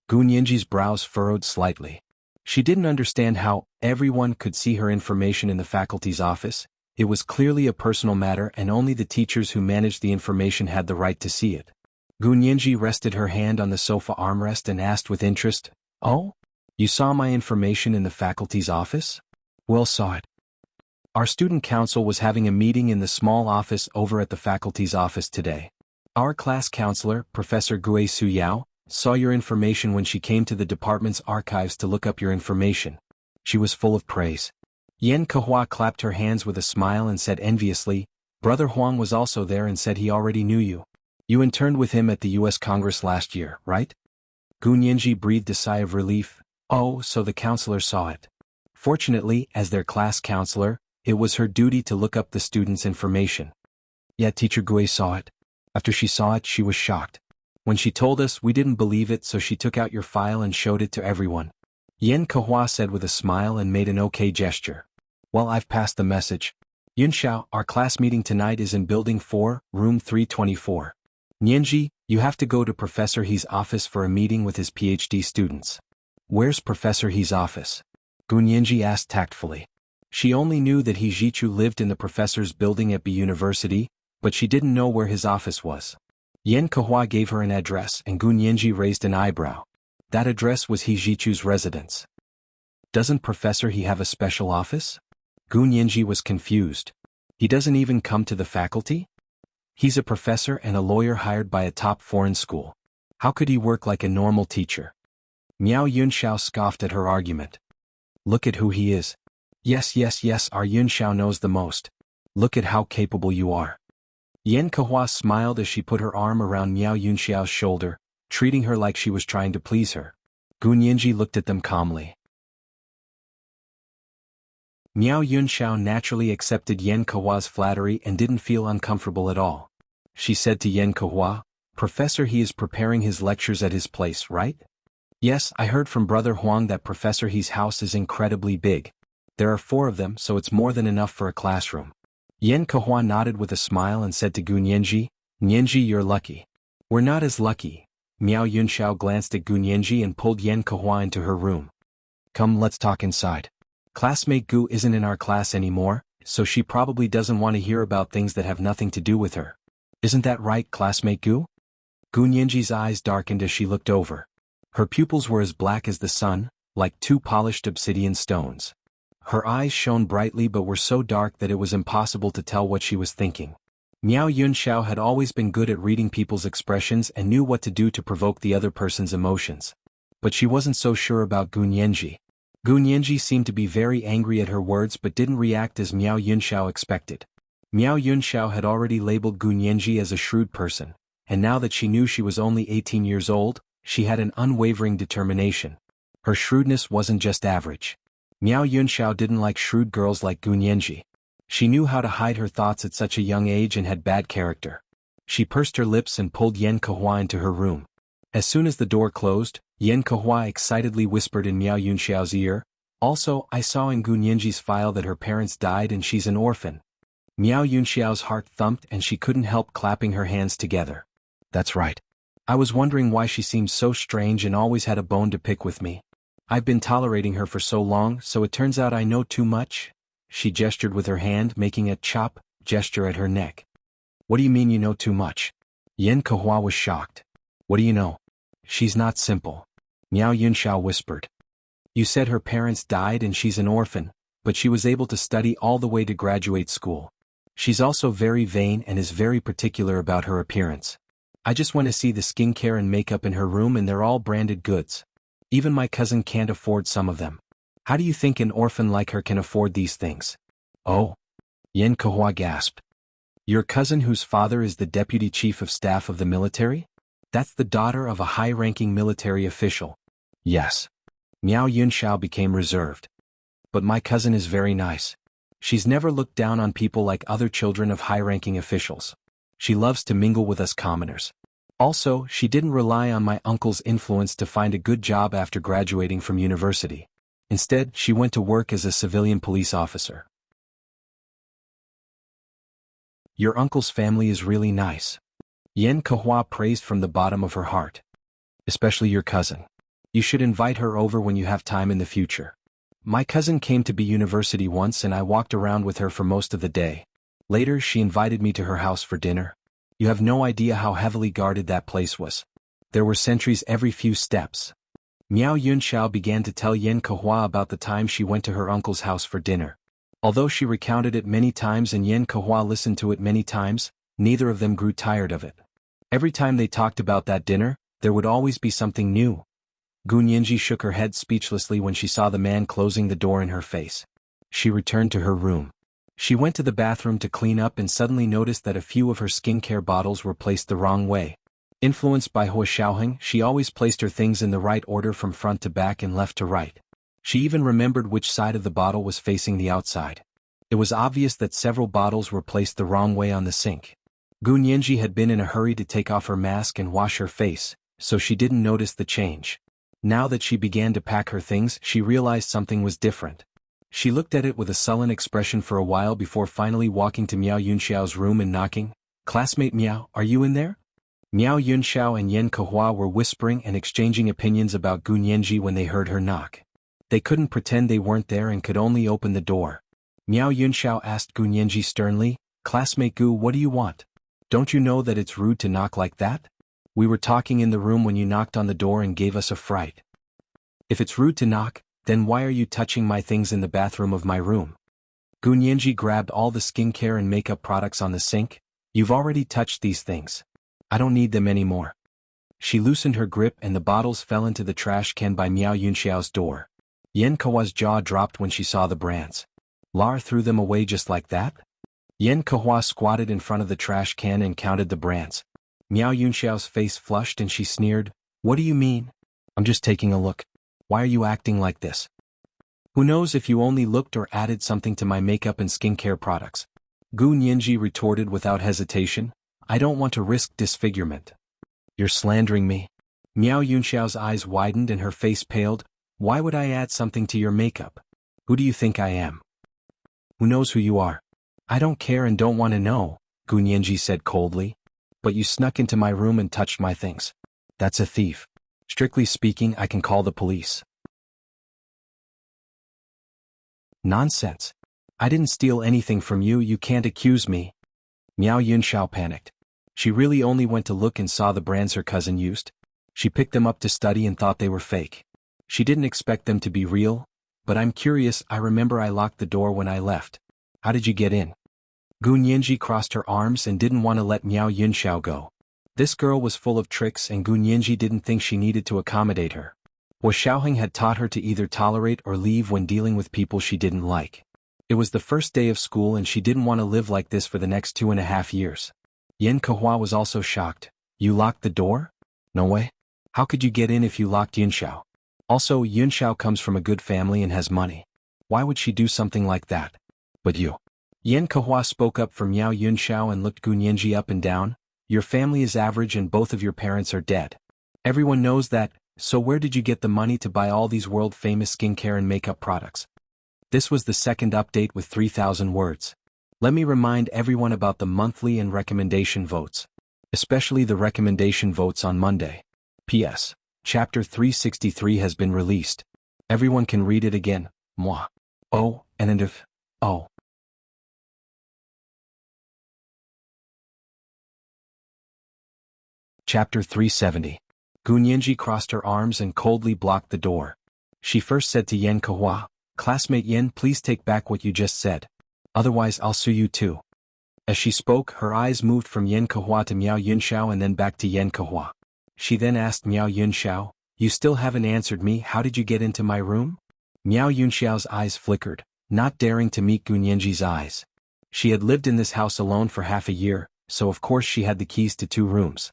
A: Gu Nianji's brows furrowed slightly. She didn't understand how everyone could see her information in the faculty's office. It was clearly a personal matter and only the teachers who managed the information had the right to see it. Gu Nianji rested her hand on the sofa armrest and asked with interest, Oh? You saw my information in the faculty's office? Well, saw it. Our student council was having a meeting in the small office over at the faculty's office today. Our class counselor, Professor Gue Suyao, saw your information when she came to the department's archives to look up your information. She was full of praise. Yan Kehua clapped her hands with a smile and said enviously, Brother Huang was also there and said he already knew you. You interned with him at the U.S. Congress last year, right? Gu Nianji breathed a sigh of relief. Oh, so the counselor saw it. Fortunately, as their class counselor, it was her duty to look up the student's information. Yet Teacher Gue saw it. After she saw it, she was shocked. When she told us, we didn't believe it, so she took out your file and showed it to everyone. Yan Kehua said with a smile and made an okay gesture. Well, I've passed the message. Yunxiao, our class meeting tonight is in Building 4, Room 324. Nianji, you have to go to Professor He's office for a meeting with his PhD students. Where's Professor He's office? Gu Nianji asked tactfully. She only knew that He Zhichu lived in the professor's building at B University, but she didn't know where his office was. Yan Kehua gave her an address and Gu Nianji raised an eyebrow. That address was He Zhichu's residence. Doesn't Professor He have a special office? Gu Nianji was confused. He doesn't even come to the faculty? He's a professor and a lawyer hired by a top foreign school. How could he work like a normal teacher? Miao Yunxiao scoffed at her argument. Look at who he is. Yes, our Yunxiao knows the most. Look at how capable you are. Yan Kehua smiled as she put her arm around Miao Yunxiao's shoulder, treating her like she was trying to please her. Gu Nianji looked at them calmly. Miao Yunxiao naturally accepted Yan Kehua's flattery and didn't feel uncomfortable at all. She said to Yan Kehua, Professor He is preparing his lectures at his place, right? Yes, I heard from Brother Huang that Professor He's house is incredibly big. There are 4 of them, so it's more than enough for a classroom. Yan Kehua nodded with a smile and said to Gu Nianji, Nianji, you're lucky. We're not as lucky. Miao Yunxiao glanced at Gu Nianji and pulled Yan Kehua into her room. Come, let's talk inside. Classmate Gu isn't in our class anymore, so she probably doesn't want to hear about things that have nothing to do with her. Isn't that right, Classmate Gu? Gu Nianji's eyes darkened as she looked over. Her pupils were as black as the sun, like 2 polished obsidian stones. Her eyes shone brightly but were so dark that it was impossible to tell what she was thinking. Miao Yunxiao had always been good at reading people's expressions and knew what to do to provoke the other person's emotions. But she wasn't so sure about Gu Nianji. Gu Nianji seemed to be very angry at her words but didn't react as Miao Yunxiao expected. Miao Yunxiao had already labeled Gu Nianji as a shrewd person, and now that she knew she was only 18 years old, she had an unwavering determination. Her shrewdness wasn't just average. Miao Yunxiao didn't like shrewd girls like Gu Nianji. She knew how to hide her thoughts at such a young age and had bad character. She pursed her lips and pulled Yan Kehua into her room. As soon as the door closed, Yan Kehua excitedly whispered in Miao Yunxiao's ear, "Also, I saw in Gu Nianji's file that her parents died and she's an orphan." Miao Yunxiao's heart thumped and she couldn't help clapping her hands together. "That's right. I was wondering why she seemed so strange and always had a bone to pick with me. I've been tolerating her for so long, so it turns out I know too much." She gestured with her hand, making a chop gesture at her neck. "What do you mean you know too much?" Yan Kehua was shocked. "What do you know?" "She's not simple," Miao Yunxiao whispered. "You said her parents died and she's an orphan, but she was able to study all the way to graduate school. She's also very vain and is very particular about her appearance. I just went to see the skincare and makeup in her room and they're all branded goods. Even my cousin can't afford some of them. How do you think an orphan like her can afford these things?" "Oh," Yan Kehua gasped. "Your cousin whose father is the deputy chief of staff of the military? That's the daughter of a high-ranking military official." "Yes." Miao Yunxiao became reserved. "But my cousin is very nice. She's never looked down on people like other children of high-ranking officials. She loves to mingle with us commoners. Also, she didn't rely on my uncle's influence to find a good job after graduating from university. Instead, she went to work as a civilian police officer." "Your uncle's family is really nice." Yan Kehua praised from the bottom of her heart. "Especially your cousin. You should invite her over when you have time in the future. My cousin came to B University once and I walked around with her for most of the day. Later she invited me to her house for dinner. You have no idea how heavily guarded that place was. There were sentries every few steps." Miao Yunxiao began to tell Yan Kehua about the time she went to her uncle's house for dinner. Although she recounted it many times and Yan Kehua listened to it many times, neither of them grew tired of it. Every time they talked about that dinner, there would always be something new. Gu Nianji shook her head speechlessly when she saw the man closing the door in her face. She returned to her room. She went to the bathroom to clean up and suddenly noticed that a few of her skincare bottles were placed the wrong way. Influenced by Hua Xiaoheng, she always placed her things in the right order from front to back and left to right. She even remembered which side of the bottle was facing the outside. It was obvious that several bottles were placed the wrong way on the sink. Gu Nianji had been in a hurry to take off her mask and wash her face, so she didn't notice the change. Now that she began to pack her things, she realized something was different. She looked at it with a sullen expression for a while before finally walking to Miao Yunxiao's room and knocking. "Classmate Miao, are you in there?" Miao Yunxiao and Yan Kehua were whispering and exchanging opinions about Gu Nianji when they heard her knock. They couldn't pretend they weren't there and could only open the door. Miao Yunxiao asked Gu Nianji sternly, "Classmate Gu, what do you want? Don't you know that it's rude to knock like that? We were talking in the room when you knocked on the door and gave us a fright. If it's rude to knock, then why are you touching my things in the bathroom of my room?" Gu Nianji grabbed all the skincare and makeup products on the sink. "You've already touched these things. I don't need them anymore." She loosened her grip and the bottles fell into the trash can by Miao Yunxiao's door. Yan Kehua's jaw dropped when she saw the brands. Lar threw them away just like that? Yan Kehua squatted in front of the trash can and counted the brands. Miao Yunxiao's face flushed and she sneered, "What do you mean? I'm just taking a look. Why are you acting like this? Who knows if you only looked or added something to my makeup and skincare products?" Gu Nianji retorted without hesitation, "I don't want to risk disfigurement." "You're slandering me." Miao Yunxiao's eyes widened and her face paled. "Why would I add something to your makeup? Who do you think I am? Who knows who you are?" "I don't care and don't want to know," Gu Nianji said coldly. "But you snuck into my room and touched my things. That's a thief. Strictly speaking, I can call the police." "Nonsense. I didn't steal anything from you, you can't accuse me." Miao Yunxiao panicked. She really only went to look and saw the brands her cousin used. She picked them up to study and thought they were fake. She didn't expect them to be real. "But I'm curious, I remember I locked the door when I left. How did you get in?" Gu Nianji crossed her arms and didn't want to let Miao Yunxiao go. This girl was full of tricks and Gu Nianji didn't think she needed to accommodate her. Xiaoheng had taught her to either tolerate or leave when dealing with people she didn't like. It was the first day of school and she didn't want to live like this for the next 2.5 years. Yan Kehua was also shocked. You locked the door? No way. How could you get in if you locked Yunxiao? Also, Yunxiao comes from a good family and has money. Why would she do something like that? But you. Yan Kehua spoke up for Miao Yunxiao and looked Gun Yanji up and down. Your family is average and both of your parents are dead. Everyone knows that, so where did you get the money to buy all these world-famous skincare and makeup products? This was the second update with 3,000 words. Let me remind everyone about the monthly and recommendation votes. Especially the recommendation votes on Monday. P.S. Chapter 363 has been released. Everyone can read it again. Moi. Oh, and if. Oh. Chapter 370. Gun Yanji crossed her arms and coldly blocked the door. She first said to Yan Kehua, "Classmate Yan, please take back what you just said. Otherwise I'll sue you too." As she spoke, her eyes moved from Yan Kehua to Miao Yunxiao and then back to Yan Kehua. She then asked Miao Yunxiao, "You still haven't answered me, how did you get into my room?" Miao Yunxiao's eyes flickered, not daring to meet Gun Yanji's eyes. She had lived in this house alone for half a year, so of course she had the keys to 2 rooms.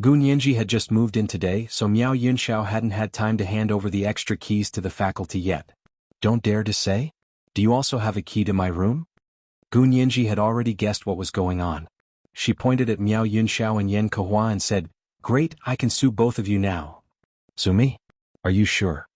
A: Gun Yanji had just moved in today, so Miao Yunxiao hadn't had time to hand over the extra keys to the faculty yet. Don't dare to say? Do you also have a key to my room? Gun Yanji had already guessed what was going on. She pointed at Miao Yunxiao and Yan Kehua and said, "Great, I can sue both of you now." "Sue me? Are you sure?"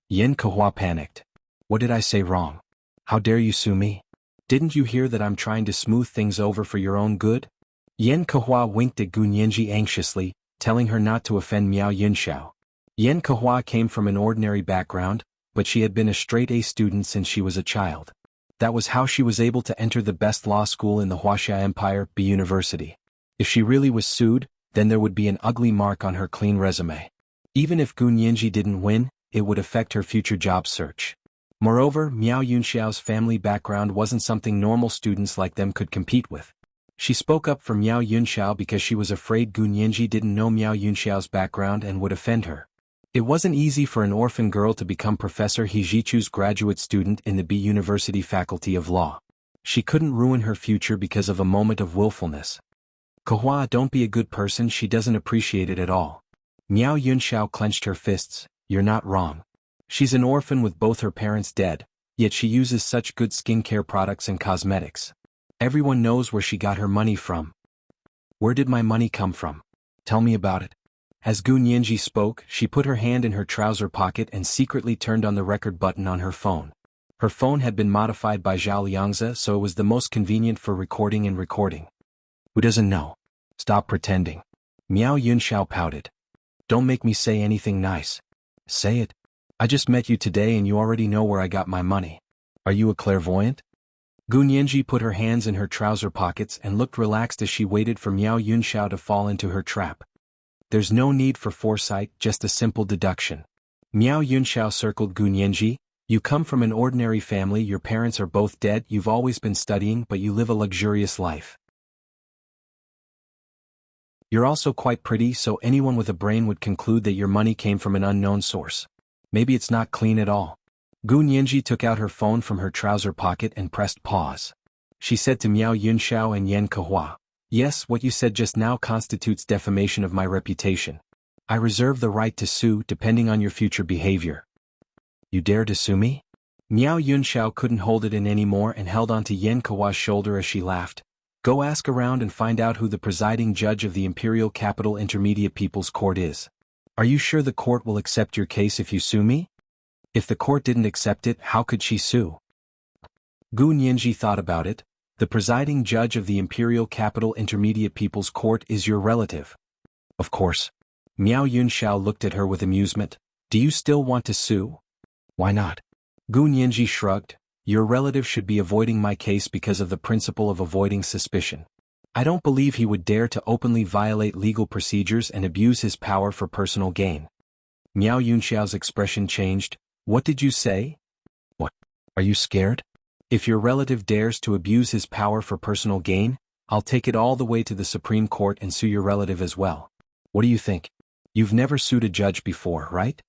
A: Yan Kehua panicked. "What did I say wrong? How dare you sue me? Didn't you hear that I'm trying to smooth things over for your own good?" Yan Kehua winked at Gun Yanji anxiously, telling her not to offend Miao Yunxiao. Yan Kehua came from an ordinary background, but she had been a straight-A student since she was a child. That was how she was able to enter the best law school in the Wuxia Empire, B University. If she really was sued, then there would be an ugly mark on her clean resume. Even if Gun Yanji didn't win, it would affect her future job search. Moreover, Miao Yunxiao's family background wasn't something normal students like them could compete with. She spoke up for Miao Yunxiao because she was afraid Gun Yanji didn't know Miao Yunxiao's background and would offend her. It wasn't easy for an orphan girl to become Professor He Jichu's graduate student in the B University Faculty of Law. She couldn't ruin her future because of a moment of willfulness. "Kehua, don't be a good person, she doesn't appreciate it at all." Miao Yunxiao clenched her fists. "You're not wrong. She's an orphan with both her parents dead, yet she uses such good skincare products and cosmetics. Everyone knows where she got her money from." "Where did my money come from? Tell me about it." As Gun Yanji spoke, she put her hand in her trouser pocket and secretly turned on the record button on her phone. Her phone had been modified by Zhao Liangzi, so it was the most convenient for recording and recording. "Who doesn't know? Stop pretending." Miao Yunxiao pouted. "Don't make me say anything nice." "Say it. I just met you today and you already know where I got my money. Are you a clairvoyant?" Gun Yanji put her hands in her trouser pockets and looked relaxed as she waited for Miao Yunxiao to fall into her trap. "There's no need for foresight, just a simple deduction." Miao Yunxiao circled Gun Yanji. "You come from an ordinary family, your parents are both dead, you've always been studying but you live a luxurious life. You're also quite pretty, so anyone with a brain would conclude that your money came from an unknown source. Maybe it's not clean at all." Gun Yanji took out her phone from her trouser pocket and pressed pause. She said to Miao Yunxiao and Yan Kehua, "Yes, what you said just now constitutes defamation of my reputation. I reserve the right to sue depending on your future behavior." "You dare to sue me?" Miao Yunxiao couldn't hold it in anymore and held onto Yan Kehua's shoulder as she laughed. "Go ask around and find out who the presiding judge of the Imperial Capital Intermediate People's Court is. Are you sure the court will accept your case if you sue me?" If the court didn't accept it, how could she sue? Gun Yanji thought about it. "The presiding judge of the Imperial Capital Intermediate People's Court is your relative." "Of course." Miao Yunxiao looked at her with amusement. "Do you still want to sue?" "Why not?" Gun Yanji shrugged. "Your relative should be avoiding my case because of the principle of avoiding suspicion. I don't believe he would dare to openly violate legal procedures and abuse his power for personal gain." Miao Yunxiao's expression changed. "What did you say? What? Are you scared? If your relative dares to abuse his power for personal gain, I'll take it all the way to the Supreme Court and sue your relative as well. What do you think? You've never sued a judge before, right?"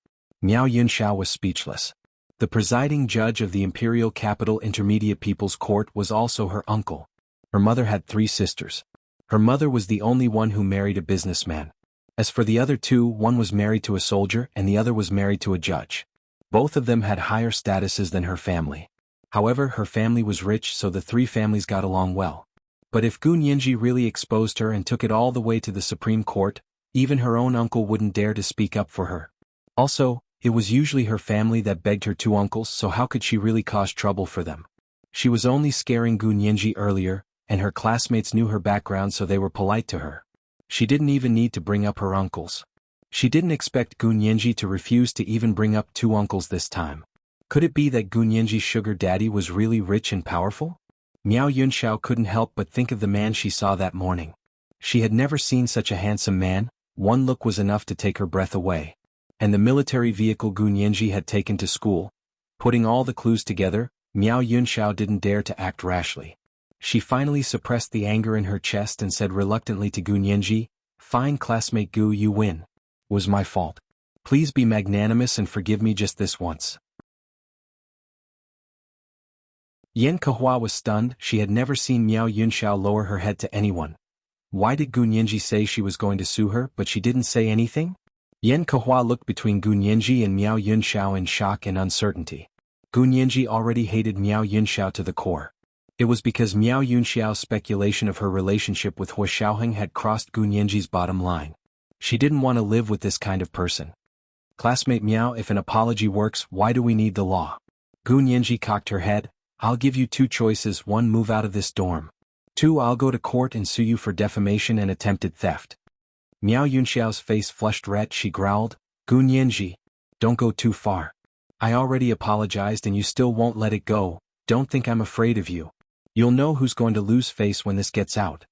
A: Miao Yunxiao was speechless. The presiding judge of the Imperial Capital Intermediate People's Court was also her uncle. Her mother had 3 sisters. Her mother was the only one who married a businessman. As for the other 2, one was married to a soldier and the other was married to a judge. Both of them had higher statuses than her family. However, her family was rich, so the 3 families got along well. But if Gu Nianji really exposed her and took it all the way to the Supreme Court, even her own uncle wouldn't dare to speak up for her. Also, it was usually her family that begged her 2 uncles, so how could she really cause trouble for them? She was only scaring Gu Nianji earlier, and her classmates knew her background, so they were polite to her. She didn't even need to bring up her uncles. She didn't expect Gu Nianji to refuse to even bring up 2 uncles this time. Could it be that Gu Nianji's sugar daddy was really rich and powerful? Miao Yunxiao couldn't help but think of the man she saw that morning. She had never seen such a handsome man. One look was enough to take her breath away. And the military vehicle Gu Nianji had taken to school. Putting all the clues together, Miao Yunxiao didn't dare to act rashly. She finally suppressed the anger in her chest and said reluctantly to Gu Nianji, "Fine, classmate Gu, you win. Was my fault. Please be magnanimous and forgive me just this once." Yan Kehua was stunned. She had never seen Miao Yunxiao lower her head to anyone. Why did Gu Nianji say she was going to sue her, but she didn't say anything? Yan Kehua looked between Gu Nianji and Miao Yunxiao in shock and uncertainty. Gu Nianji already hated Miao Yunxiao to the core. It was because Miao Yunxiao's speculation of her relationship with Hua Xiaoheng had crossed Gu Nianji's bottom line. She didn't want to live with this kind of person. "Classmate Miao, if an apology works, why do we need the law?" Gu Nianji cocked her head. "I'll give you 2 choices. 1, move out of this dorm. 2, I'll go to court and sue you for defamation and attempted theft." Miao Yunxiao's face flushed red. She growled, "Gu Nianji, don't go too far. I already apologized and you still won't let it go. Don't think I'm afraid of you. You'll know who's going to lose face when this gets out.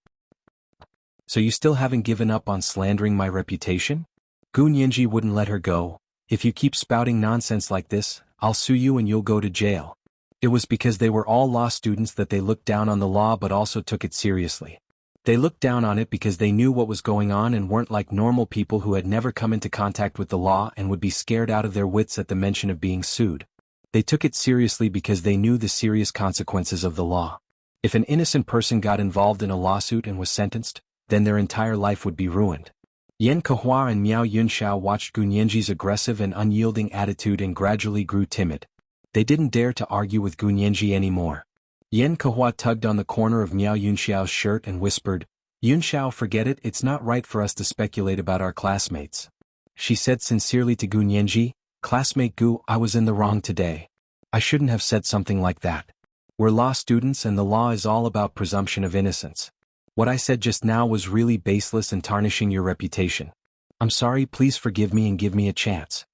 A: So you still haven't given up on slandering my reputation?" Gu Nianji wouldn't let her go. "If you keep spouting nonsense like this, I'll sue you and you'll go to jail." It was because they were all law students that they looked down on the law but also took it seriously. They looked down on it because they knew what was going on and weren't like normal people who had never come into contact with the law and would be scared out of their wits at the mention of being sued. They took it seriously because they knew the serious consequences of the law. If an innocent person got involved in a lawsuit and was sentenced, then their entire life would be ruined. Yan Kehua and Miao Yunxiao watched Gu Nianji's aggressive and unyielding attitude and gradually grew timid. They didn't dare to argue with Gu Nianji anymore. Yan Kehua tugged on the corner of Miao Yunxiao's shirt and whispered, "Yunxiao, forget it, it's not right for us to speculate about our classmates." She said sincerely to Gu Nianji, "Classmate Gu, I was in the wrong today. I shouldn't have said something like that. We're law students and the law is all about presumption of innocence. What I said just now was really baseless and tarnishing your reputation. I'm sorry, please forgive me and give me a chance."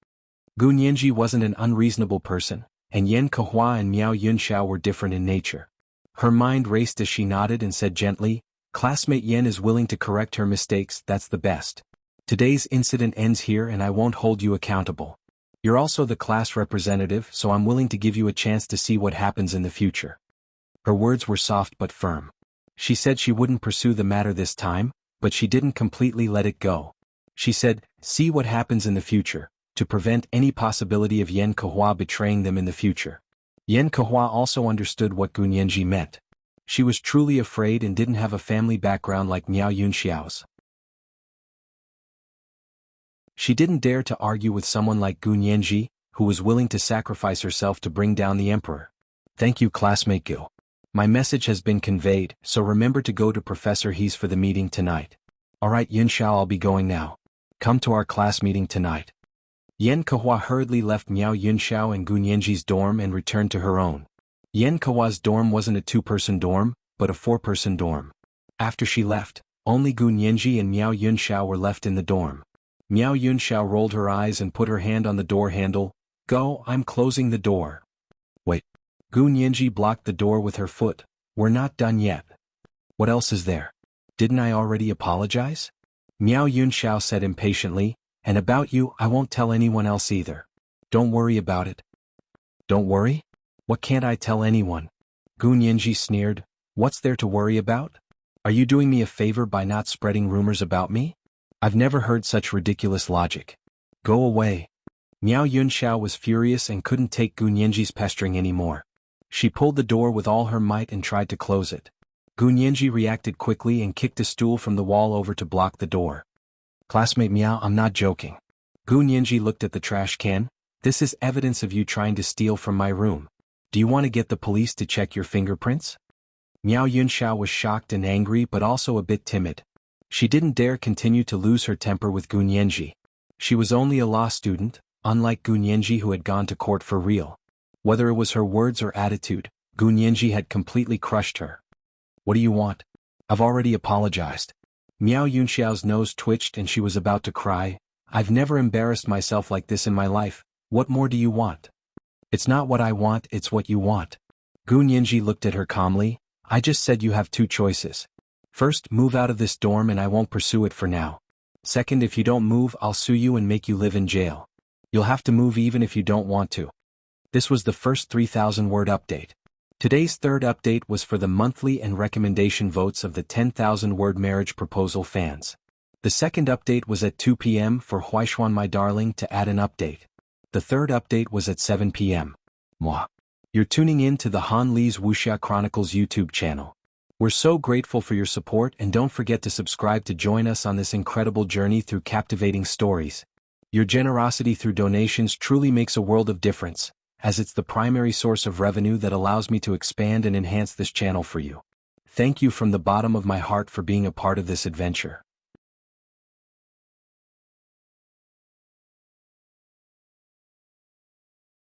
A: Gu Nianji wasn't an unreasonable person, and Yan Kehua and Miao Yunxiao were different in nature. Her mind raced as she nodded and said gently, "Classmate Yan is willing to correct her mistakes, that's the best. Today's incident ends here and I won't hold you accountable. You're also the class representative, so I'm willing to give you a chance to see what happens in the future." Her words were soft but firm. She said she wouldn't pursue the matter this time, but she didn't completely let it go. She said, "See what happens in the future," to prevent any possibility of Yan Kehua betraying them in the future. Yan Kehua also understood what Gu Nianji meant. She was truly afraid and didn't have a family background like Miao Yunxiao's. She didn't dare to argue with someone like Gu Nianji, who was willing to sacrifice herself to bring down the emperor. "Thank you, classmate Gu. My message has been conveyed, so remember to go to Professor He's for the meeting tonight." "Alright Yunxiao, I'll be going now. Come to our class meeting tonight." Yan Kehua hurriedly left Miao Yunxiao and Gu Nianji's dorm and returned to her own. Yan Kehua's dorm wasn't a 2-person dorm, but a 4-person dorm. After she left, only Gu Nianji and Miao Yunxiao were left in the dorm. Miao Yunxiao rolled her eyes and put her hand on the door handle. "Go, I'm closing the door." "Wait." Gu Nianji blocked the door with her foot. "We're not done yet." "What else is there? Didn't I already apologize?" Miao Yunxiao said impatiently, "And about you, I won't tell anyone else either. Don't worry about it." "Don't worry? What can't I tell anyone?" Gu Nianji sneered. "What's there to worry about? Are you doing me a favor by not spreading rumors about me? I've never heard such ridiculous logic. Go away." Miao Yunxiao was furious and couldn't take Gu Nianji's pestering anymore. She pulled the door with all her might and tried to close it. Gu Nianji reacted quickly and kicked a stool from the wall over to block the door. Classmate Miao, I'm not joking. Gu Nianji looked at the trash can. This is evidence of you trying to steal from my room. Do you want to get the police to check your fingerprints? Miao Yunxiao was shocked and angry but also a bit timid. She didn't dare continue to lose her temper with Gu Nianji. She was only a law student, unlike Gu Nianji who had gone to court for real. Whether it was her words or attitude, Gu Nianji had completely crushed her. What do you want? I've already apologized. Miao Yunxiao's nose twitched and she was about to cry. I've never embarrassed myself like this in my life. What more do you want? It's not what I want, it's what you want. Gu Nianji looked at her calmly. I just said you have two choices. First, move out of this dorm and I won't pursue it for now. Second, if you don't move, I'll sue you and make you live in jail. You'll have to move even if you don't want to. This was the first 3,000-word update. Today's third update was for the monthly and recommendation votes of the 10,000-word marriage proposal fans. The second update was at 2 p.m. for Huaishuan My Darling to add an update. The third update was at 7 p.m. Mwah. You're tuning in to the Han Li's Wuxia Chronicles YouTube channel. We're so grateful for your support and don't forget to subscribe to join us on this incredible journey through captivating stories. Your generosity through donations truly makes a world of difference, as it's the primary source of revenue that allows me to expand and enhance this channel for you. Thank you from the bottom of my heart for being a part of this adventure.